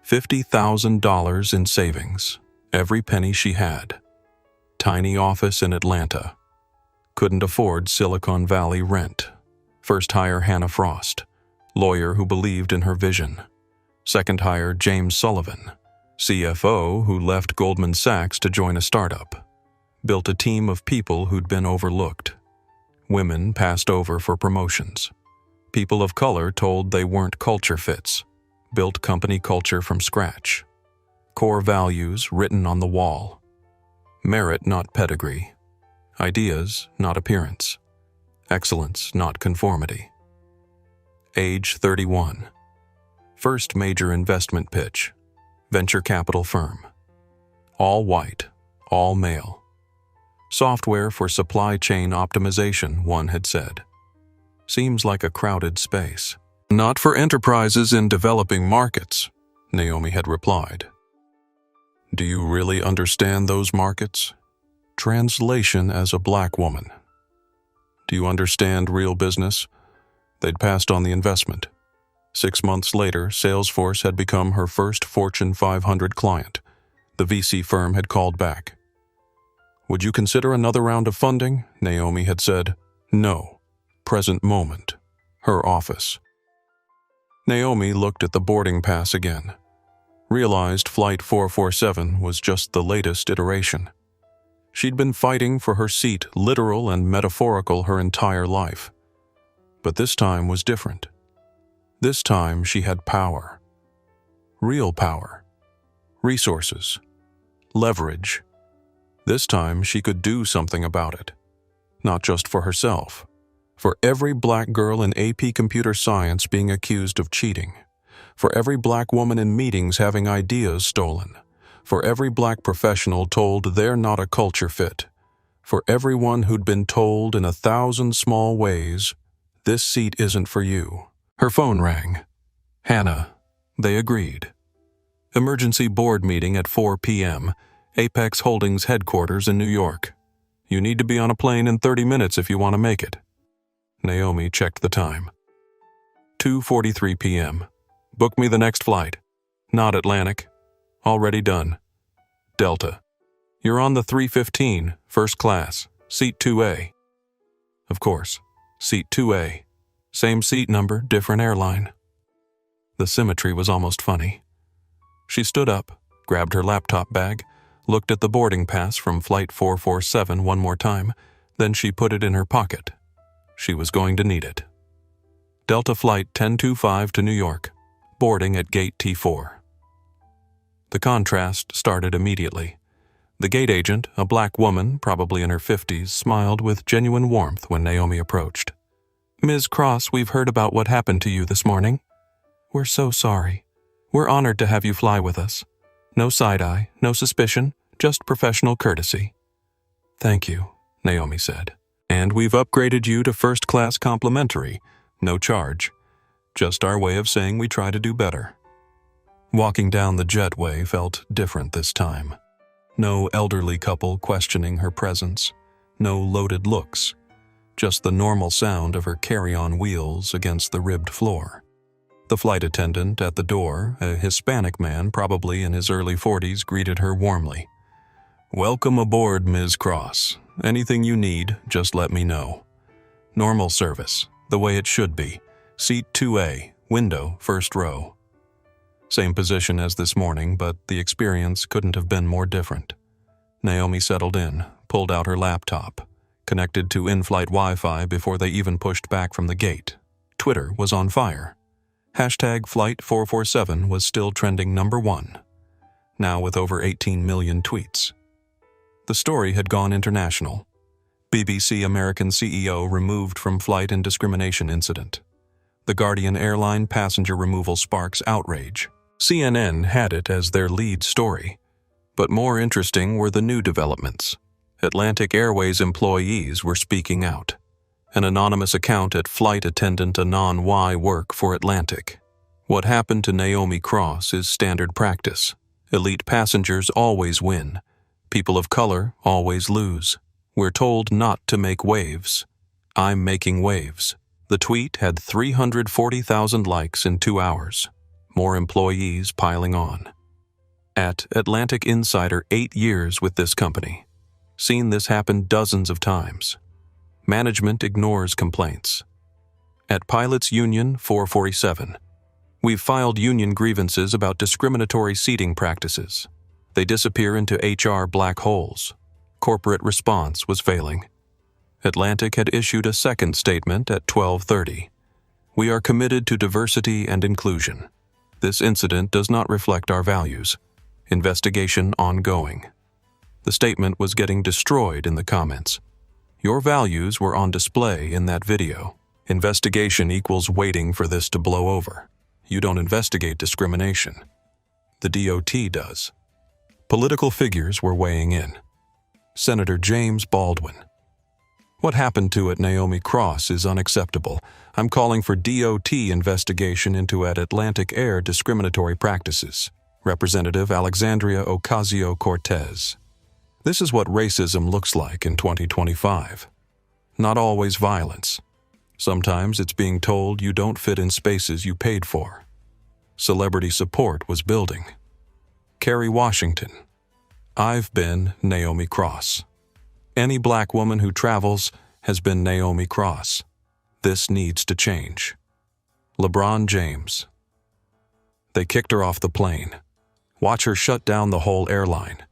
$50,000 in savings. Every penny she had. Tiny office in Atlanta. Couldn't afford Silicon Valley rent. First hire Hannah Frost, lawyer who believed in her vision. Second hire James Sullivan, CFO who left Goldman Sachs to join a startup. Built a team of people who'd been overlooked. Women passed over for promotions. People of color told they weren't culture fits. Built company culture from scratch. Core values written on the wall. Merit, not pedigree. Ideas, not appearance. Excellence, not conformity. Age 31. First major investment pitch. Venture capital firm. All white, all male. Software for supply chain optimization, one had said. Seems like a crowded space. Not for enterprises in developing markets, Naomi had replied. Do you really understand those markets? Translation as a black woman. Do you understand real business? They'd passed on the investment. 6 months later, Salesforce had become her first Fortune 500 client. The VC firm had called back. Would you consider another round of funding? Naomi had said. No. Present moment. Her office. Naomi looked at the boarding pass again. Realized Flight 447 was just the latest iteration. She'd been fighting for her seat, literal and metaphorical, her entire life. But this time was different. This time she had power. Real power. Resources. Leverage. This time she could do something about it. Not just for herself. For every black girl in AP Computer Science being accused of cheating. For every black woman in meetings having ideas stolen. For every black professional told they're not a culture fit. For everyone who'd been told in 1,000 small ways, this seat isn't for you. Her phone rang. Hannah. They agreed. Emergency board meeting at 4 p.m., Apex Holdings headquarters in New York. You need to be on a plane in 30 minutes if you want to make it. Naomi checked the time. 2:43 p.m. Book me the next flight. Not Atlantic. Already done. Delta. You're on the 315, first class, seat 2A. Of course, seat 2A. Same seat number, different airline. The symmetry was almost funny. She stood up, grabbed her laptop bag, looked at the boarding pass from Flight 447 one more time, then she put it in her pocket. She was going to need it. Delta Flight 1025 to New York, boarding at Gate T4. The contrast started immediately. The gate agent, a black woman, probably in her 50s, smiled with genuine warmth when Naomi approached. Ms. Cross, we've heard about what happened to you this morning. We're so sorry. We're honored to have you fly with us. No side-eye, no suspicion, just professional courtesy. Thank you, Naomi said. And we've upgraded you to first-class complimentary, no charge. Just our way of saying we try to do better. Walking down the jetway felt different this time. No elderly couple questioning her presence. No loaded looks. Just the normal sound of her carry-on wheels against the ribbed floor. The flight attendant at the door, a Hispanic man probably in his early 40s, greeted her warmly. Welcome aboard, Ms. Cross. Anything you need, just let me know. Normal service, the way it should be. Seat 2A, window, first row. Same position as this morning, but the experience couldn't have been more different. Naomi settled in, pulled out her laptop, connected to in-flight Wi-Fi before they even pushed back from the gate. Twitter was on fire. Hashtag Flight 447 was still trending #1, now with over 18 million tweets. The story had gone international. BBC American CEO removed from flight in discrimination incident. The Guardian airline passenger removal sparks outrage. CNN had it as their lead story. But more interesting were the new developments. Atlantic Airways employees were speaking out. An anonymous account at Flight Attendant Anon Y work for Atlantic. What happened to Naomi Cross is standard practice. Elite passengers always win. People of color always lose. We're told not to make waves. I'm making waves. The tweet had 340,000 likes in 2 hours. More employees piling on. At Atlantic Insider, 8 years with this company. Seen this happen dozens of times. Management ignores complaints. At Pilots Union 447, we've filed union grievances about discriminatory seating practices. They disappear into HR black holes. Corporate response was failing. Atlantic had issued a second statement at 12:30. We are committed to diversity and inclusion. This incident does not reflect our values. Investigation ongoing. The statement was getting destroyed in the comments. Your values were on display in that video. Investigation equals waiting for this to blow over. You don't investigate discrimination. The DOT does. Political figures were weighing in. Senator James Baldwin. What happened to at Naomi Cross is unacceptable. I'm calling for DOT investigation into at Atlantic Air discriminatory practices. Representative Alexandria Ocasio-Cortez. This is what racism looks like in 2025. Not always violence. Sometimes it's being told you don't fit in spaces you paid for. Celebrity support was building. Kerry Washington. I've been Naomi Cross. Any black woman who travels has been Naomi Cross. This needs to change. LeBron James. They kicked her off the plane. Watch her shut down the whole airline.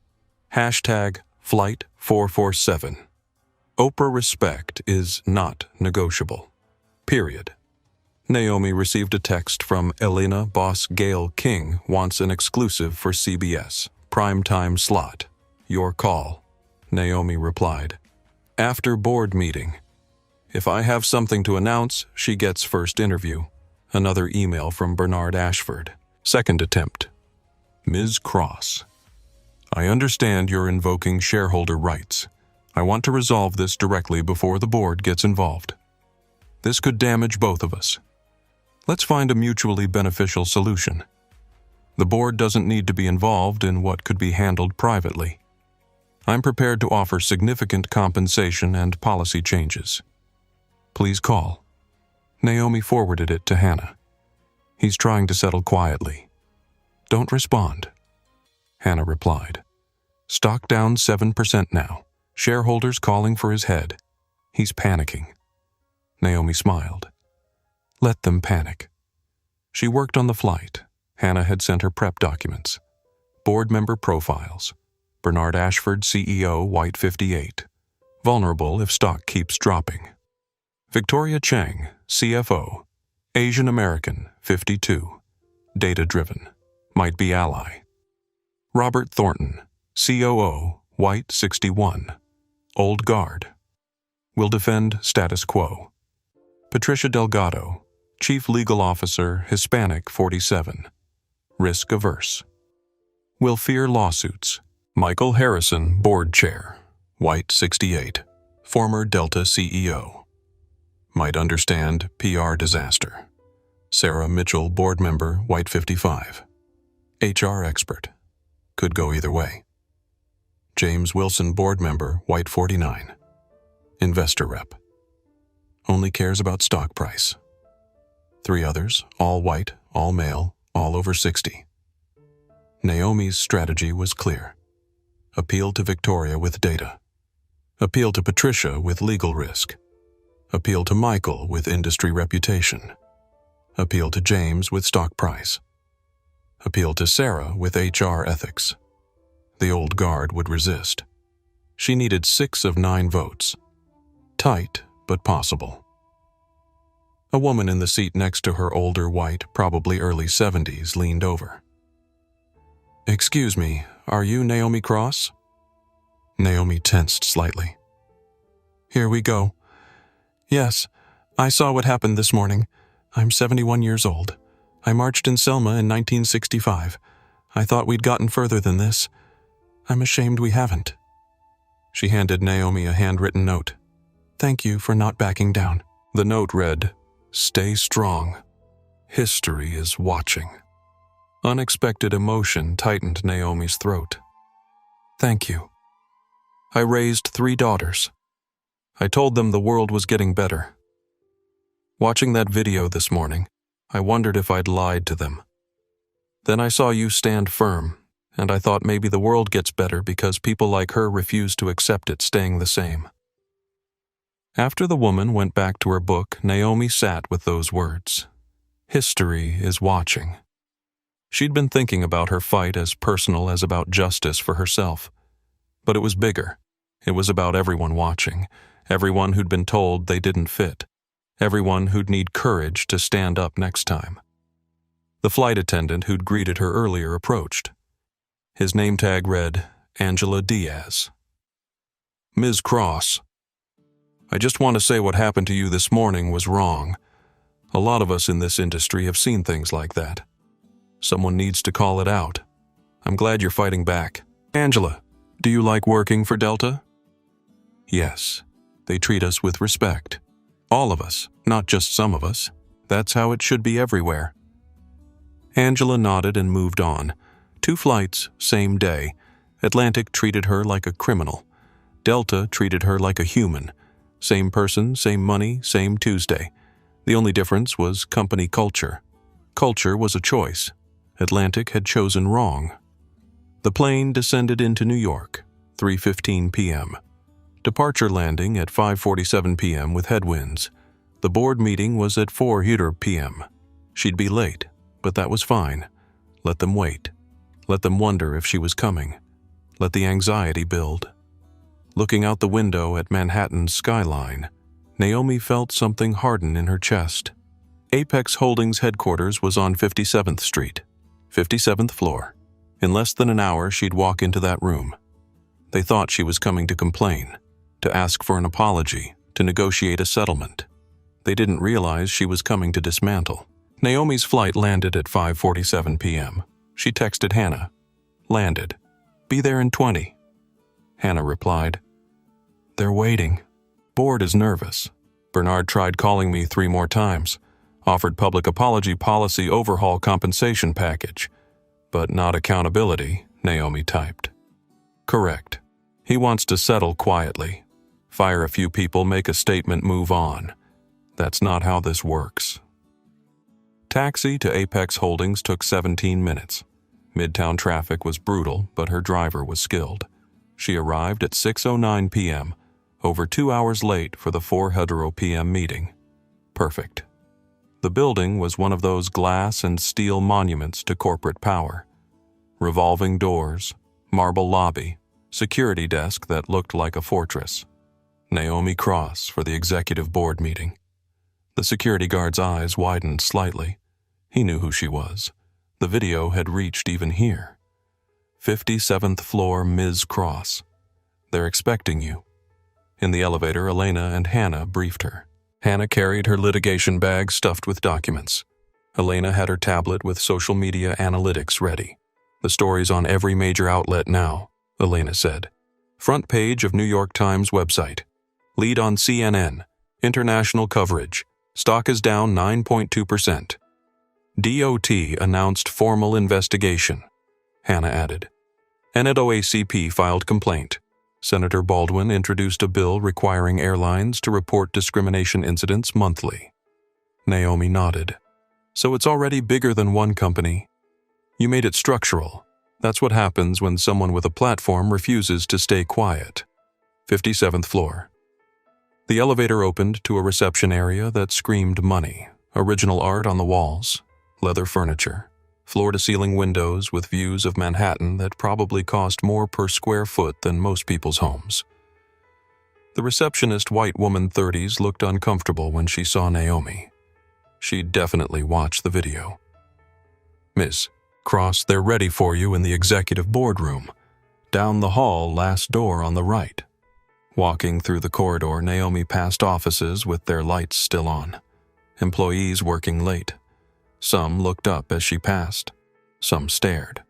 Hashtag Flight 447. Oprah respect is not negotiable. Period. Naomi received a text from Elena Boss Gail King wants an exclusive for CBS. Primetime slot. Your call. Naomi replied. After board meeting. If I have something to announce, she gets first interview. Another email from Bernard Ashford. Second attempt. Ms. Cross. I understand you're invoking shareholder rights. I want to resolve this directly before the board gets involved. This could damage both of us. Let's find a mutually beneficial solution. The board doesn't need to be involved in what could be handled privately. I'm prepared to offer significant compensation and policy changes. Please call. Naomi forwarded it to Hannah. He's trying to settle quietly. Don't respond. Hannah replied. Stock down 7% now. Shareholders calling for his head. He's panicking. Naomi smiled. Let them panic. She worked on the flight. Hannah had sent her prep documents. Board member profiles. Bernard Ashford, CEO, White 58. Vulnerable if stock keeps dropping. Victoria Chang, CFO. Asian American, 52. Data-driven. Might be ally. Robert Thornton, COO, White 61. Old guard. Will defend status quo. Patricia Delgado, Chief Legal Officer, Hispanic 47. Risk averse. Will fear lawsuits. Michael Harrison, Board Chair, White 68. Former Delta CEO. Might understand PR disaster. Sarah Mitchell, Board Member, White 55. HR expert. Could go either way. James Wilson, Board Member, White 49. Investor rep. Only cares about stock price. 3 others, all white, all male, all over 60. Naomi's strategy was clear. Appeal to Victoria with data. Appeal to Patricia with legal risk. Appeal to Michael with industry reputation. Appeal to James with stock price. Appeal to Sarah with HR ethics. The old guard would resist. She needed 6 of 9 votes. Tight, but possible. A woman in the seat next to her, older white, probably early 70s, leaned over. Excuse me, are you Naomi Cross? Naomi tensed slightly. Here we go. Yes, I saw what happened this morning. I'm 71 years old. I marched in Selma in 1965. I thought we'd gotten further than this. I'm ashamed we haven't. She handed Naomi a handwritten note. Thank you for not backing down. The note read, Stay strong. History is watching. Unexpected emotion tightened Naomi's throat. Thank you. I raised 3 daughters. I told them the world was getting better. Watching that video this morning, I wondered if I'd lied to them. Then I saw you stand firm, and I thought maybe the world gets better because people like her refuse to accept it staying the same. After the woman went back to her book, Naomi sat with those words. History is watching. She'd been thinking about her fight as personal as about justice for herself. But it was bigger. It was about everyone watching, everyone who'd been told they didn't fit, everyone who'd need courage to stand up next time. The flight attendant who'd greeted her earlier approached. His name tag read, Angela Diaz. Ms. Cross, I just want to say what happened to you this morning was wrong. A lot of us in this industry have seen things like that. Someone needs to call it out. I'm glad you're fighting back. Angela, do you like working for Delta? Yes. They treat us with respect. All of us, not just some of us. That's how it should be everywhere. Angela nodded and moved on. 2 flights, same day. Atlantic treated her like a criminal. Delta treated her like a human. Same person, same money, same Tuesday. The only difference was company culture. Culture was a choice. Atlantic had chosen wrong. The plane descended into New York, 3:15 p.m. Departure landing at 5:47 p.m. with headwinds. The board meeting was at 4:00 p.m. She'd be late, but that was fine. Let them wait. Let them wonder if she was coming. Let the anxiety build. Looking out the window at Manhattan's skyline, Naomi felt something harden in her chest. Apex Holdings headquarters was on 57th Street, 57th floor. In less than an hour, she'd walk into that room. They thought she was coming to complain, to ask for an apology, to negotiate a settlement. They didn't realize she was coming to dismantle. Naomi's flight landed at 5:47 p.m. She texted Hannah. Landed. Be there in 20. Hannah replied, They're waiting. Board is nervous. Bernard tried calling me 3 more times. Offered public apology policy overhaul compensation package. But not accountability, Naomi typed. Correct. He wants to settle quietly. Fire a few people, make a statement, move on. That's not how this works. Taxi to Apex Holdings took 17 minutes. Midtown traffic was brutal, but her driver was skilled. She arrived at 6:09 p.m., over 2 hours late for the 4:00 p.m. meeting. Perfect. The building was one of those glass and steel monuments to corporate power. Revolving doors, marble lobby, security desk that looked like a fortress. Naomi Cross for the executive board meeting. The security guard's eyes widened slightly. He knew who she was. The video had reached even here. 57th floor, Ms. Cross. They're expecting you. In the elevator, Elena and Hannah briefed her. Hannah carried her litigation bag stuffed with documents. Elena had her tablet with social media analytics ready. The story's on every major outlet now, Elena said. Front page of New York Times website. Lead on CNN. International coverage. Stock is down 9.2%. DOT announced formal investigation, Hannah added. NAACP filed complaint. Senator Baldwin introduced a bill requiring airlines to report discrimination incidents monthly. Naomi nodded. So it's already bigger than one company. You made it structural. That's what happens when someone with a platform refuses to stay quiet. 57th floor. The elevator opened to a reception area that screamed money. Original art on the walls, leather furniture, floor-to-ceiling windows with views of Manhattan that probably cost more per square foot than most people's homes. The receptionist, white woman 30s, looked uncomfortable when she saw Naomi. She'd definitely watched the video. Ms. Cross, they're ready for you in the executive boardroom. Down the hall, last door on the right. Walking through the corridor, Naomi passed offices with their lights still on. Employees working late. Some looked up as she passed. Some stared.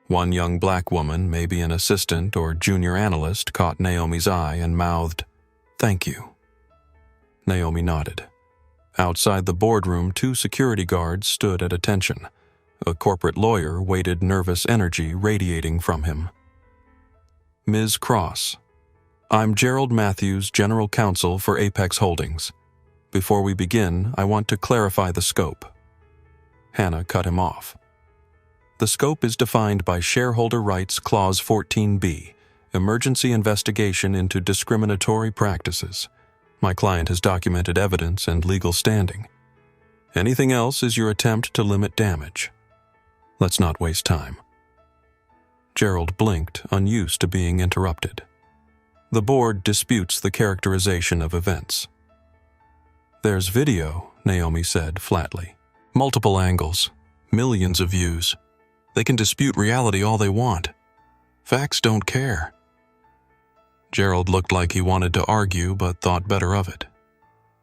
One young black woman, maybe an assistant or junior analyst, caught Naomi's eye and mouthed, "Thank you." Naomi nodded. Outside the boardroom, 2 security guards stood at attention. A corporate lawyer waited, nervous energy radiating from him. Ms. Cross, I'm Gerald Matthews, General Counsel for Apex Holdings. Before we begin, I want to clarify the scope. Hannah cut him off. The scope is defined by Shareholder Rights Clause 14b, Emergency Investigation into Discriminatory Practices. My client has documented evidence and legal standing. Anything else is your attempt to limit damage. Let's not waste time. Gerald blinked, unused to being interrupted. The board disputes the characterization of events. There's video, Naomi said flatly. Multiple angles, millions of views. They can dispute reality all they want. Facts don't care. Gerald looked like he wanted to argue but thought better of it.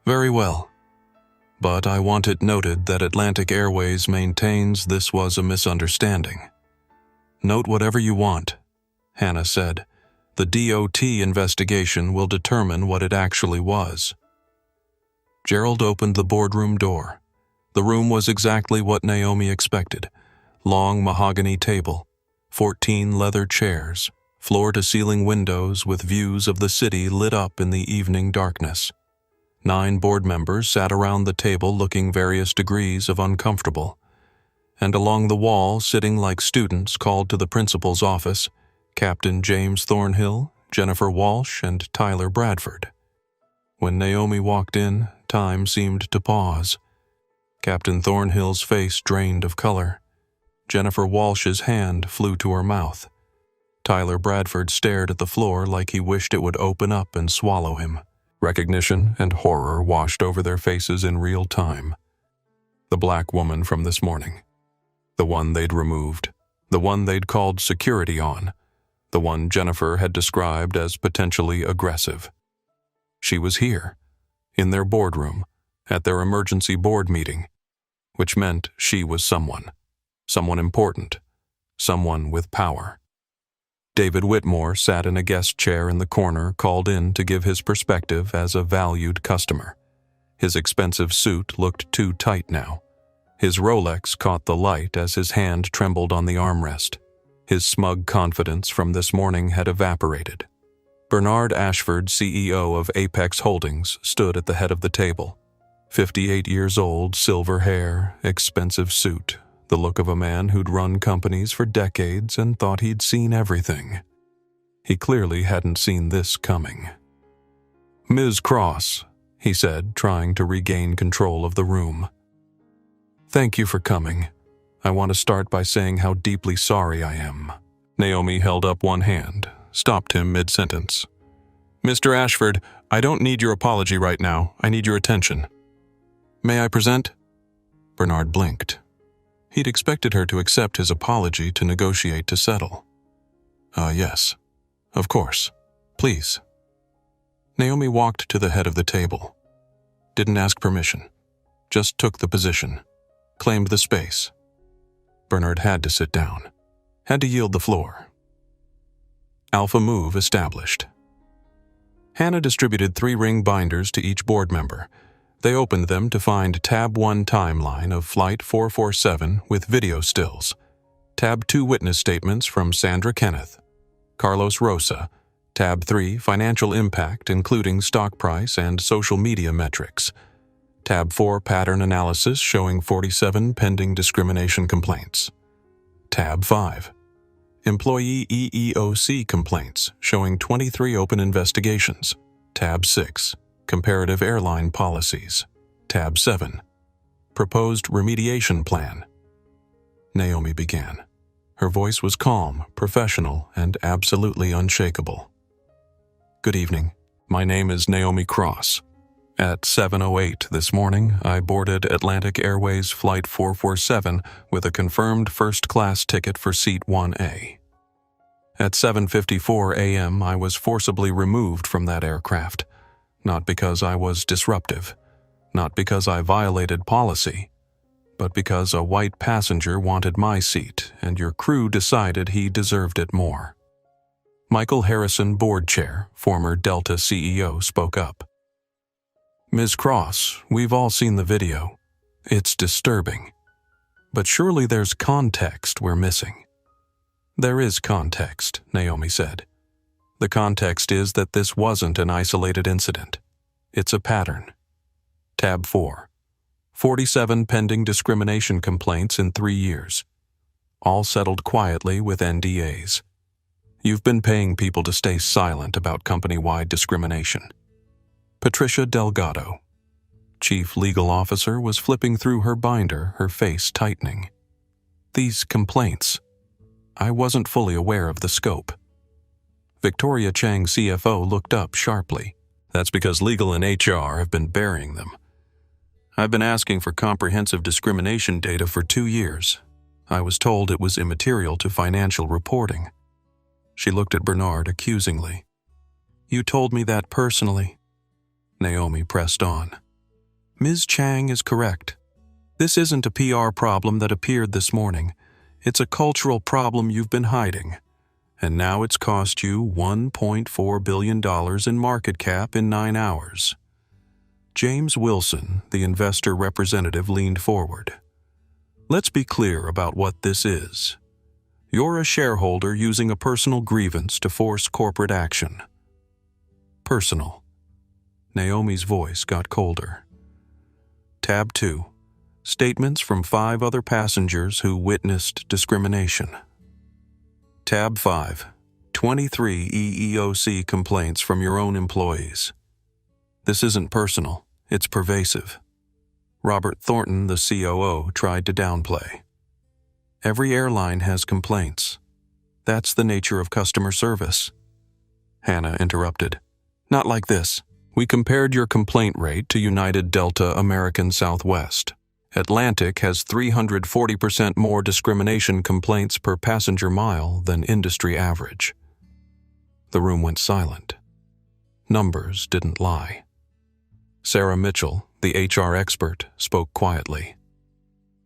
Very well. But I want it noted that Atlantic Airways maintains this was a misunderstanding. Note whatever you want, Hannah said. The DOT investigation will determine what it actually was. Gerald opened the boardroom door. The room was exactly what Naomi expected. Long mahogany table, 14 leather chairs, floor-to-ceiling windows with views of the city lit up in the evening darkness. 9 board members sat around the table looking various degrees of uncomfortable. And along the wall, sitting like students called to the principal's office, Captain James Thornhill, Jennifer Walsh, and Tyler Bradford. When Naomi walked in, time seemed to pause. Captain Thornhill's face drained of color. Jennifer Walsh's hand flew to her mouth. Tyler Bradford stared at the floor like he wished it would open up and swallow him. Recognition and horror washed over their faces in real time. The black woman from this morning. The one they'd removed. The one they'd called security on. The one Jennifer had described as potentially aggressive. She was here, in their boardroom, at their emergency board meeting, which meant she was someone important, someone with power. David Whitmore sat in a guest chair in the corner, called in to give his perspective as a valued customer. His expensive suit looked too tight now. His Rolex caught the light as his hand trembled on the armrest. His smug confidence from this morning had evaporated. Bernard Ashford, CEO of Apex Holdings, stood at the head of the table. 58 years old, silver hair, expensive suit, the look of a man who'd run companies for decades and thought he'd seen everything. He clearly hadn't seen this coming. "Ms. Cross," he said, trying to regain control of the room. "Thank you for coming. I want to start by saying how deeply sorry I am." Naomi held up one hand, stopped him mid-sentence. "Mr. Ashford, I don't need your apology right now. I need your attention." "May I present?" Bernard blinked. He'd expected her to accept his apology to negotiate to settle. Yes. Of course. Please." Naomi walked to the head of the table. Didn't ask permission. Just took the position. Claimed the space. Bernard had to sit down. Had to yield the floor. Alpha move established. Hannah distributed 3 ring binders to each board member. They opened them to find Tab 1 timeline of Flight 447 with video stills. Tab 2 witness statements from Sandra Kenneth. Carlos Rosa. Tab 3 financial impact including stock price and social media metrics. Tab 4 pattern analysis showing 47 pending discrimination complaints. Tab 5 employee EEOC complaints showing 23 open investigations. Tab 6 comparative airline policies. Tab 7 proposed remediation plan. Naomi began. Her voice was calm, professional, and absolutely unshakable. "Good evening. My name is Naomi Cross. At 7:08 this morning, I boarded Atlantic Airways Flight 447 with a confirmed first-class ticket for Seat 1A. At 7:54 a.m., I was forcibly removed from that aircraft, not because I was disruptive, not because I violated policy, but because a white passenger wanted my seat and your crew decided he deserved it more." Michael Harrison, board chair, former Delta CEO, spoke up. "Ms. Cross, we've all seen the video. It's disturbing. But surely there's context we're missing." "There is context," Naomi said. "The context is that this wasn't an isolated incident. It's a pattern. Tab 4. 47 pending discrimination complaints in 3 years. All settled quietly with NDAs. You've been paying people to stay silent about company-wide discrimination." Patricia Delgado, Chief Legal Officer, was flipping through her binder, her face tightening. "These complaints. I wasn't fully aware of the scope." Victoria Chang, CFO, looked up sharply. "That's because legal and HR have been burying them. I've been asking for comprehensive discrimination data for 2 years. I was told it was immaterial to financial reporting." She looked at Bernard accusingly. "You told me that personally." Naomi pressed on. "Ms. Chang is correct. This isn't a PR problem that appeared this morning. It's a cultural problem you've been hiding. And now it's cost you $1.4 billion in market cap in 9 hours. James Wilson, the investor representative, leaned forward. "Let's be clear about what this is. You're a shareholder using a personal grievance to force corporate action." Personal. Naomi's voice got colder. Tab 2. Statements from 5 other passengers who witnessed discrimination. Tab 5. 23 EEOC complaints from your own employees. This isn't personal, it's pervasive. Robert Thornton, the COO, tried to downplay. Every airline has complaints. That's the nature of customer service. Hannah interrupted. "Not like this. We compared your complaint rate to United, Delta, American, Southwest. Atlantic has 340% more discrimination complaints per passenger mile than industry average. The room went silent. Numbers didn't lie. Sarah Mitchell, the HR expert, spoke quietly.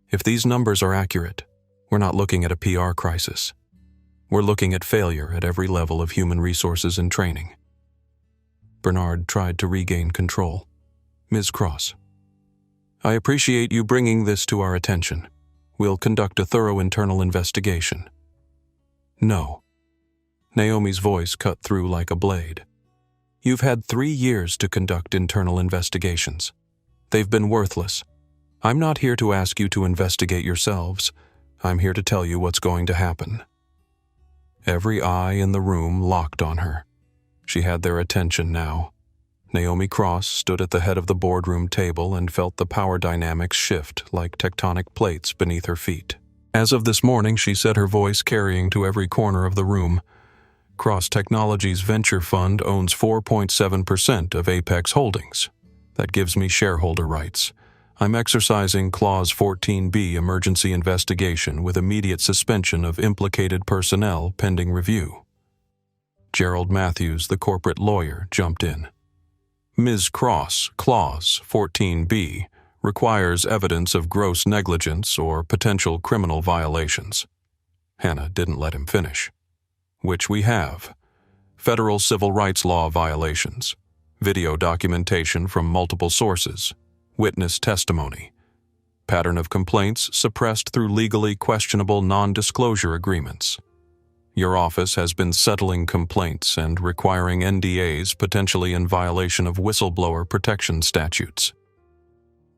If these numbers are accurate, we're not looking at a PR crisis. We're looking at failure at every level of human resources and training. Bernard tried to regain control. Ms. Cross, I appreciate you bringing this to our attention. We'll conduct a thorough internal investigation. No. Naomi's voice cut through like a blade. You've had 3 years to conduct internal investigations. They've been worthless. I'm not here to ask you to investigate yourselves. I'm here to tell you what's going to happen. Every eye in the room locked on her. She had their attention now. Naomi Cross stood at the head of the boardroom table and felt the power dynamics shift like tectonic plates beneath her feet. As of this morning, she said, her voice carrying to every corner of the room, Cross Technologies Venture Fund owns 4.7% of Apex Holdings. That gives me shareholder rights. I'm exercising Clause 14B emergency investigation with immediate suspension of implicated personnel pending review. Gerald Matthews, the corporate lawyer, jumped in. Ms. Cross, Clause 14B, requires evidence of gross negligence or potential criminal violations. Hannah didn't let him finish. Which we have. Federal civil rights law violations, video documentation from multiple sources, witness testimony, pattern of complaints suppressed through legally questionable non-disclosure agreements. Your office has been settling complaints and requiring NDAs potentially in violation of whistleblower protection statutes.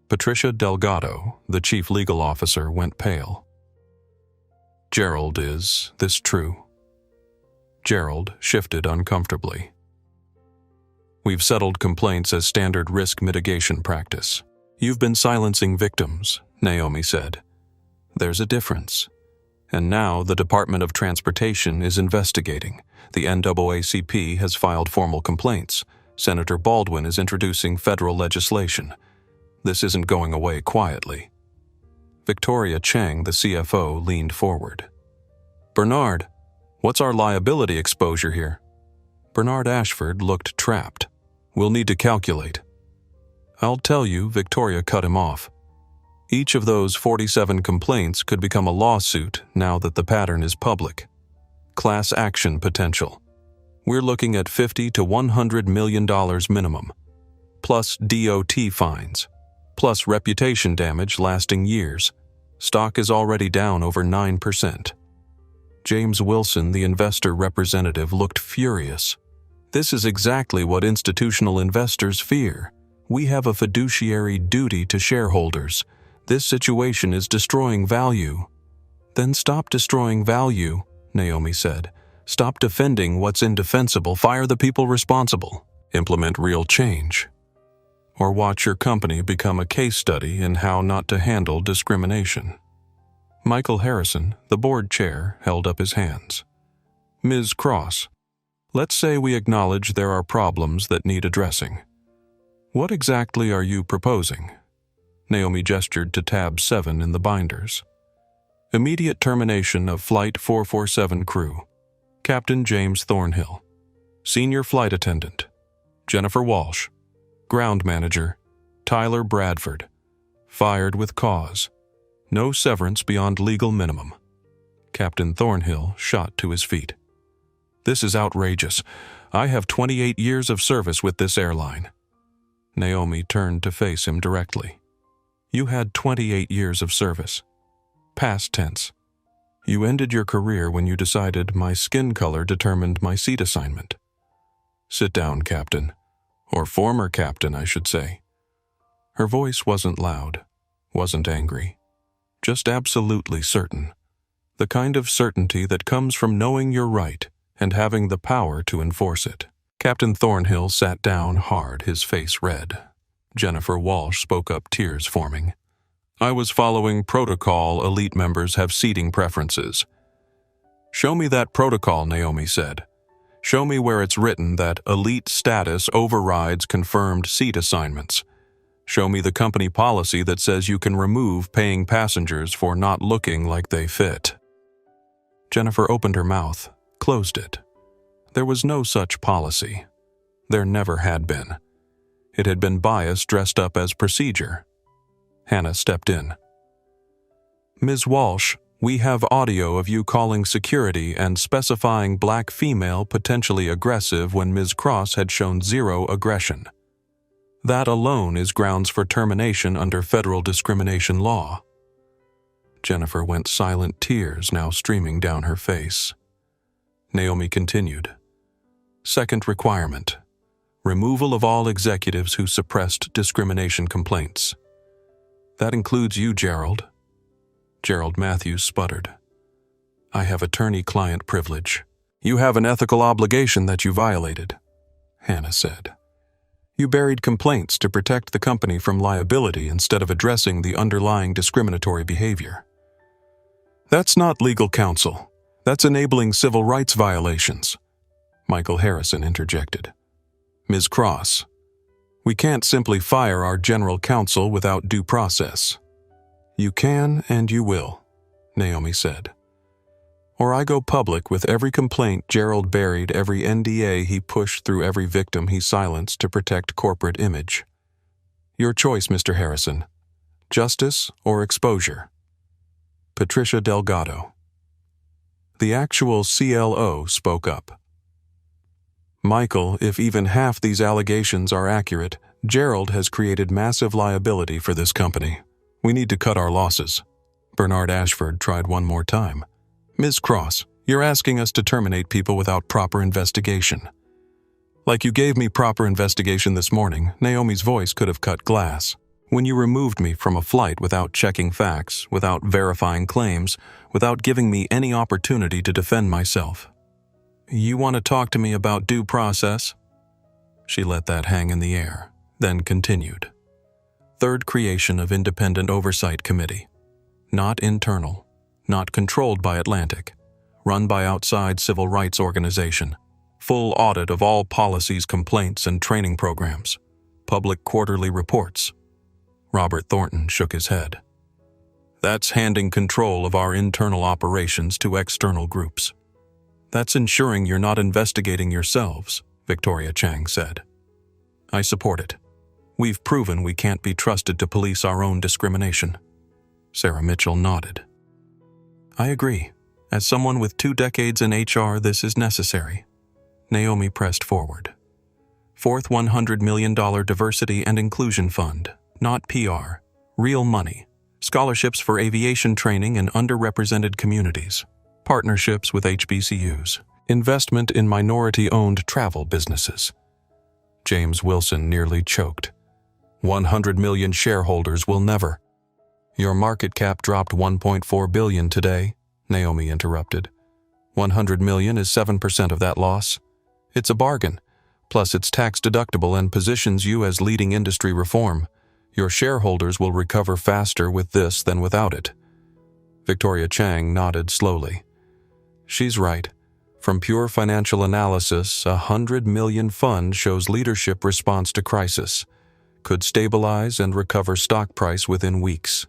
Patricia Delgado, the chief legal officer, went pale. Gerald, is this true? Gerald shifted uncomfortably. We've settled complaints as standard risk mitigation practice. You've been silencing victims, Naomi said. There's a difference. And now the Department of Transportation is investigating. The NAACP has filed formal complaints. Senator Baldwin is introducing federal legislation. This isn't going away quietly. Victoria Chang, the CFO, leaned forward. Bernard, what's our liability exposure here? Bernard Ashford looked trapped. We'll need to calculate. I'll tell you, Victoria cut him off. Each of those 47 complaints could become a lawsuit now that the pattern is public. Class action potential. We're looking at $50 to $100 million minimum, plus DOT fines, plus reputation damage lasting years. Stock is already down over 9%. James Wilson, the investor representative, looked furious. This is exactly what institutional investors fear. We have a fiduciary duty to shareholders. This situation is destroying value. Then stop destroying value, Naomi said. Stop defending what's indefensible. Fire the people responsible. Implement real change. Or watch your company become a case study in how not to handle discrimination. Michael Harrison, the board chair, held up his hands. Ms. Cross, let's say we acknowledge there are problems that need addressing. What exactly are you proposing? Naomi gestured to tab 7 in the binders. Immediate termination of Flight 447 crew. Captain James Thornhill. Senior Flight Attendant. Jennifer Walsh. Ground Manager. Tyler Bradford. Fired with cause. No severance beyond legal minimum. Captain Thornhill shot to his feet. This is outrageous. I have 28 years of service with this airline. Naomi turned to face him directly. You had 28 years of service. Past tense. You ended your career when you decided my skin color determined my seat assignment. Sit down, Captain. Or former Captain, I should say. Her voice wasn't loud, wasn't angry. Just absolutely certain. The kind of certainty that comes from knowing you're right and having the power to enforce it. Captain Thornhill sat down hard, his face red. Jennifer Walsh spoke up, tears forming. I was following protocol. Elite members have seating preferences. Show me that protocol, Naomi said. Show me where it's written that elite status overrides confirmed seat assignments. Show me the company policy that says you can remove paying passengers for not looking like they fit. Jennifer opened her mouth, closed it. There was no such policy. There never had been. It had been bias dressed up as procedure. Hannah stepped in. Ms. Walsh, we have audio of you calling security and specifying black female potentially aggressive when Ms. Cross had shown zero aggression. That alone is grounds for termination under federal discrimination law. Jennifer went silent, tears now streaming down her face. Naomi continued. Second requirement. Removal of all executives who suppressed discrimination complaints. That includes you, Gerald. Gerald Matthews sputtered. I have attorney-client privilege. You have an ethical obligation that you violated, Hannah said. You buried complaints to protect the company from liability instead of addressing the underlying discriminatory behavior. That's not legal counsel. That's enabling civil rights violations, Michael Harrison interjected. Ms. Cross, we can't simply fire our general counsel without due process. You can and you will, Naomi said. Or I go public with every complaint Gerald buried, every NDA he pushed through every victim he silenced to protect corporate image. Your choice, Mr. Harrison. Justice or exposure? Patricia Delgado. The actual CLO spoke up. Michael, if even half these allegations are accurate, Gerald has created massive liability for this company. We need to cut our losses. Bernard Ashford tried one more time. Ms. Cross, you're asking us to terminate people without proper investigation. Like you gave me proper investigation this morning, Naomi's voice could have cut glass. When you removed me from a flight without checking facts, without verifying claims, without giving me any opportunity to defend myself. You want to talk to me about due process? She let that hang in the air, then continued. Third creation of independent oversight committee. Not internal, not controlled by Atlantic, run by outside civil rights organization. Full audit of all policies, complaints, and training programs. Public quarterly reports. Robert Thornton shook his head. That's handing control of our internal operations to external groups. That's ensuring you're not investigating yourselves, Victoria Chang said. I support it. We've proven we can't be trusted to police our own discrimination. Sarah Mitchell nodded. I agree. As someone with 2 decades in HR, this is necessary. Naomi pressed forward. Fourth $100 million Diversity and Inclusion Fund, not PR, real money. Scholarships for aviation training in underrepresented communities. Partnerships with HBCUs. Investment in minority-owned travel businesses. James Wilson nearly choked. 100 million shareholders will never. Your market cap dropped $1.4 billion today, Naomi interrupted. 100 million is 7% of that loss. It's a bargain. Plus it's tax deductible and positions you as leading industry reform. Your shareholders will recover faster with this than without it. Victoria Chang nodded slowly. She's right. From pure financial analysis, a $100 million fund shows leadership response to crisis. Could stabilize and recover stock price within weeks.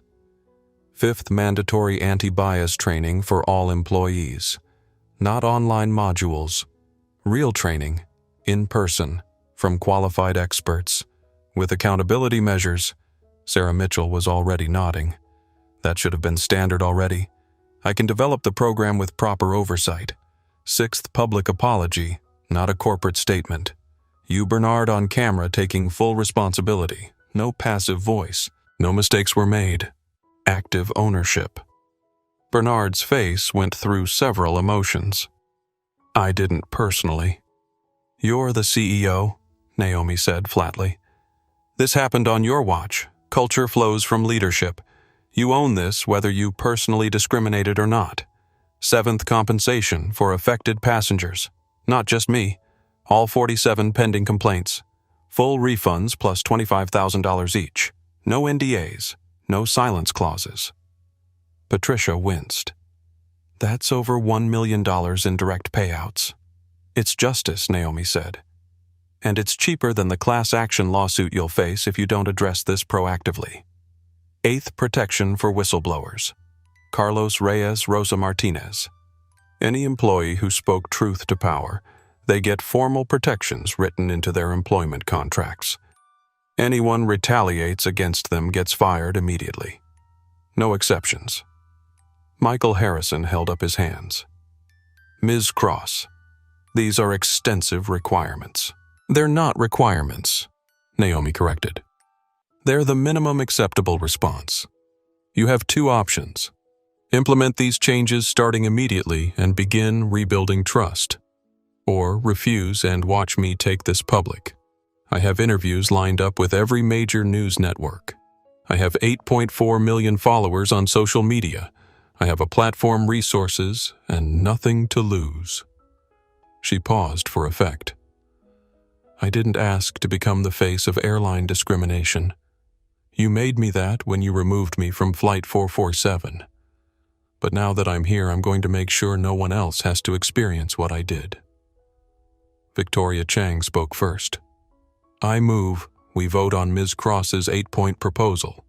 Fifth, mandatory anti-bias training for all employees. Not online modules. Real training, in person, from qualified experts. With accountability measures. Sarah Mitchell was already nodding. That should have been standard already. I can develop the program with proper oversight. Sixth, public apology, not a corporate statement. You, Bernard, on camera taking full responsibility. No passive voice. No mistakes were made. Active ownership. Bernard's face went through several emotions. I didn't personally. You're the CEO, Naomi said flatly. This happened on your watch. Culture flows from leadership. You own this whether you personally discriminated or not. Seventh, compensation for affected passengers. Not just me. All 47 pending complaints. Full refunds plus $25,000 each. No NDAs. No silence clauses. Patricia winced. That's over $1 million in direct payouts. It's justice, Naomi said. and it's cheaper than the class action lawsuit you'll face if you don't address this proactively. 8th protection for whistleblowers. Carlos Reyes Rosa Martinez. Any employee who spoke truth to power, they get formal protections written into their employment contracts. Anyone retaliates against them gets fired immediately. No exceptions. Michael Harrison held up his hands. Ms. Cross, these are extensive requirements. They're not requirements, Naomi corrected. They're the minimum acceptable response. You have 2 options. Implement these changes starting immediately and begin rebuilding trust. Or refuse and watch me take this public. I have interviews lined up with every major news network. I have 8.4 million followers on social media. I have a platform, resources, and nothing to lose. She paused for effect. I didn't ask to become the face of airline discrimination. You made me that when you removed me from Flight 447. But now that I'm here, I'm going to make sure no one else has to experience what I did. Victoria Chang spoke first. I move we vote on Ms. Cross's 8-point proposal.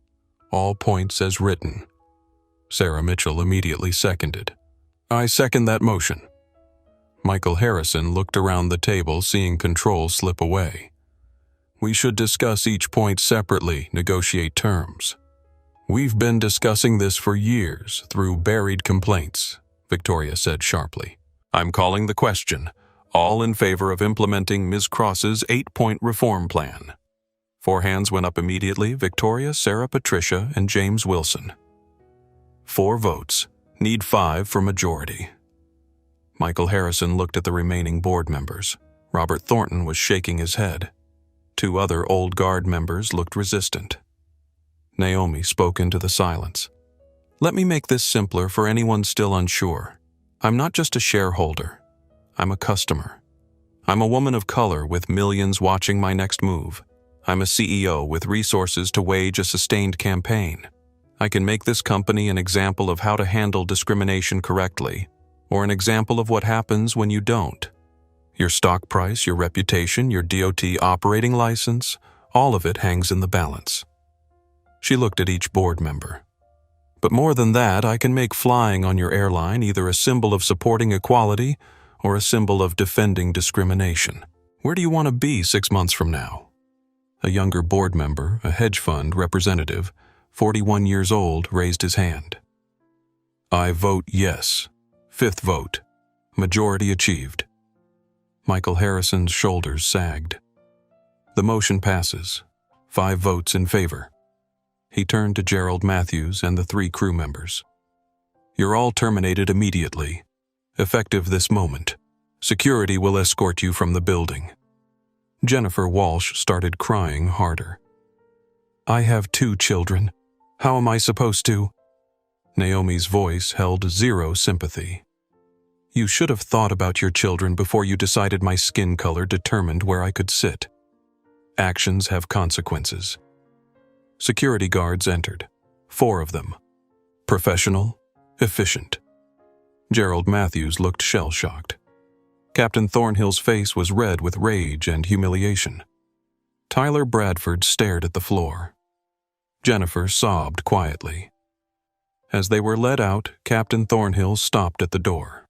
All points as written. Sarah Mitchell immediately seconded. I second that motion. Michael Harrison looked around the table, seeing control slip away. We should discuss each point separately, negotiate terms. We've been discussing this for years through buried complaints, Victoria said sharply. I'm calling the question. All in favor of implementing Ms. Cross's 8-point reform plan. 4 hands went up immediately: Victoria, Sarah, Patricia, and James Wilson. 4 votes. Need 5 for majority. Michael Harrison looked at the remaining board members. Robert Thornton was shaking his head. 2 other old guard members looked resistant. Naomi spoke into the silence. Let me make this simpler for anyone still unsure. I'm not just a shareholder. I'm a customer. I'm a woman of color with millions watching my next move. I'm a CEO with resources to wage a sustained campaign. I can make this company an example of how to handle discrimination correctly, or an example of what happens when you don't. Your stock price, your reputation, your DOT operating license, all of it hangs in the balance. She looked at each board member. But more than that, I can make flying on your airline either a symbol of supporting equality or a symbol of defending discrimination. Where do you want to be 6 months from now? A younger board member, a hedge fund representative, 41 years old, raised his hand. I vote yes. 5th vote. Majority achieved. Michael Harrison's shoulders sagged. The motion passes. 5 votes in favor. He turned to Gerald Matthews and the 3 crew members. You're all terminated immediately. Effective this moment. Security will escort you from the building. Jennifer Walsh started crying harder. I have 2 children. How am I supposed to? Naomi's voice held 0 sympathy. You should have thought about your children before you decided my skin color determined where I could sit. Actions have consequences. Security guards entered. 4 of them. Professional, efficient. Gerald Matthews looked shell-shocked. Captain Thornhill's face was red with rage and humiliation. Tyler Bradford stared at the floor. Jennifer sobbed quietly. As they were led out, Captain Thornhill stopped at the door.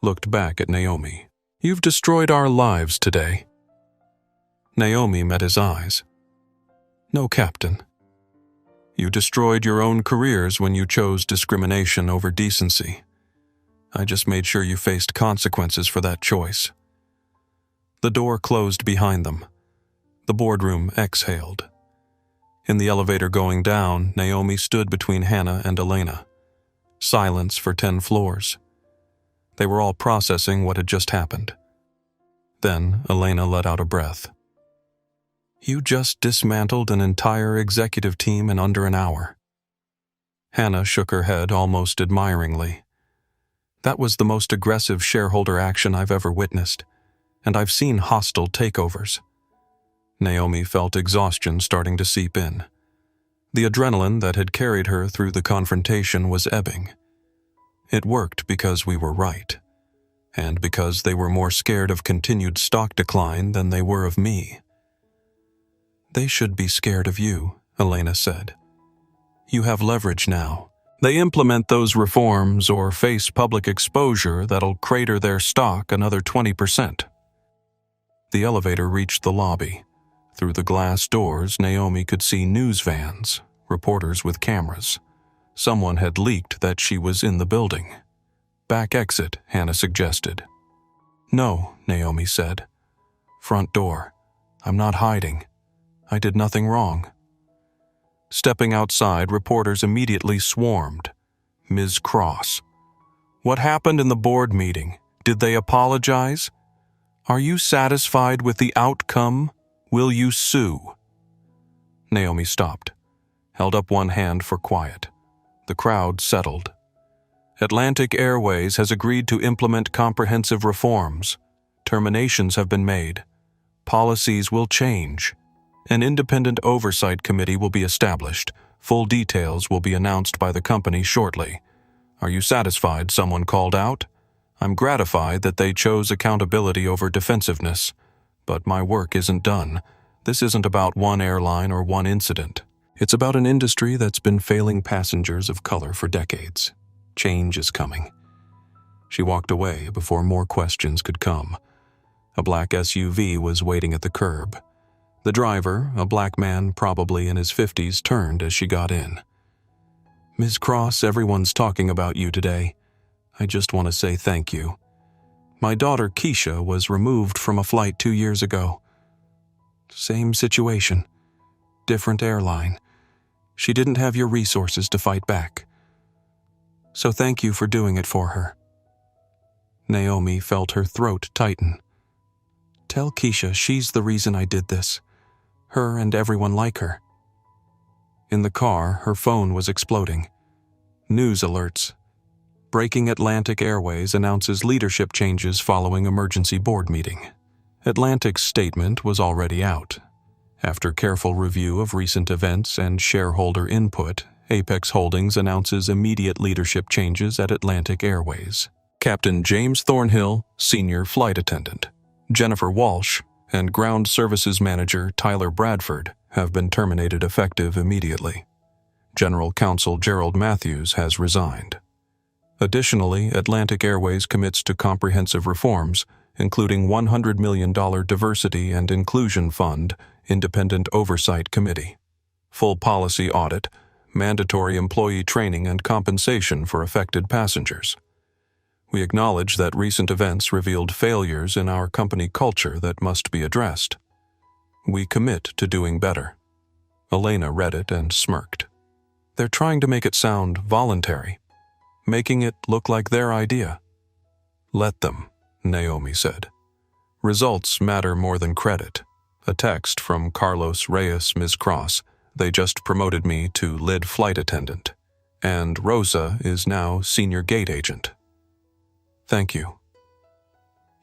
Looked back at Naomi. You've destroyed our lives today. Naomi met his eyes. No, Captain. You destroyed your own careers when you chose discrimination over decency. I just made sure you faced consequences for that choice. The door closed behind them. The boardroom exhaled. In the elevator going down, Naomi stood between Hannah and Elena. Silence for 10 floors. They were all processing what had just happened. Then Elena let out a breath. You just dismantled an entire executive team in under an hour. Hannah shook her head almost admiringly. That was the most aggressive shareholder action I've ever witnessed, and I've seen hostile takeovers. Naomi felt exhaustion starting to seep in. The adrenaline that had carried her through the confrontation was ebbing. It worked because we were right. and because they were more scared of continued stock decline than they were of me. They should be scared of you, Elena said. You have leverage now. They implement those reforms or face public exposure that'll crater their stock another 20%. The elevator reached the lobby. Through the glass doors, Naomi could see news vans, reporters with cameras. Someone had leaked that she was in the building. Back exit, Hannah suggested. No, Naomi said. Front door. I'm not hiding. I did nothing wrong. Stepping outside, reporters immediately swarmed. Ms. Cross. What happened in the board meeting? Did they apologize? Are you satisfied with the outcome? Will you sue? Naomi stopped, held up one hand for quiet. The crowd settled. Atlantic Airways has agreed to implement comprehensive reforms. Terminations have been made. Policies will change. An independent oversight committee will be established. Full details will be announced by the company shortly. Are you satisfied? Someone called out. I'm gratified that they chose accountability over defensiveness. But my work isn't done. This isn't about one airline or one incident. It's about an industry that's been failing passengers of color for decades. Change is coming. She walked away before more questions could come. A black SUV was waiting at the curb. The driver, a black man probably in his 50s, turned as she got in. Ms. Cross, everyone's talking about you today. I just want to say thank you. My daughter Keisha was removed from a flight 2 years ago. Same situation. Different airline. She didn't have your resources to fight back. So thank you for doing it for her. Naomi felt her throat tighten. Tell Keisha she's the reason I did this. Her and everyone like her. In the car, her phone was exploding. News alerts. Breaking Atlantic Airways announces leadership changes following emergency board meeting. Atlantic's statement was already out. After careful review of recent events and shareholder input, Apex Holdings announces immediate leadership changes at Atlantic Airways. Captain James Thornhill, Senior Flight Attendant, Jennifer Walsh, and Ground Services Manager Tyler Bradford have been terminated effective immediately. General Counsel Gerald Matthews has resigned. Additionally, Atlantic Airways commits to comprehensive reforms, including $100 million Diversity and Inclusion Fund, Independent Oversight Committee, full policy audit, mandatory employee training and compensation for affected passengers. We acknowledge that recent events revealed failures in our company culture that must be addressed. We commit to doing better. Elena read it and smirked. They're trying to make it sound voluntary, making it look like their idea. Let them, Naomi said. Results matter more than credit. A text from Carlos Reyes, Ms. Cross. They just promoted me to lead flight attendant. And Rosa is now senior gate agent. Thank you.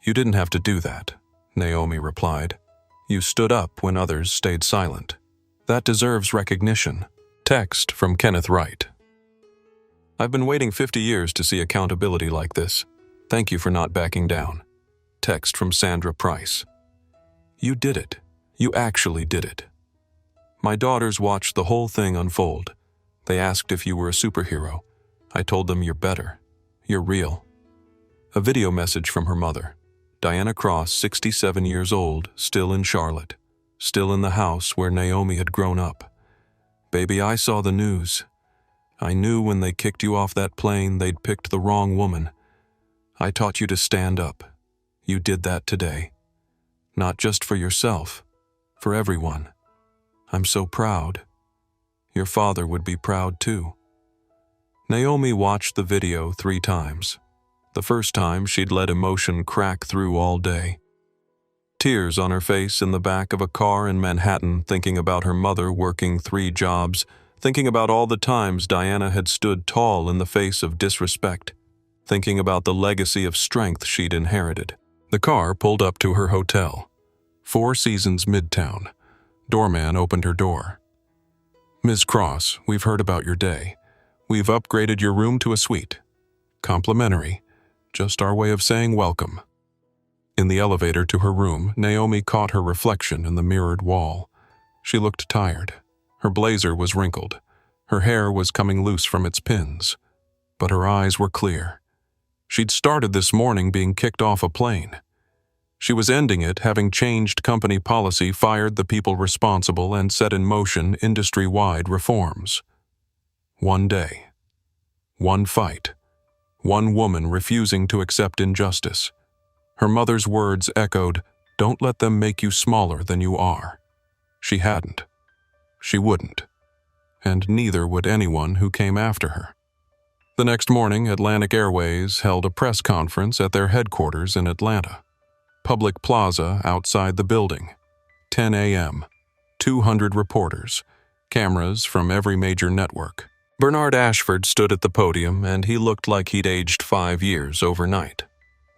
You didn't have to do that, Naomi replied. You stood up when others stayed silent. That deserves recognition. Text from Kenneth Wright. I've been waiting 50 years to see accountability like this. Thank you for not backing down. Text from Sandra Price. You did it. You actually did it. My daughters watched the whole thing unfold. They asked if you were a superhero. I told them you're better. You're real. A video message from her mother. Diana Cross, 67 years old, still in Charlotte. Still in the house where Naomi had grown up. Baby, I saw the news. I knew when they kicked you off that plane they'd picked the wrong woman. I taught you to stand up. You did that today. Not just for yourself, for everyone. I'm so proud. Your father would be proud too. Naomi watched the video 3 times. The first time she'd let emotion crack through all day. Tears on her face in the back of a car in Manhattan, thinking about her mother working 3 jobs, thinking about all the times Diana had stood tall in the face of disrespect, thinking about the legacy of strength she'd inherited. The car pulled up to her hotel. 4 Seasons Midtown. Doorman opened her door. Ms. Cross, we've heard about your day. We've upgraded your room to a suite. Complimentary. just our way of saying welcome. In the elevator to her room, Naomi caught her reflection in the mirrored wall. She looked tired. Her blazer was wrinkled. Her hair was coming loose from its pins. But her eyes were clear. She'd started this morning being kicked off a plane. She was ending it having changed company policy, fired the people responsible, and set in motion industry-wide reforms. One day. One fight. One woman refusing to accept injustice. Her mother's words echoed, "Don't let them make you smaller than you are." She hadn't. She wouldn't. And neither would anyone who came after her. The next morning, Atlantic Airways held a press conference at their headquarters in Atlanta. Public Plaza outside the building. 10 a.m. 200 reporters. Cameras from every major network. Bernard Ashford stood at the podium, and he looked like he'd aged 5 years overnight.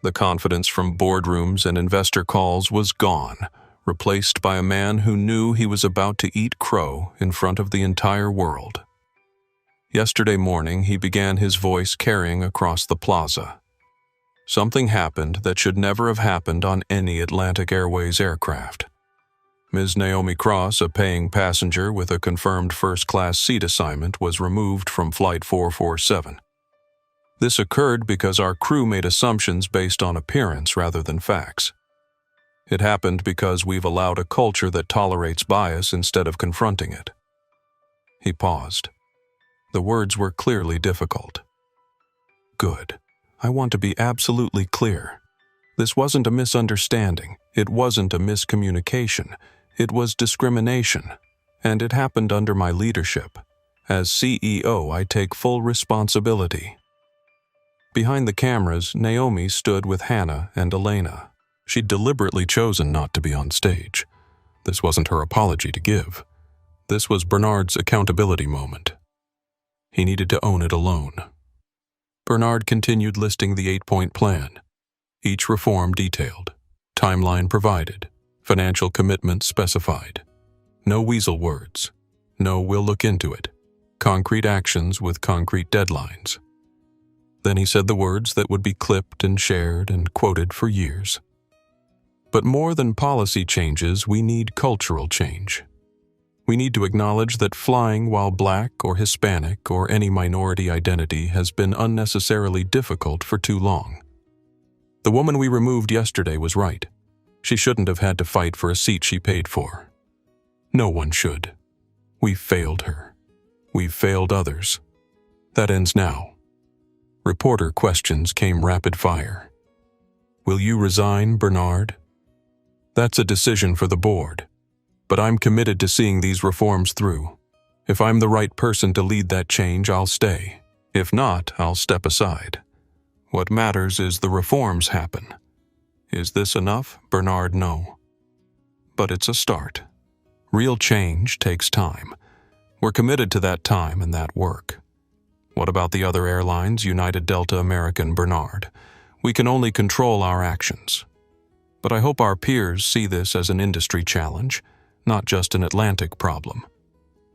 The confidence from boardrooms and investor calls was gone, replaced by a man who knew he was about to eat crow in front of the entire world. Yesterday morning, he began his voice carrying across the plaza. Something happened that should never have happened on any Atlantic Airways aircraft. Ms. Naomi Cross, a paying passenger with a confirmed first-class seat assignment, was removed from Flight 447. This occurred because our crew made assumptions based on appearance rather than facts. It happened because we've allowed a culture that tolerates bias instead of confronting it. He paused. The words were clearly difficult. Good. I want to be absolutely clear. This wasn't a misunderstanding. It wasn't a miscommunication. It was discrimination. And it happened under my leadership. As CEO, I take full responsibility. Behind the cameras, Naomi stood with Hannah and Elena. She'd deliberately chosen not to be on stage. This wasn't her apology to give. This was Bernard's accountability moment. He needed to own it alone. Bernard continued listing the 8-point plan. Each reform detailed. Timeline provided. Financial commitments specified. No weasel words. No "we'll look into it." Concrete actions with concrete deadlines. Then he said the words that would be clipped and shared and quoted for years. But more than policy changes, we need cultural change. We need to acknowledge that flying while Black or Hispanic or any minority identity has been unnecessarily difficult for too long. The woman we removed yesterday was right. She shouldn't have had to fight for a seat she paid for. No one should. We failed her. We've failed others. That ends now. Reporter questions came rapid fire. Will you resign, Bernard? That's a decision for the board. But I'm committed to seeing these reforms through. If I'm the right person to lead that change, I'll stay. If not, I'll step aside. What matters is the reforms happen. Is this enough? Bernard, no. But it's a start. Real change takes time. We're committed to that time and that work. What about the other airlines, United, Delta, American, Bernard? We can only control our actions. But I hope our peers see this as an industry challenge, not just an Atlantic problem.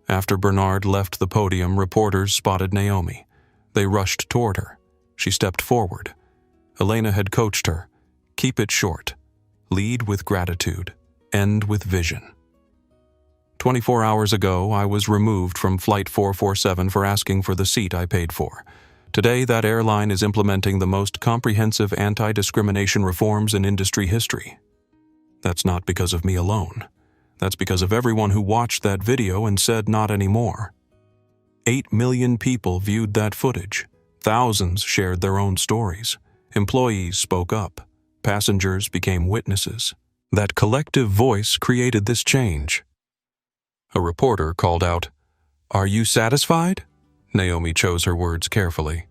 After Bernard left the podium, reporters spotted Naomi. They rushed toward her. She stepped forward. Elena had coached her. Keep it short. Lead with gratitude. End with vision. 24 hours ago, I was removed from Flight 447 for asking for the seat I paid for. Today, that airline is implementing the most comprehensive anti-discrimination reforms in industry history. That's not because of me alone. That's because of everyone who watched that video and said not anymore. 8 million people viewed that footage. Thousands shared their own stories. Employees spoke up. Passengers became witnesses. That collective voice created this change. A reporter called out, "Are you satisfied?" Naomi chose her words carefully.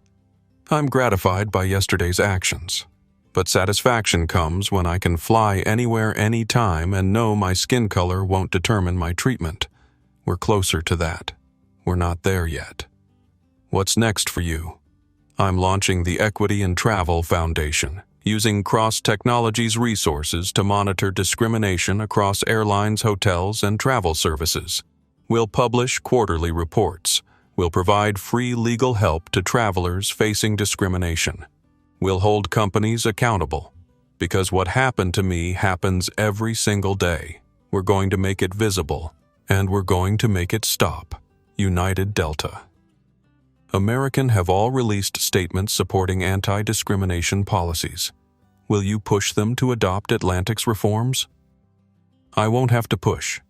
"I'm gratified by yesterday's actions. But satisfaction comes when I can fly anywhere, anytime, and know my skin color won't determine my treatment. We're closer to that. We're not there yet. What's next for you? I'm launching the Equity in Travel Foundation, using Cross Technologies resources to monitor discrimination across airlines, hotels, and travel services. We'll publish quarterly reports. We'll provide free legal help to travelers facing discrimination. We'll hold companies accountable, because what happened to me happens every single day. We're going to make it visible, and we're going to make it stop. United Delta. American have all released statements supporting anti-discrimination policies. Will you push them to adopt Atlantic's reforms? I won't have to push.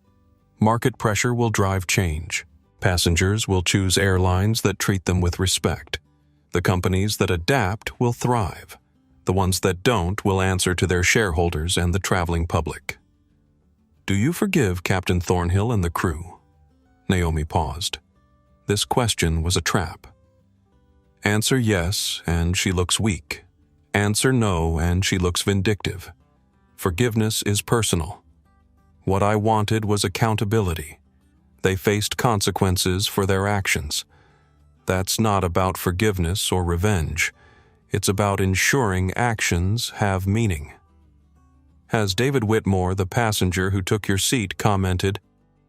Market pressure will drive change. Passengers will choose airlines that treat them with respect. The companies that adapt will thrive. The ones that don't will answer to their shareholders and the traveling public. Do you forgive Captain Thornhill and the crew? Naomi paused. This question was a trap. Answer yes, and she looks weak. Answer no, and she looks vindictive. Forgiveness is personal. What I wanted was accountability. They faced consequences for their actions. That's not about forgiveness or revenge. It's about ensuring actions have meaning. Has David Whitmore, the passenger who took your seat, commented,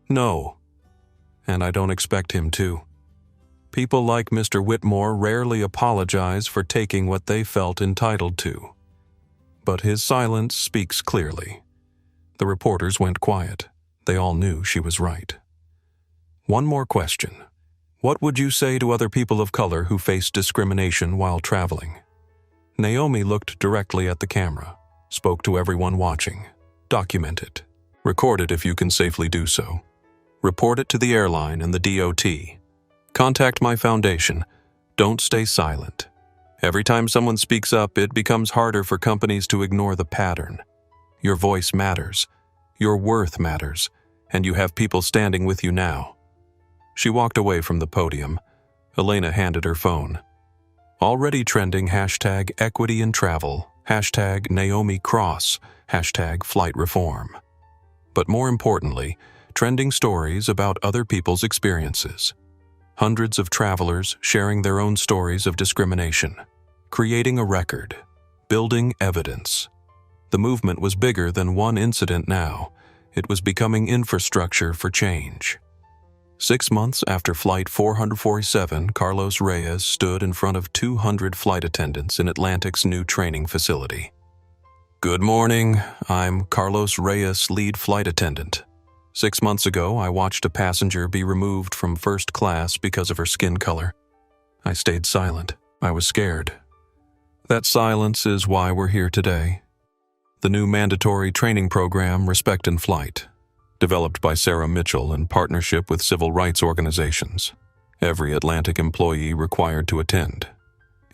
"No," and I don't expect him to. People like Mr. Whitmore rarely apologize for taking what they felt entitled to. But his silence speaks clearly. The reporters went quiet. They all knew she was right. One more question. What would you say to other people of color who face discrimination while traveling? Naomi looked directly at the camera, spoke to everyone watching. Document it. Record it if you can safely do so. Report it to the airline and the DOT. Contact my foundation. Don't stay silent. Every time someone speaks up, it becomes harder for companies to ignore the pattern. Your voice matters. Your worth matters. And you have people standing with you now. She walked away from the podium. Elena handed her phone. Already trending #equity in travel, #Naomi Cross, #flight reform. But more importantly, trending stories about other people's experiences. Hundreds of travelers sharing their own stories of discrimination, creating a record, building evidence. The movement was bigger than one incident now. It was becoming infrastructure for change. 6 months after Flight 447, Carlos Reyes stood in front of 200 flight attendants in Atlantic's new training facility. Good morning, I'm Carlos Reyes, lead flight attendant. 6 months ago, I watched a passenger be removed from first class because of her skin color. I stayed silent. I was scared. That silence is why we're here today. The new mandatory training program, Respect in Flight, developed by Sarah Mitchell in partnership with civil rights organizations. Every Atlantic employee required to attend.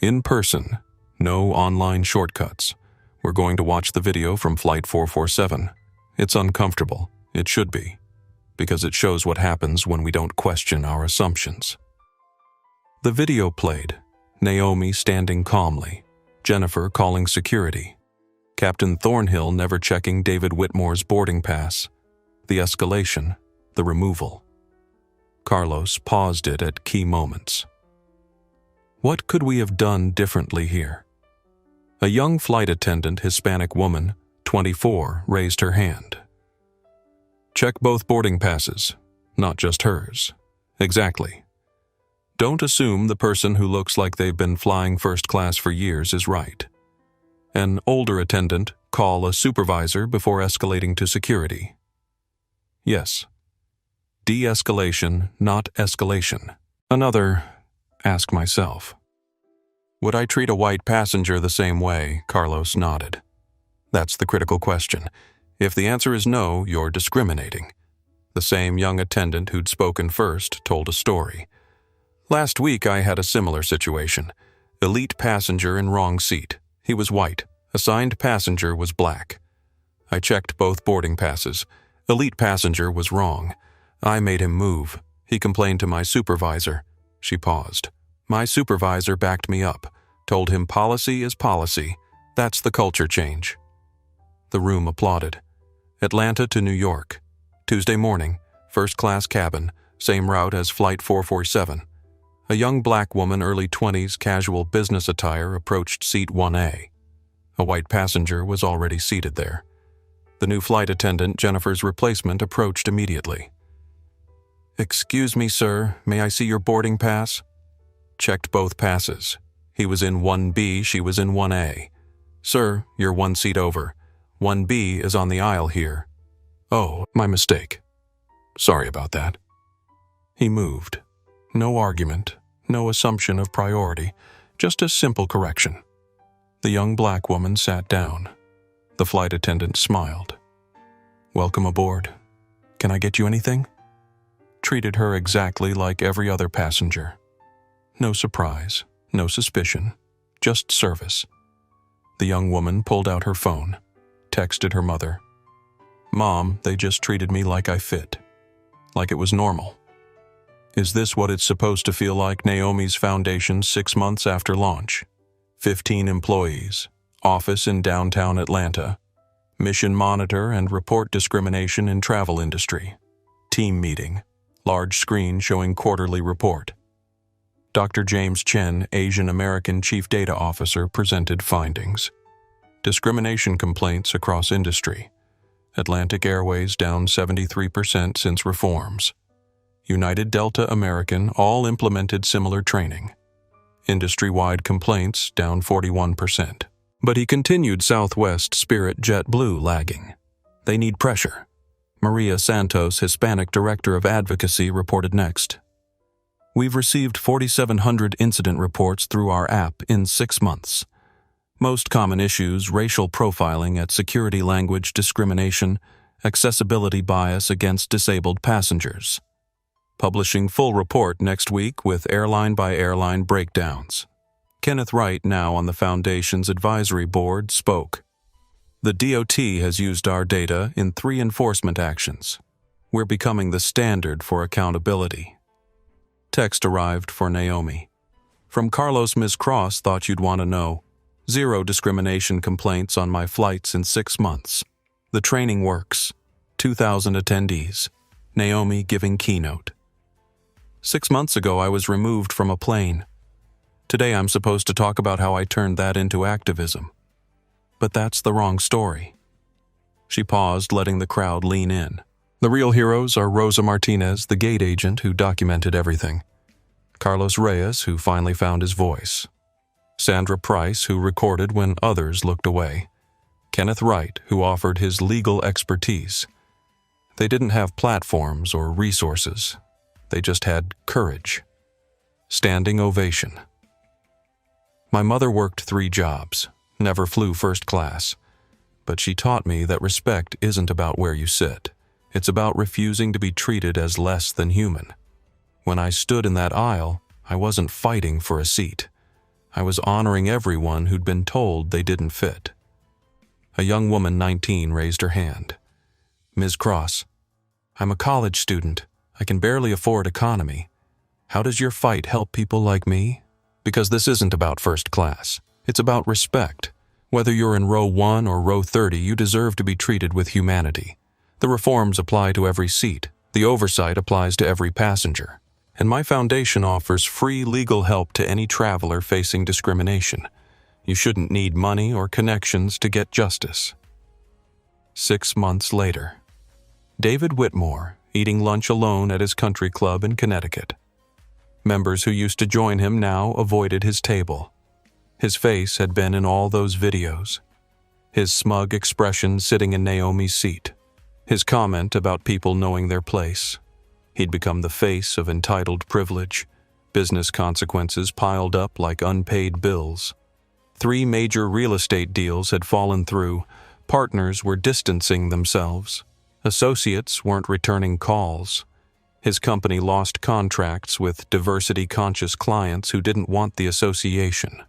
In person, no online shortcuts. We're going to watch the video from Flight 447. It's uncomfortable. It should be, because it shows what happens when we don't question our assumptions. The video played, Naomi standing calmly, Jennifer calling security, Captain Thornhill never checking David Whitmore's boarding pass, the escalation, the removal. Carlos paused it at key moments. What could we have done differently here? A young flight attendant, Hispanic woman, 24, raised her hand. Check both boarding passes, not just hers. Exactly. Don't assume the person who looks like they've been flying first class for years is right. An older attendant, call a supervisor before escalating to security. Yes. De-escalation, not escalation. Another, ask myself. Would I treat a white passenger the same way? Carlos nodded. That's the critical question. If the answer is no, you're discriminating. The same young attendant who'd spoken first told a story. Last week I had a similar situation. Elite passenger in wrong seat. He was white. Assigned passenger was black. I checked both boarding passes. Elite passenger was wrong. I made him move. He complained to my supervisor. She paused. My supervisor backed me up, told him policy is policy. That's the culture change. The room applauded. Atlanta to New York. Tuesday morning, first-class cabin, same route as Flight 447. A young black woman, early 20s, casual business attire, approached seat 1A. A white passenger was already seated there. The new flight attendant, Jennifer's replacement, approached immediately. Excuse me, sir, may I see your boarding pass? Checked both passes. He was in 1B, she was in 1A. Sir, you're one seat over. 1B is on the aisle here. Oh, my mistake. Sorry about that. He moved. No argument, no assumption of priority, just a simple correction. The young black woman sat down. The flight attendant smiled. Welcome aboard. Can I get you anything? Treated her exactly like every other passenger. No surprise, no suspicion, just service. The young woman pulled out her phone, texted her mother. Mom, they just treated me like I fit. Like it was normal. Is this what it's supposed to feel like, Naomi's Foundation 6 months after launch? 15 employees, office in downtown Atlanta. Mission monitor and report discrimination in travel industry. Team meeting, large screen showing quarterly report. Dr. James Chen, Asian American Chief Data Officer, presented findings. Discrimination complaints across industry. Atlantic Airways down 73% since reforms. United Delta American all implemented similar training. Industry-wide complaints down 41%. But he continued Southwest, Spirit, JetBlue lagging. They need pressure. Maria Santos, Hispanic Director of Advocacy, reported next. We've received 4,700 incident reports through our app in 6 months. Most common issues: racial profiling at security, language discrimination, accessibility bias against disabled passengers. Publishing full report next week with airline-by-airline breakdowns. Kenneth Wright, now on the Foundation's advisory board, spoke. The DOT has used our data in 3 enforcement actions. We're becoming the standard for accountability. Text arrived for Naomi. From Carlos, Ms. Cross thought you'd want to know. 0 discrimination complaints on my flights in 6 months. The training works. 2,000 attendees. Naomi giving keynote. 6 months ago, I was removed from a plane. Today I'm supposed to talk about how I turned that into activism. But that's the wrong story. She paused, letting the crowd lean in. The real heroes are Rosa Martinez, the gate agent who documented everything. Carlos Reyes, who finally found his voice. Sandra Price, who recorded when others looked away. Kenneth Wright, who offered his legal expertise. They didn't have platforms or resources. They just had courage. Standing ovation. My mother worked 3 jobs, never flew first class, but she taught me that respect isn't about where you sit. It's about refusing to be treated as less than human. When I stood in that aisle, I wasn't fighting for a seat. I was honoring everyone who'd been told they didn't fit. A young woman, 19, raised her hand. Ms. Cross, I'm a college student. I can barely afford economy. How does your fight help people like me? Because this isn't about first class. It's about respect. Whether you're in row 1 or row 30, you deserve to be treated with humanity. The reforms apply to every seat. The oversight applies to every passenger. And my foundation offers free legal help to any traveler facing discrimination. You shouldn't need money or connections to get justice. 6 months later. David Whitmore, eating lunch alone at his country club in Connecticut. Members who used to join him now avoided his table. His face had been in all those videos. His smug expression sitting in Naomi's seat. His comment about people knowing their place. He'd become the face of entitled privilege. Business consequences piled up like unpaid bills. 3 major real estate deals had fallen through. Partners were distancing themselves. Associates weren't returning calls. His company lost contracts with diversity-conscious clients who didn't want the association.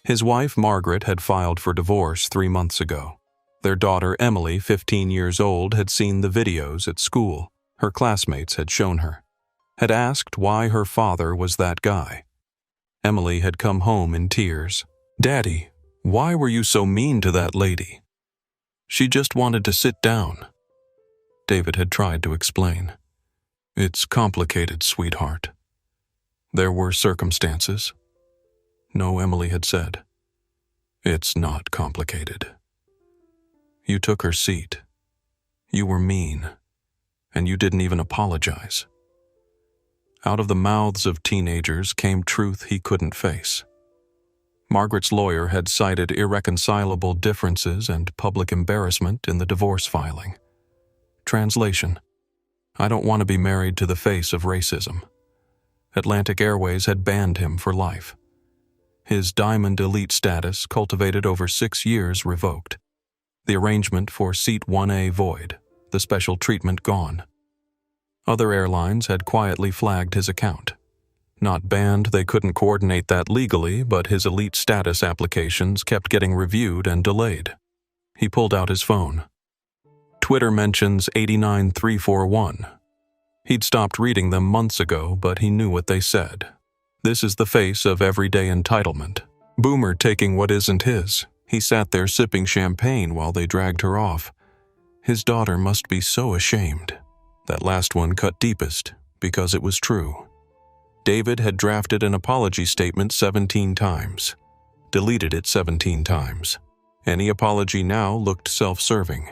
His wife, Margaret, had filed for divorce 3 months ago. Their daughter, Emily, 15 years old, had seen the videos at school. Her classmates had shown her. Had asked why her father was that guy. Emily had come home in tears. Daddy, why were you so mean to that lady? She just wanted to sit down. David had tried to explain. It's complicated, sweetheart. There were circumstances. No, Emily had said. It's not complicated. You took her seat. You were mean. And you didn't even apologize. Out of the mouths of teenagers came truth he couldn't face. Margaret's lawyer had cited irreconcilable differences and public embarrassment in the divorce filing. Translation: I don't want to be married to the face of racism. Atlantic Airways had banned him for life. His Diamond Elite status, cultivated over 6 years, revoked. The arrangement for Seat 1A void, the special treatment gone. Other airlines had quietly flagged his account. Not banned, they couldn't coordinate that legally, but his elite status applications kept getting reviewed and delayed. He pulled out his phone. Twitter mentions 89341. He'd stopped reading them months ago, but he knew what they said. This is the face of everyday entitlement. Boomer taking what isn't his. He sat there sipping champagne while they dragged her off. His daughter must be so ashamed. That last one cut deepest, because it was true. David had drafted an apology statement 17 times, deleted it 17 times. Any apology now looked self-serving.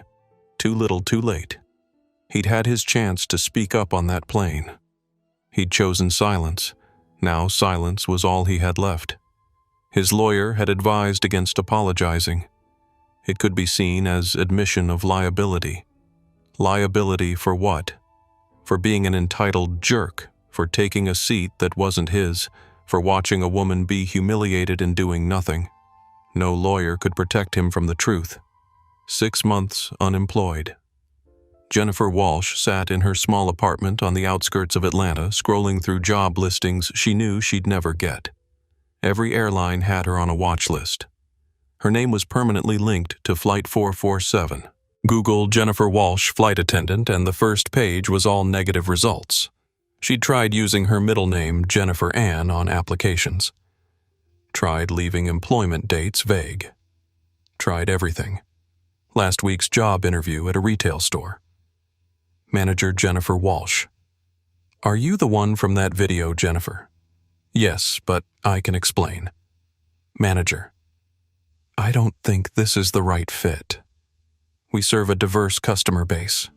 Too little, too late. He'd had his chance to speak up on that plane. He'd chosen silence. Now silence was all he had left. His lawyer had advised against apologizing. It could be seen as admission of liability. Liability for what? For being an entitled jerk, for taking a seat that wasn't his, for watching a woman be humiliated and doing nothing. No lawyer could protect him from the truth. 6 months unemployed. Jennifer Walsh sat in her small apartment on the outskirts of Atlanta, scrolling through job listings she knew she'd never get. Every airline had her on a watch list. Her name was permanently linked to Flight 447. Google Jennifer Walsh flight attendant, and the first page was all negative results. She'd tried using her middle name, Jennifer Ann, on applications. Tried leaving employment dates vague. Tried everything. Last week's job interview at a retail store. Manager Jennifer Walsh. Are you the one from that video, Jennifer? Yes, but I can explain. Manager. I don't think this is the right fit. We serve a diverse customer base.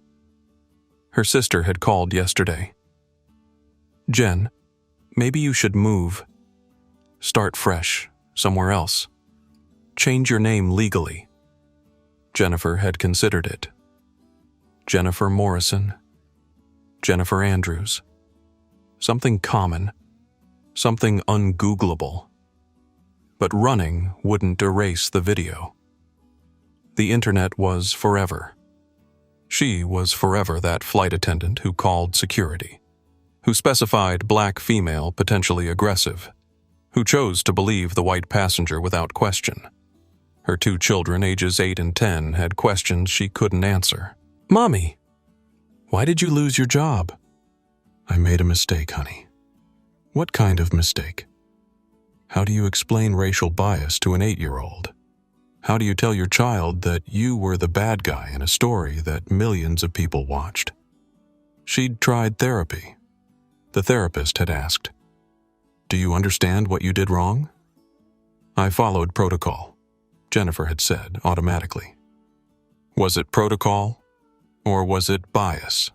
Her sister had called yesterday. Jen, maybe you should move. Start fresh, somewhere else. Change your name legally. Jennifer had considered it. Jennifer Morrison. Jennifer Andrews. Something common. Something ungoogleable. But running wouldn't erase the video. The internet was forever. She was forever that flight attendant who called security, who specified black female potentially aggressive, who chose to believe the white passenger without question. Her 2 children, ages 8 and 10, had questions she couldn't answer. Mommy, why did you lose your job? I made a mistake, honey. What kind of mistake? How do you explain racial bias to an 8-year-old? How do you tell your child that you were the bad guy in a story that millions of people watched? She'd tried therapy. The therapist had asked, "Do you understand what you did wrong?" I followed protocol, Jennifer had said automatically. Was it protocol, or was it bias?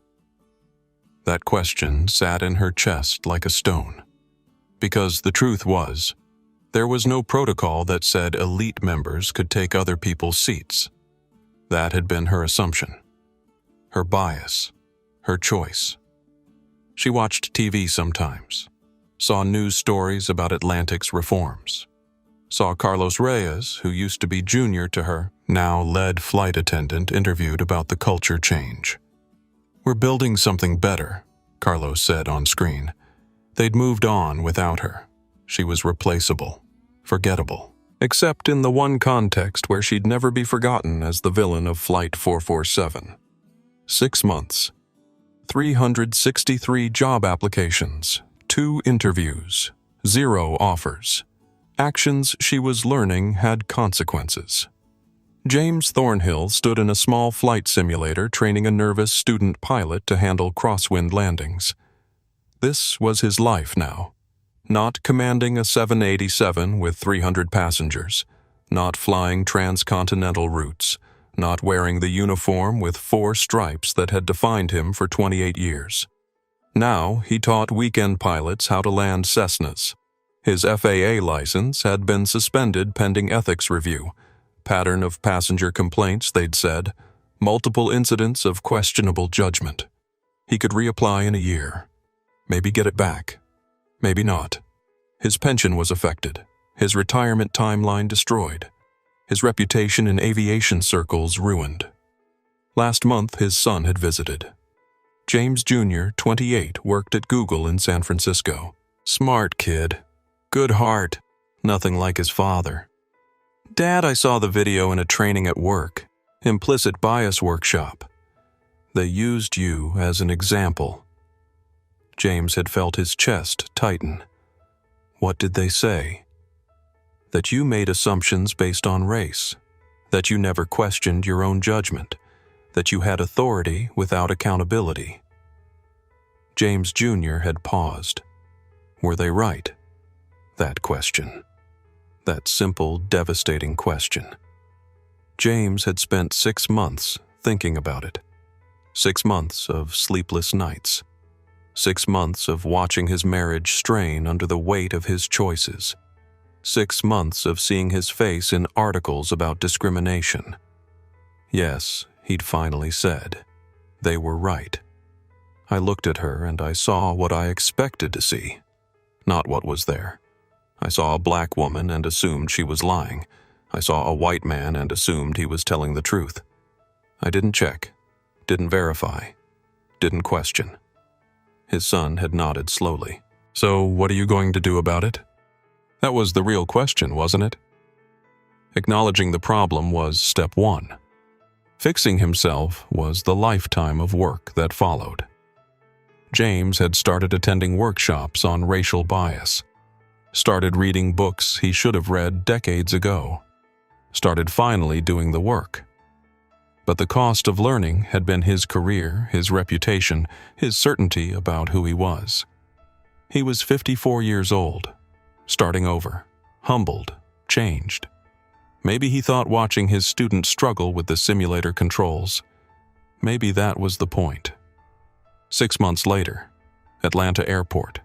That question sat in her chest like a stone, because the truth was, there was no protocol that said elite members could take other people's seats. That had been her assumption, her bias, her choice. She watched TV sometimes, saw news stories about Atlantic's reforms, saw Carlos Reyes, who used to be junior to her, now lead flight attendant, interviewed about the culture change. We're building something better, Carlos said on screen. They'd moved on without her. She was replaceable, forgettable, except in the one context where she'd never be forgotten as the villain of Flight 447. 6 months, 363 job applications, 2 interviews, 0 offers. Actions she was learning had consequences. James Thornhill stood in a small flight simulator training a nervous student pilot to handle crosswind landings. This was his life now. Not commanding a 787 with 300 passengers, not flying transcontinental routes, not wearing the uniform with 4 stripes that had defined him for 28 years. Now he taught weekend pilots how to land Cessnas. His FAA license had been suspended pending ethics review. Pattern of passenger complaints, they'd said. Multiple incidents of questionable judgment. He could reapply in a year. Maybe get it back. Maybe not. His pension was affected. His retirement timeline destroyed. His reputation in aviation circles ruined. Last month, his son had visited. James Jr., 28, worked at Google in San Francisco. Smart kid. Good heart. Nothing like his father. Dad, I saw the video in a training at work. Implicit bias workshop. They used you as an example. James had felt his chest tighten. What did they say? That you made assumptions based on race. That you never questioned your own judgment. That you had authority without accountability. James Jr. had paused. Were they right? That question. That simple, devastating question. James had spent 6 months thinking about it. 6 months of sleepless nights. 6 months of watching his marriage strain under the weight of his choices. 6 months of seeing his face in articles about discrimination. Yes, he'd finally said. They were right. I looked at her and I saw what I expected to see, not what was there. I saw a black woman and assumed she was lying. I saw a white man and assumed he was telling the truth. I didn't check, didn't verify, didn't question. His son had nodded slowly. So what are you going to do about it? That was the real question, wasn't it? Acknowledging the problem was step 1. Fixing himself was the lifetime of work that followed. James had started attending workshops on racial bias. Started reading books he should have read decades ago. Started finally doing the work. But the cost of learning had been his career, his reputation, his certainty about who he was. He was 54 years old, starting over, humbled, changed. Maybe he thought watching his students struggle with the simulator controls. Maybe that was the point. 6 months later, Atlanta Airport.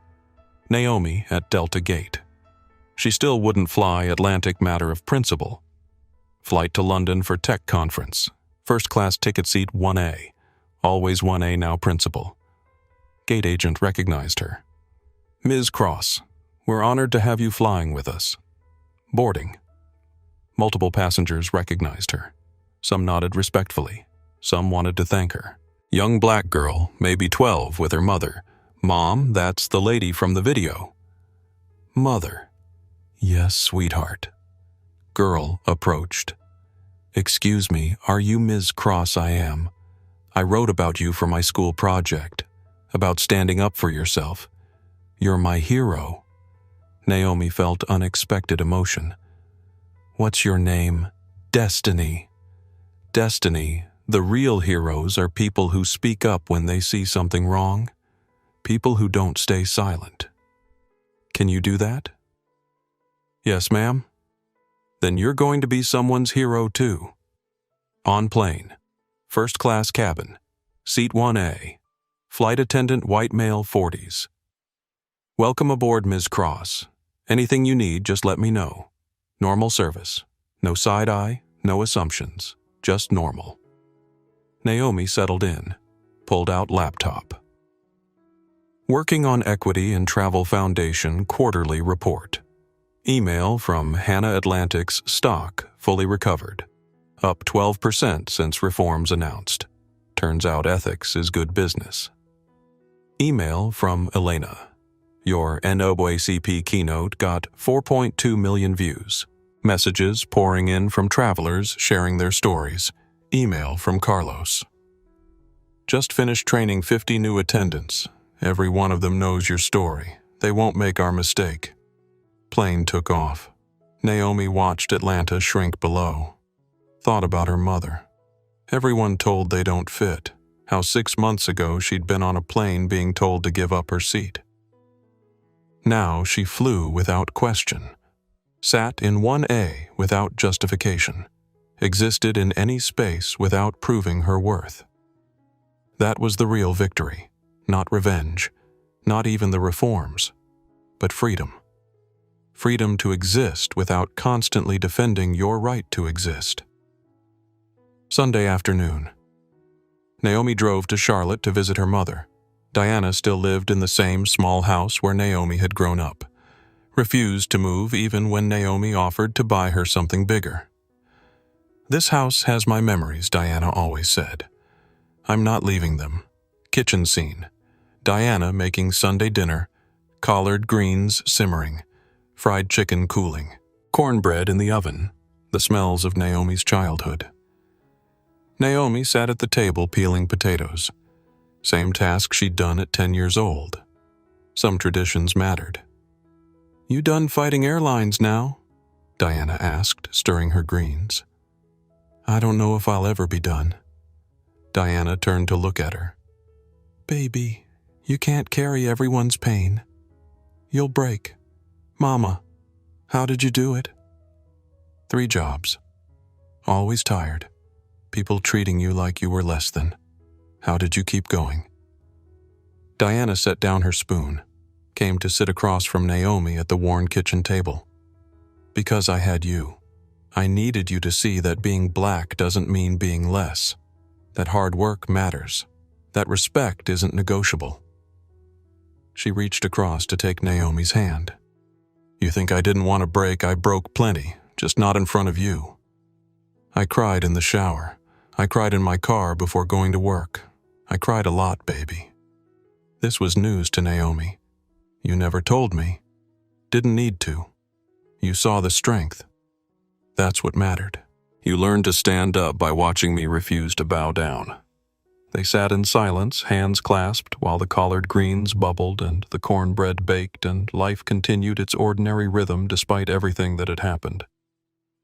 Naomi at Delta Gate. She still wouldn't fly Atlantic matter of principle. Flight to London for tech conference. First class ticket seat 1A. Always 1A now principal. Gate agent recognized her. Ms. Cross, we're honored to have you flying with us. Boarding. Multiple passengers recognized her. Some nodded respectfully. Some wanted to thank her. Young black girl, maybe 12, with her mother. Mom, that's the lady from the video. Mother. Yes, sweetheart. Girl approached. Excuse me, are you Ms. Cross? I am. I wrote about you for my school project, about standing up for yourself. You're my hero. Naomi felt unexpected emotion. What's your name? Destiny. Destiny, the real heroes are people who speak up when they see something wrong. People who don't stay silent. Can you do that? Yes, ma'am. Then you're going to be someone's hero too. On plane. First class cabin. Seat 1A. Flight attendant white male 40s. Welcome aboard, Ms. Cross. Anything you need, just let me know. Normal service. No side eye, no assumptions. Just normal. Naomi settled in. Pulled out laptop. Working on Equity and Travel Foundation quarterly report. Email from Hanna Atlantic's stock fully recovered. Up 12% since reforms announced. Turns out ethics is good business. Email from Elena. Your NAACP keynote got 4.2 million views. Messages pouring in from travelers sharing their stories. Email from Carlos. Just finished training 50 new attendants. Every one of them knows your story. They won't make our mistake. Plane took off. Naomi watched Atlanta shrink below. Thought about her mother. Everyone told they don't fit. How 6 months ago she'd been on a plane being told to give up her seat. Now she flew without question. Sat in 1A without justification. Existed in any space without proving her worth. That was the real victory. Not revenge. Not even the reforms. But freedom. freedom to exist without constantly defending your right to exist. Sunday afternoon. Naomi drove to Charlotte to visit her mother. Diana still lived in the same small house where Naomi had grown up, refused to move even when Naomi offered to buy her something bigger. "This house has my memories," Diana always said. "I'm not leaving them." Kitchen scene. Diana making Sunday dinner, collard greens simmering, fried chicken cooling, cornbread in the oven, the smells of Naomi's childhood. Naomi sat at the table peeling potatoes. Same task she'd done at 10 years old. Some traditions mattered. "You done fighting airlines now?" Diana asked, stirring her greens. "I don't know if I'll ever be done." Diana turned to look at her. "Baby, you can't carry everyone's pain. You'll break. Mama, how did you do it?" 3 jobs. Always tired. People treating you like you were less than. How did you keep going? Diana set down her spoon, came to sit across from Naomi at the worn kitchen table. "Because I had you. I needed you to see that being black doesn't mean being less, that hard work matters, that respect isn't negotiable." She reached across to take Naomi's hand. "You think I didn't want to break? I broke plenty, just not in front of you. I cried in the shower. I cried in my car before going to work. I cried a lot, baby." This was news to Naomi. "You never told me. Didn't need to. You saw the strength. That's what mattered. You learned to stand up by watching me refuse to bow down." They sat in silence, hands clasped, while the collard greens bubbled and the cornbread baked and life continued its ordinary rhythm despite everything that had happened.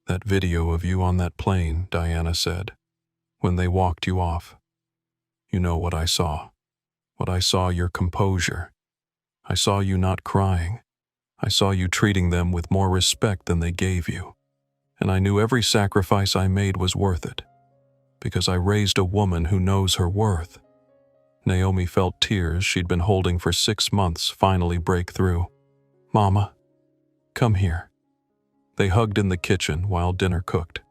"That video of you on that plane," Diana said, "when they walked you off. You know what I saw. What I saw, your composure. I saw you not crying. I saw you treating them with more respect than they gave you. And I knew every sacrifice I made was worth it. Because I raised a woman who knows her worth." Naomi felt tears she'd been holding for 6 months finally break through. "Mama, come here." They hugged in the kitchen while dinner cooked.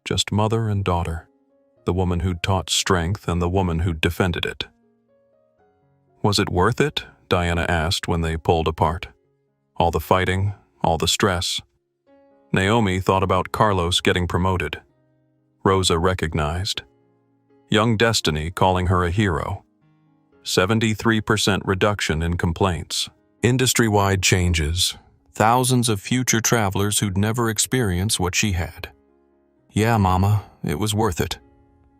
Just mother and daughter, the woman who'd taught strength and the woman who'd defended it. "Was it worth it?" Diana asked when they pulled apart. "All the fighting, all the stress." Naomi thought about Carlos getting promoted. Rosa recognized. Young Destiny calling her a hero. 73% reduction in complaints. Industry-wide changes. Thousands of future travelers who'd never experienced what she had. "Yeah, Mama, it was worth it."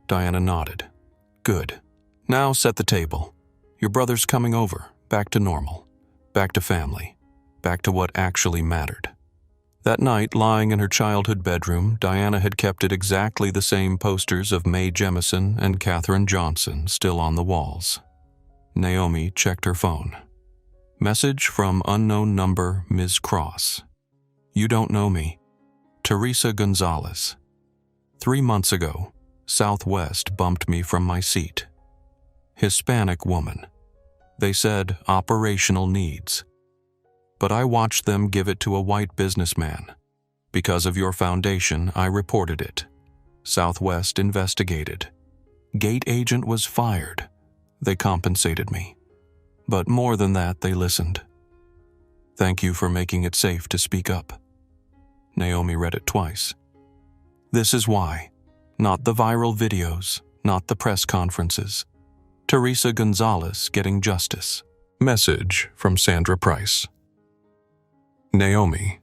Diana nodded. "Good. Now set the table. Your brother's coming over, back to normal, back to family, back to what actually mattered." That night, lying in her childhood bedroom, Diana had kept it exactly the same posters of Mae Jemison and Katherine Johnson still on the walls. Naomi checked her phone. Message from unknown number, Ms. Cross. "You don't know me. Teresa Gonzalez. 3 months ago, Southwest bumped me from my seat. Hispanic woman. They said operational needs. But I watched them give it to a white businessman. Because of your foundation, I reported it. Southwest investigated. Gate agent was fired. They compensated me. But more than that, they listened. Thank you for making it safe to speak up." Naomi read it twice. "This is why. Not the viral videos, not the press conferences. Teresa Gonzalez getting justice." Message from Sandra Price. Naomi.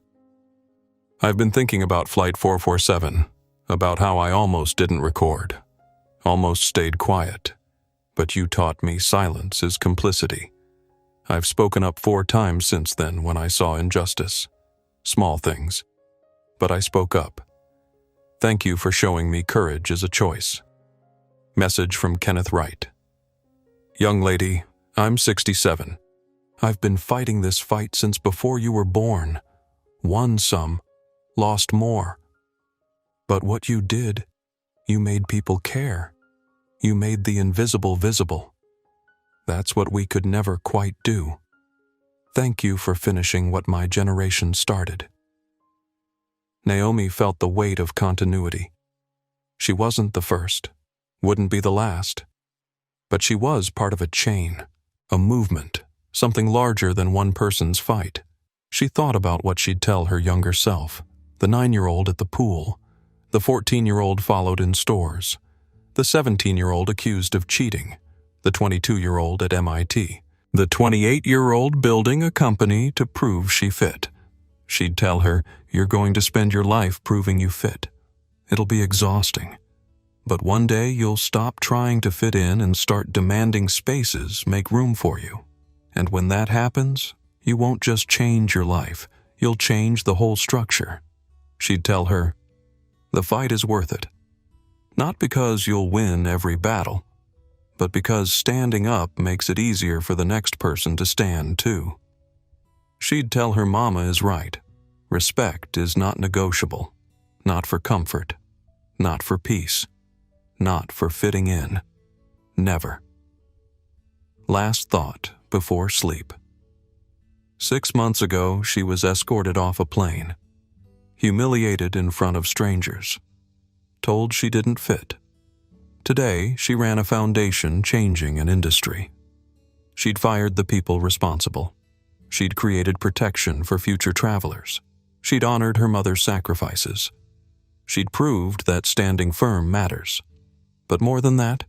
I've been thinking about Flight 447, about how I almost didn't record, almost stayed quiet, but you taught me silence is complicity. I've spoken up 4 times since then when I saw injustice. Small things. But I spoke up. Thank you for showing me courage is a choice. Message from Kenneth Wright. Young lady, I'm 67. I've been fighting this fight since before you were born. Won some, lost more. But what you did, you made people care. You made the invisible visible. That's what we could never quite do. Thank you for finishing what my generation started. Naomi felt the weight of continuity. She wasn't the first, wouldn't be the last, but she was part of a chain, a movement, something larger than one person's fight. She thought about what she'd tell her younger self, the 9-year-old at the pool, the 14-year-old followed in stores, the 17-year-old accused of cheating, the 22-year-old at MIT, the 28-year-old building a company to prove she fit. She'd tell her, "You're going to spend your life proving you fit. It'll be exhausting. But one day you'll stop trying to fit in and start demanding spaces make room for you. And when that happens, you won't just change your life, you'll change the whole structure." She'd tell her, "The fight is worth it. Not because you'll win every battle, but because standing up makes it easier for the next person to stand too." She'd tell her mama is right. Respect is not negotiable. Not for comfort. Not for peace. Not for fitting in. Never. Last thought before sleep. 6 months ago, she was escorted off a plane. Humiliated in front of strangers. Told she didn't fit. Today, she ran a foundation changing an industry. She'd fired the people responsible. She'd created protection for future travelers. She'd honored her mother's sacrifices. She'd proved that standing firm matters. But more than that,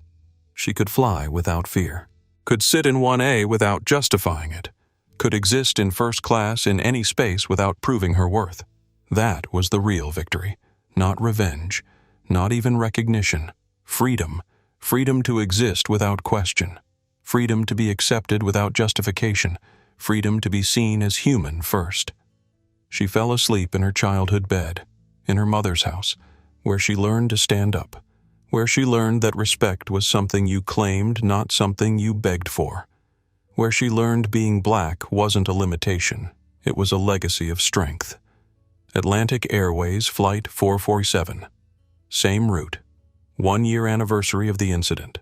she could fly without fear. Could sit in 1A without justifying it. Could exist in first class in any space without proving her worth. That was the real victory. Not revenge. Not even recognition. Freedom. Freedom to exist without question. Freedom to be accepted without justification. Freedom to be seen as human first. She fell asleep in her childhood bed, in her mother's house, where she learned to stand up, where she learned that respect was something you claimed, not something you begged for, where she learned being black wasn't a limitation, it was a legacy of strength. Atlantic Airways Flight 447. Same route. 1-year anniversary of the incident.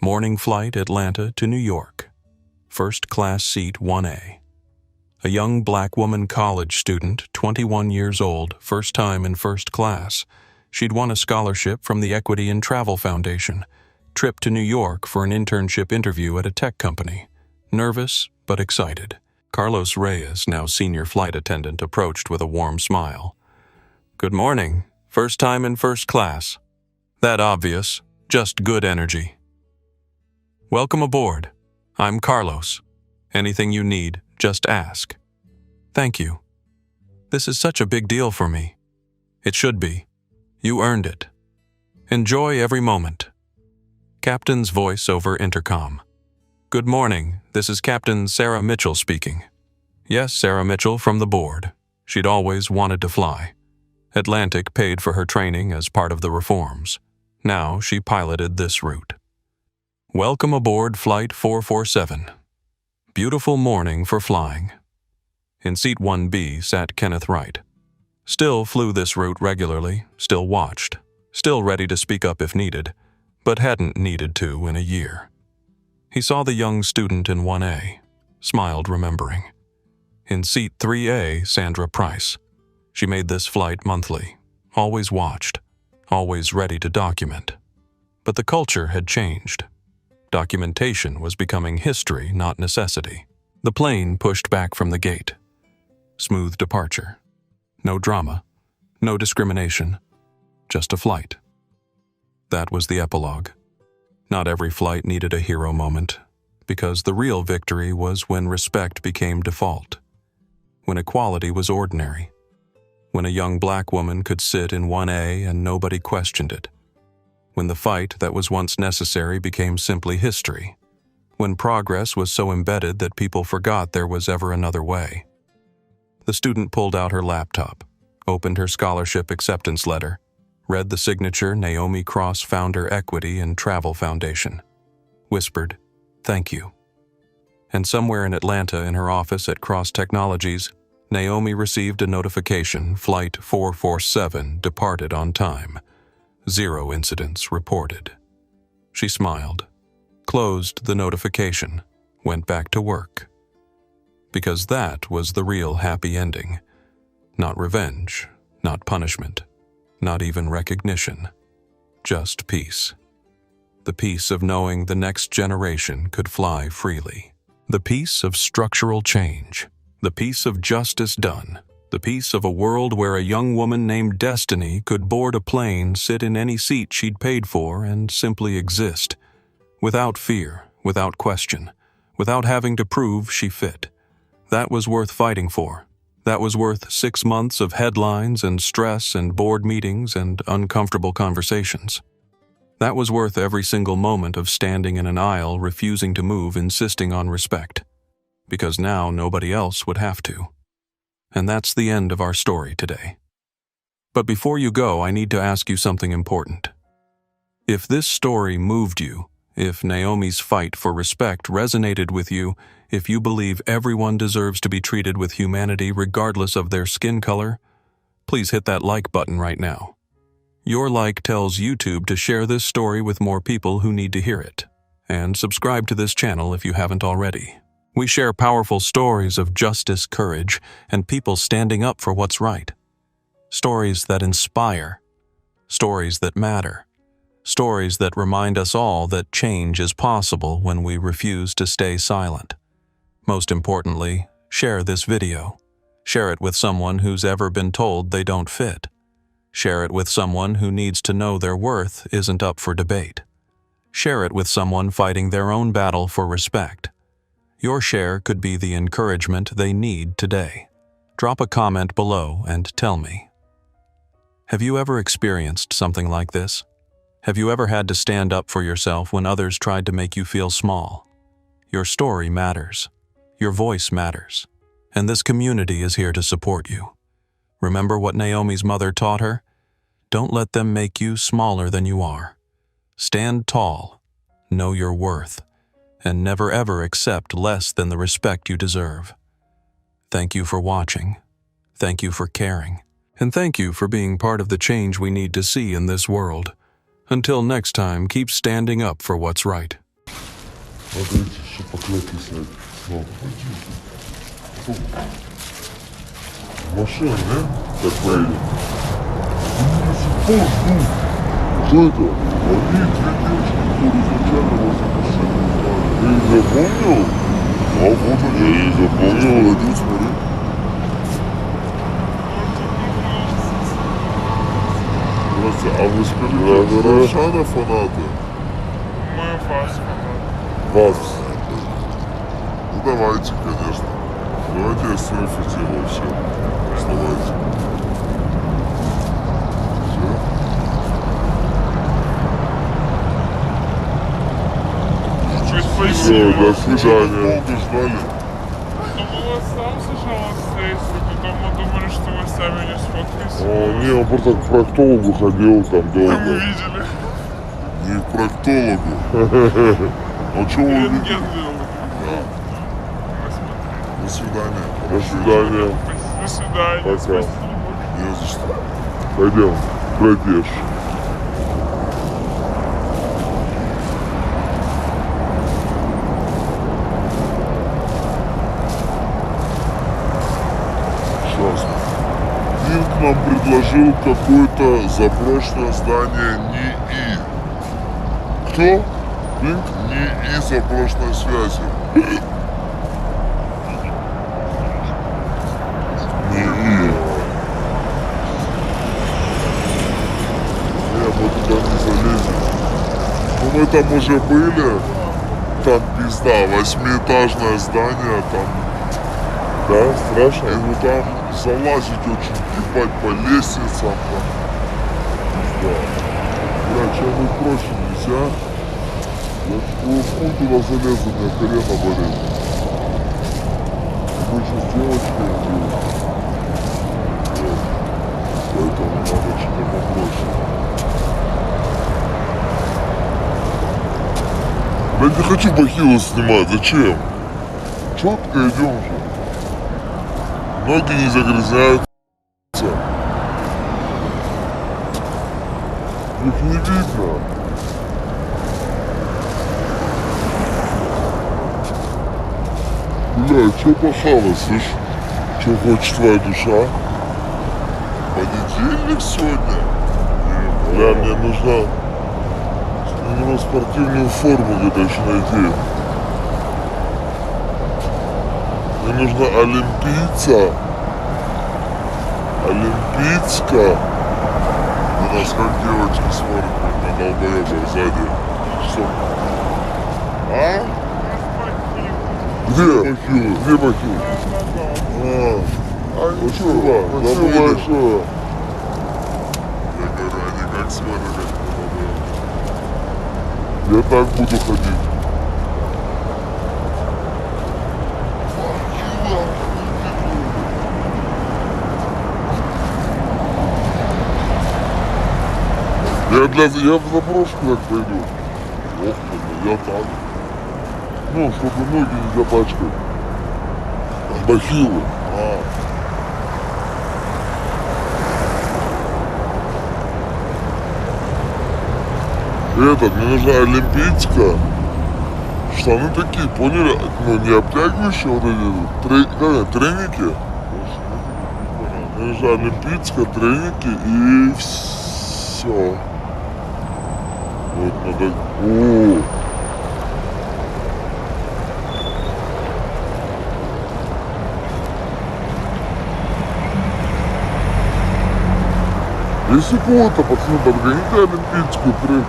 Morning flight Atlanta to New York. First class seat 1A. A young black woman college student, 21 years old, first time in first class. She'd won a scholarship from the Equity in Travel Foundation. Trip to New York for an internship interview at a tech company. Nervous, but excited. Carlos Reyes, now senior flight attendant, approached with a warm smile. "Good morning. First time in first class. That obvious. Just good energy. Welcome aboard. I'm Carlos. Anything you need, just ask." "Thank you. This is such a big deal for me." "It should be. You earned it. Enjoy every moment." Captain's voice over intercom. "Good morning. This is Captain Sarah Mitchell speaking." Yes, Sarah Mitchell from the board. She'd always wanted to fly. Atlantic paid for her training as part of the reforms. Now she piloted this route. Welcome aboard Flight 447. Beautiful morning for flying. In seat 1B sat Kenneth Wright. Still flew this route regularly, still watched, still ready to speak up if needed, but hadn't needed to in a year. He saw the young student in 1A, smiled remembering. In seat 3A, Sandra Price. She made this flight monthly, always watched, always ready to document. But the culture had changed. Documentation was becoming history, not necessity. The plane pushed back from the gate. Smooth departure. No drama, no discrimination, just a flight. That was the epilogue. Not every flight needed a hero moment, because the real victory was when respect became default, when equality was ordinary, when a young black woman could sit in 1A and nobody questioned it, when the fight that was once necessary became simply history, when progress was so embedded that people forgot there was ever another way. The student pulled out her laptop, opened her scholarship acceptance letter, read the signature Naomi Cross Founder Equity and Travel Foundation, whispered, "Thank you." And somewhere in Atlanta in her office at Cross Technologies, Naomi received a notification Flight 447 departed on time. 0 incidents reported. She smiled, closed the notification, went back to work. because that was the real happy ending. Not revenge, not punishment, not even recognition. Just peace. The peace of knowing the next generation could fly freely. The peace of structural change. The peace of justice done. The peace of a world where a young woman named Destiny could board a plane, sit in any seat she'd paid for, and simply exist. Without fear, without question, without having to prove she fit. That was worth fighting for. That was worth 6 months of headlines and stress and board meetings and uncomfortable conversations. That was worth every single moment of standing in an aisle, refusing to move, insisting on respect. Because now nobody else would have to. And that's the end of our story today. But before you go, I need to ask you something important. If this story moved you, if Naomi's fight for respect resonated with you, if you believe everyone deserves to be treated with humanity regardless of their skin color, please hit that like button right now. Your like tells YouTube to share this story with more people who need to hear it. And subscribe to this channel if you haven't already. We share powerful stories of justice, courage, and people standing up for what's right. Stories that inspire. Stories that matter. Stories that remind us all that change is possible when we refuse to stay silent. Most importantly, share this video. Share it with someone who's ever been told they don't fit. Share it with someone who needs to know their worth isn't up for debate. Share it with someone fighting their own battle for respect. Your share could be the encouragement they need today. Drop a comment below and tell me. Have you ever experienced something like this? Have you ever had to stand up for yourself when others tried to make you feel small? Your story matters. Your voice matters. And this community is here to support you. Remember what Naomi's mother taught her? Don't let them make you smaller than you are. Stand tall, know your worth, and never ever accept less than the respect you deserve. Thank you for watching. Thank you for caring. And thank you for being part of the change we need to see in this world. Until next time, keep standing up for what's right. Машина, да? Так поедем. Что это? Они две девушки, которые изначально возле машины. Ты их запомнил? А вот они. Я их запомнил. Молодец, смотри. Здравствуйте, а вы скажите, Рошана фанаты? Мы вас фанаты. Вас? Ну давайте, конечно. Давайте я селфите вообще. Давайте. Спасибо. Все, до свидания. Долго ждали? Ну, мы вас сам сначала встретили, потом мы думали, что вы сами не сфоткаетесь. О, не, он просто к проктологу ходил там долго. Мы видели. Не к проктологу. А что вы Рентген видели? делали. Да. Мы смотрели. До свидания. До свидания. Пока. Спасибо. Не за что. Пойдем. Бродеж. Сейчас. Пинк нам предложил какое-то заброшенное здание НИИ. Кто? Пинк? НИИ заброшенной связи. НИИ. Мы туда не залезем. Ну мы там уже были. Там пизда, 8-этажное здание там. Да, страшно. И ну там залазить очень, ебать, по лестницам там. Пизда. Бля, чем мы проще нельзя? Я хуй туда залезу, у меня колено болит. Мы еще с девочкой были. Вот. Поэтому надо что-то попроще. Я не хочу бахилы снимать, зачем? Четко идем же. Ноги не загрязняются. Их не видно. Бля, что похавать, слышь? Что хочет твоя душа? Понедельник сегодня? Бля, мне нужно спортивную форму где-то еще найти. Мне нужна олимпийца. Олимпийска. На нас как девочки смотрят, на долбоеба сзади. Что? А? Где? Бахил? Где Бахил? Ну что? Спасибо большое. Я говорю, они как смотрят, как на долбоеба. Я так буду ходить. Я в заброшку так пойду. Ох, я так. Ну, чтобы ноги не запачкать. Бахилы. Мне нужна олимпийска. Штаны такие, поняли? Ну, не обтягивающие вот эти треники. Мне нужна олимпийска, треники и все. Вот надо... О! Если кого-то, пацаны, подгоните олимпийскую трек.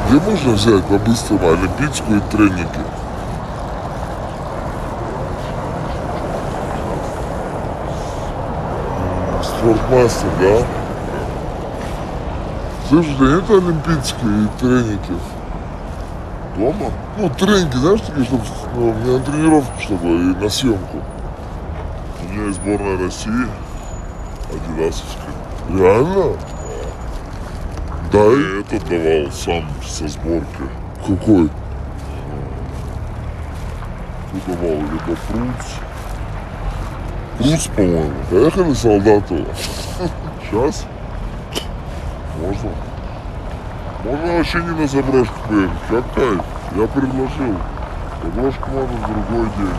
Где можно взять по-быстрому олимпийскую треники? Спортмастер, да? Слушай, нет олимпийские треники? Дома? Ну, треники, знаешь, такие, чтобы мне на тренировку, чтобы и на съемку. У меня есть сборная России, адидасовская. Реально? Да. Я этот давал сам со сборки. Какой? Кто давал? Либо Прус. Прус, по-моему. Поехали солдату. Сейчас? Можно? Можно вообще не на заброшку поехать. Какая? Я предложил. Заброшку можно в другой день.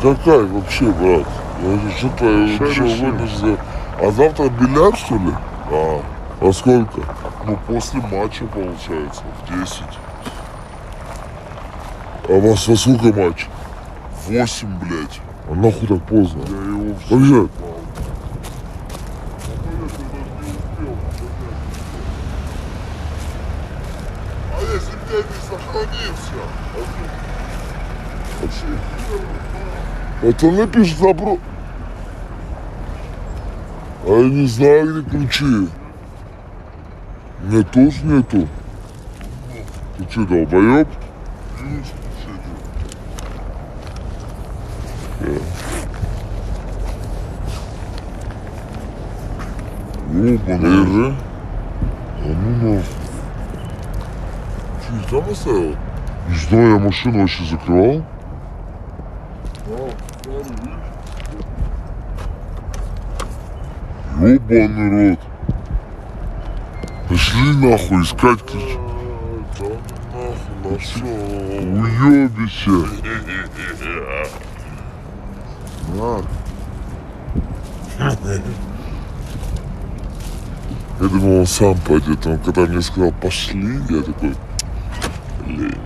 Какая вообще, брат? Я что-то вообще вынужден. А завтра бильярд, что ли? Да. А сколько? Ну, после матча, получается, в 10. А у вас во сколько матч? 8, блядь. А нахуй так поздно? Я его взял. А если я не сохранился? Это напишет забро... А я не знаю, где ключи. Нет, тоже нету. Ты что, долбоёб? Ёбаный. А ну нахуй. Что, их там оставил? Не знаю, я машину вообще закрывал. Ёбаный рот. Пошли нахуй искать ключ. Да нахуй нашел. Уёбище. Я думал, он сам пойдет. Он когда мне сказал пошли, я такой, лень.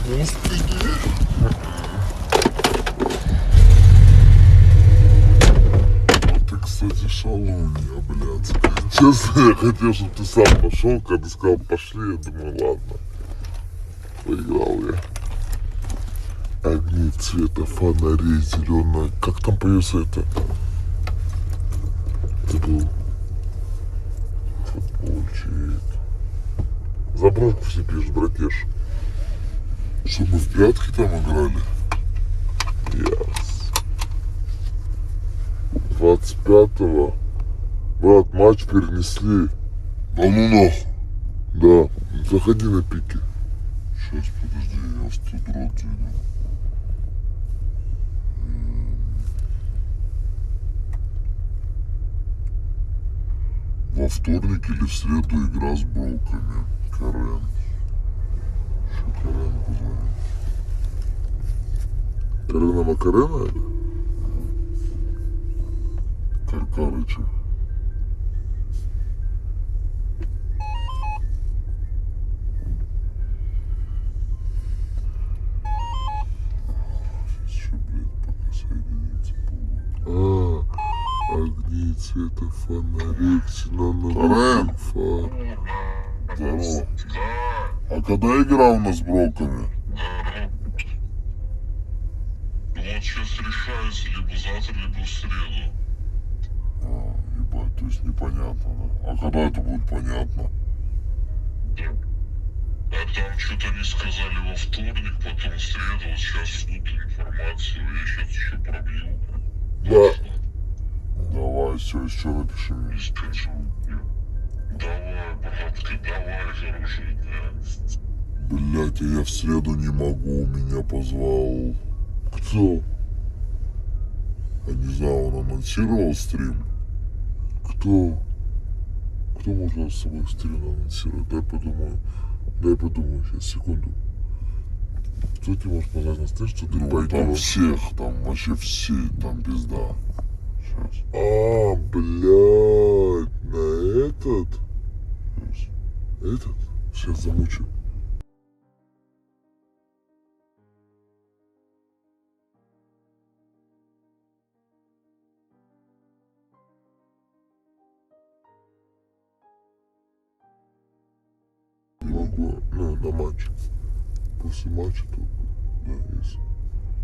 Господи. Ты, кстати, шалунья, блядь. Честно, я хотел, чтобы ты сам пошел, когда ты сказал пошли, я думаю, ладно. Проиграл я. Огни цвета фонарей зеленая. Как там поется это? Забыл. Футбольчик. Заброшку все пишет, братеш. Что, мы в прятки там играли? Яс. 25-го. Брат, матч перенесли. Да ну нахуй. Да. Заходи на пике. Сейчас, подожди, я в 100 дрот иду. во вторник или в среду игра с броками. Карен. Еще Карен позвонит. Карена Макарена это? Каркарыча. Еще, блядь, пока соединится полгода. Огни цвета фонарей, ксеноновый фар. Здорово. А когда игра у нас с броками? Вот сейчас решается либо завтра, либо в среду. Ебать, то есть непонятно, да? А когда это будет понятно? А там что-то они сказали во вторник, потом в среду, вот сейчас ждут информацию, я сейчас еще пробью. Да. Давай, все, еще напиши мне. И скажу. Давай, братка, давай, хорошего дня. Блять, а я в среду не могу, меня позвал. Кто? Я не знаю, он анонсировал стрим. Кто? Кто может с собой стрим анонсировать? Дай подумаю, сейчас, секунду. Кто тебе может позвать на стрим, что ты пойдешь? Там всех, там вообще все, там пизда. Сейчас. Блядь, на этот? Этот? Сейчас замучу. Не могу, на матч. После матча только. Да, если.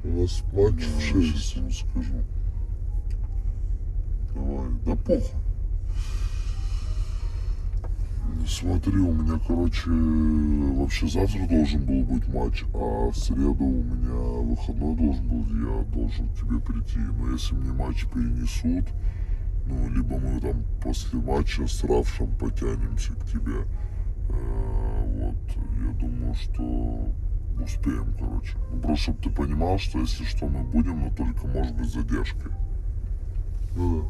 У нас матч в 6. Сейчас ему скажу. Давай, да похуй. Ну смотри, у меня, короче, вообще завтра должен был быть матч, а в среду у меня выходной должен был, я должен к тебе прийти. Но если мне матч перенесут, ну, либо мы там после матча с Равшем потянемся к тебе. Вот, я думаю, что успеем, короче. Ну, просто, чтобы ты понимал, что если что, мы будем, но только, может быть, с задержкой. Ну да.